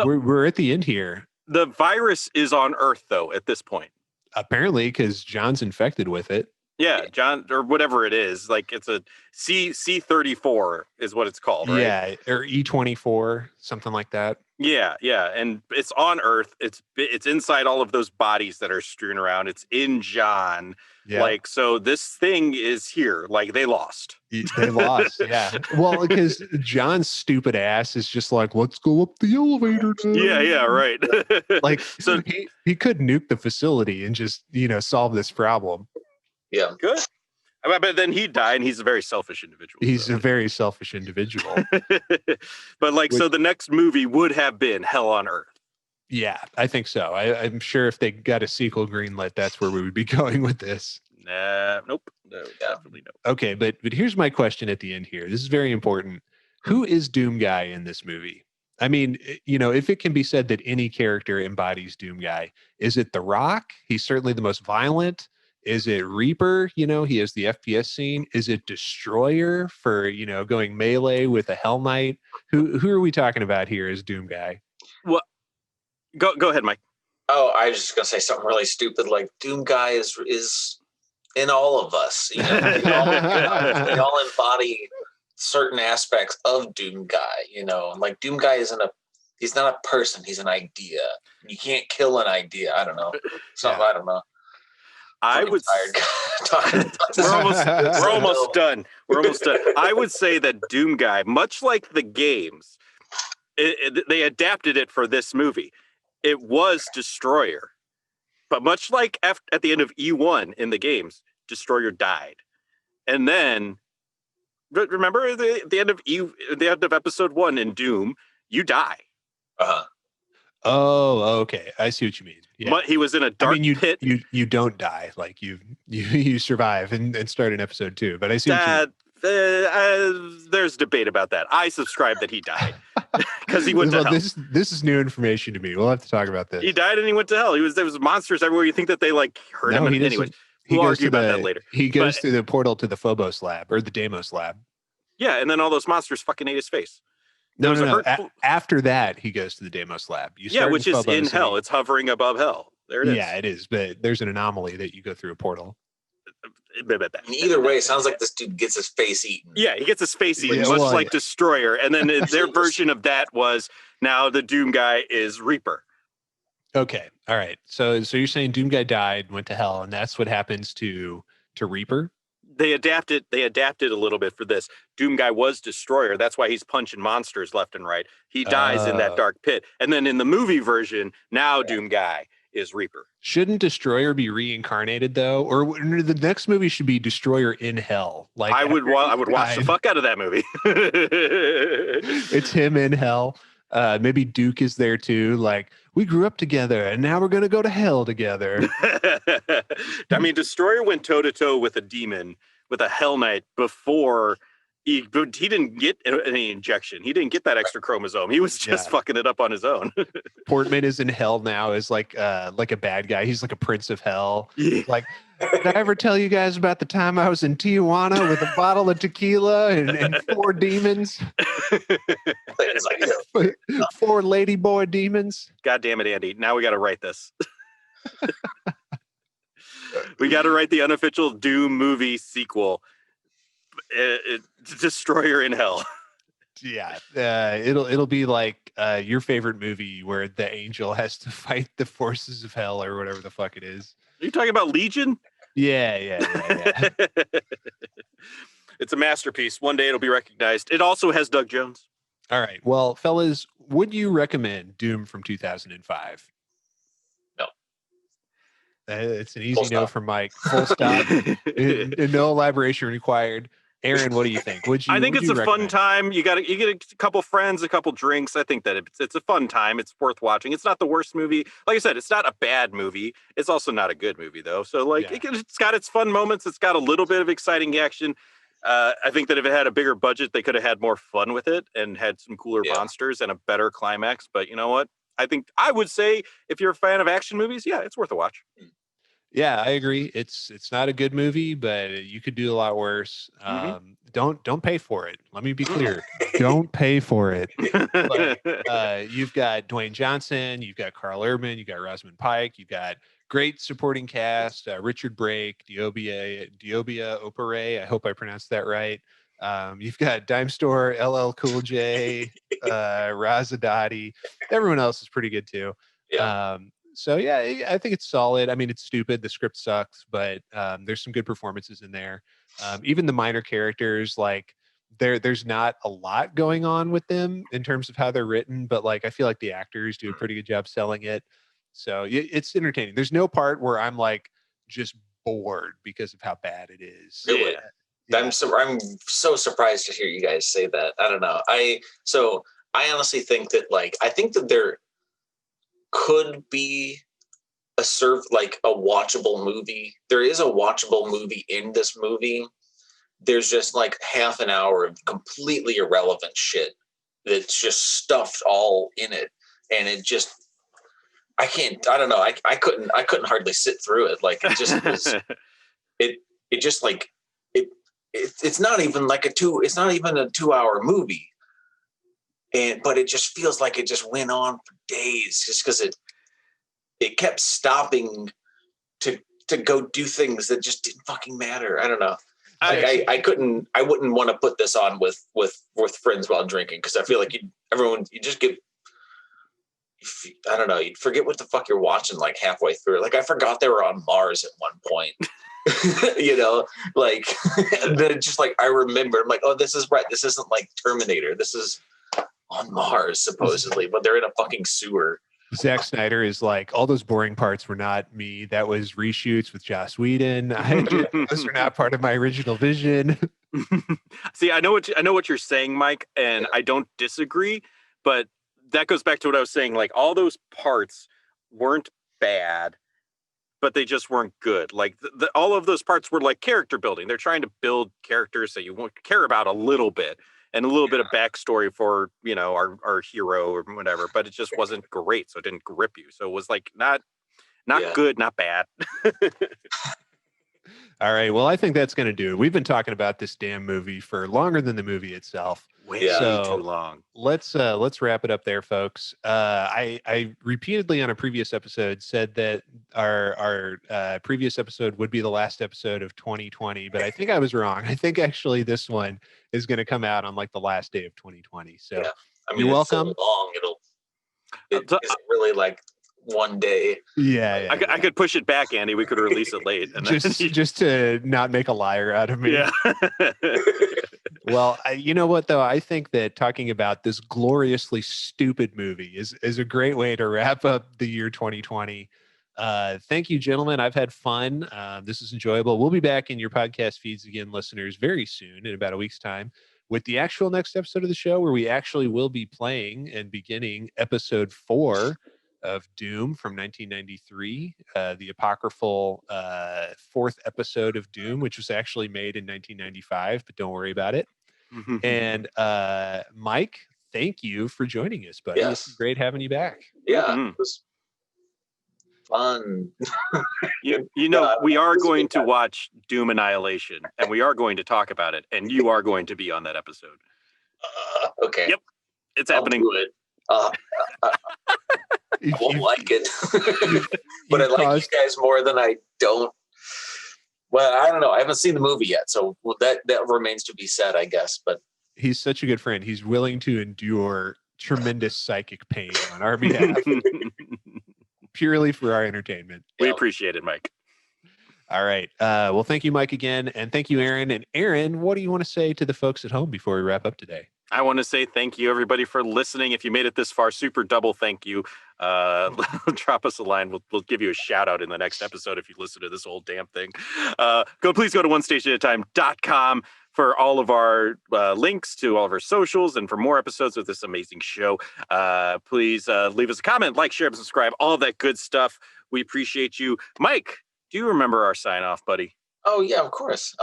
we're at the end here. The virus is on Earth, though, at this point. Apparently, because John's infected with it. Yeah, John, or whatever it is. Like, it's a C34 is what it's called, right? Yeah, or E24, something like that. Yeah, and it's on Earth. It's inside all of those bodies that are strewn around. It's in John. Yeah. Like, so this thing is here. Like, they lost. They lost, yeah. Well, because John's stupid ass is just like, let's go up the elevator now. Yeah, right. Like, so he could nuke the facility and just, solve this problem. Yeah. Good. But then he'd die, and he's a very selfish individual. He's a very selfish individual. But so the next movie would have been Hell on Earth. Yeah, I think so. I'm sure if they got a sequel greenlit, that's where we would be going with this. Nope. No, definitely no. Okay, but here's my question at the end here. This is very important. Who is Doom Guy in this movie? I mean, if it can be said that any character embodies Doom Guy, is it The Rock? He's certainly the most violent. Is it Reaper? He has the FPS scene. Is it Destroyer for, going melee with a Hell Knight? Who are we talking about here as Doom Guy? Well, go ahead, Mike. Oh, I was just going to say something really stupid. Like, Doom Guy is in all of us. We all embody certain aspects of Doom Guy, Like, Doom Guy he's not a person. He's an idea. You can't kill an idea. I don't know. I don't know. I would. We're almost done. I would say that Doom Guy, much like the games, they adapted it for this movie. It was Destroyer, but much like at the end of E1 in the games, Destroyer died, and then remember the end of episode 1 in Doom, you die. Oh, okay. I see what you mean. Yeah. But he was in a dark pit. You don't die. Like you survive and start in episode 2. But I see what you mean. There's debate about that. I subscribe that he died because he went to hell. This is new information to me. We'll have to talk about this. He died and he went to hell. There was monsters everywhere. You think that they like hurt him? Anyways, we'll argue about that later. He goes through the portal to the Phobos lab or the Deimos lab. Yeah, and then all those monsters fucking ate his face. No. After that, he goes to the Deimos lab. Which is in hell. It's hovering above hell. There it is. Yeah, it is. But there's an anomaly that you go through a portal. Either way, it sounds like this dude gets his face eaten. Yeah, he gets his face eaten, much like Destroyer. And then their version of that was now the Doom guy is Reaper. Okay, all right. So you're saying Doom guy died, went to hell, and that's what happens to Reaper? They adapted a little bit for this. Doom guy was Destroyer. That's why he's punching monsters left and right. He dies in that dark pit. And then in the movie version, now Doom guy is Reaper. Shouldn't Destroyer be reincarnated though? Or the next movie should be Destroyer in Hell. Like I would watch the fuck out of that movie. It's him in hell. Maybe Duke is there too. Like, we grew up together and now we're going to go to hell together. I mean, Destroyer went toe to toe with a demon, with a Hell Knight before he didn't get any injection. He didn't get that extra chromosome. He was just fucking it up on his own. Portman is in hell now as like a bad guy. He's like a prince of hell. Yeah. Like, did I ever tell you guys about the time I was in Tijuana with a bottle of tequila and 4 demons? It's like, 4 ladyboy demons. God damn it, Andy. Now we got to write this. We got to write the unofficial Doom movie sequel. Destroyer in Hell. Yeah, it'll be like your favorite movie where the angel has to fight the forces of hell or whatever the fuck it is. Are you talking about Legion? Yeah. It's a masterpiece. One day it'll be recognized. It also has Doug Jones. All right. Well, fellas, would you recommend Doom from 2005? No. It's an easy no from Mike. Full stop. No elaboration required. Aaron, what do you think? I think it's a fun time. You get a couple friends, a couple drinks. I think that it's a fun time. It's worth watching. It's not the worst movie. Like I said, it's not a bad movie. It's also not a good movie though. So it's got its fun moments. It's got a little bit of exciting action. I think that if it had a bigger budget, they could have had more fun with it and had some cooler monsters and a better climax. But you know what? I would say if you're a fan of action movies, it's worth a watch. Yeah, I agree. It's not a good movie, but you could do a lot worse. Don't pay for it. Let me be clear. Don't pay for it. But, you've got Dwayne Johnson, you've got Carl Urban, you've got Rosamund Pike, you've got great supporting cast, Richard Brake, Diobia Opere. I hope I pronounced that right. You've got Dime Store, LL Cool J, Razadati. Everyone else is pretty good too. Yeah. So yeah, I think it's solid. I mean, it's stupid. The script sucks, but there's some good performances in there. Even the minor characters, like there's not a lot going on with them in terms of how they're written, but like I feel like the actors do a pretty good job selling it. So it's entertaining. There's no part where I'm like just bored because of how bad it is. Really? I'm so surprised to hear you guys say that. I don't know. I honestly think that there could be a watchable movie. There is a watchable movie in this movie. There's just like half an hour of completely irrelevant shit that's just stuffed all in it, and it just I don't know. I couldn't hardly sit through it. Like it just was. It's not even like it's not even a 2-hour movie. But it just feels like it just went on for days just because it kept stopping to go do things that just didn't fucking matter. I don't know. I wouldn't want to put this on with friends while drinking because I feel like I don't know, you'd forget what the fuck you're watching like halfway through. Like I forgot they were on Mars at one point. You know, like then just like I remember I'm like, oh, this is right. This isn't like Terminator. This is on Mars supposedly, but they're in a fucking sewer. Zack Snyder is like, all those boring parts were not me. That was reshoots with Joss Whedon. Those are not part of my original vision. See, I know what you're saying, Mike, and I don't disagree, but that goes back to what I was saying. Like all those parts weren't bad. but they just weren't good. Like all of those parts were like character building. They're trying to build characters that you won't care about a little bit, and a little bit of backstory for, you know, our hero or whatever, but it just wasn't great. So it didn't grip you. So it was like not good, not bad. All right. Well, I think that's going to do it. We've been talking about this damn movie for longer than the movie itself. Way too long. Let's wrap it up there, folks. I repeatedly on a previous episode said that our previous episode would be the last episode of 2020, but I think I was wrong. I think actually this one is going to come out on like the last day of 2020. So I mean, you're welcome. So long, it's really like one day. Yeah. I could push it back, Andy. We could release it late. And just to not make a liar out of me. Yeah. Well, you know what, though? I think that talking about this gloriously stupid movie is a great way to wrap up the year 2020. Thank you, gentlemen. I've had fun. This is enjoyable. We'll be back in your podcast feeds again, listeners, very soon, in about a week's time, with the actual next episode of the show, where we actually will be playing and beginning episode 4 of Doom from 1993, the apocryphal 4th episode of Doom, which was actually made in 1995, but don't worry about it. And Mike, thank you for joining us, buddy. Yes. It's great having you back. Yeah, it was fun. You know, we are going to watch Doom Annihilation, and we are going to talk about it, and you are going to be on that episode. Okay. Yep. It's happening. I'll do it. I won't like it, but I like you guys more than I don't. Well, I don't know. I haven't seen the movie yet, so that remains to be said, I guess. But he's such a good friend. He's willing to endure tremendous psychic pain on our behalf, purely for our entertainment. We appreciate it, Mike. All right. Well, thank you, Mike, again, and thank you, Aaron. And Aaron, what do you want to say to the folks at home before we wrap up today? I want to say thank you, everybody, for listening. If you made it this far, super double thank you. Drop us a line. We'll give you a shout out in the next episode if you listen to this whole damn thing. Please go to onestageatatime.com for all of our links to all of our socials and for more episodes of this amazing show. Please leave us a comment, like, share, and subscribe, all that good stuff. We appreciate you. Mike, do you remember our sign off, buddy? Oh, yeah, of course.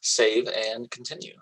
Save and continue.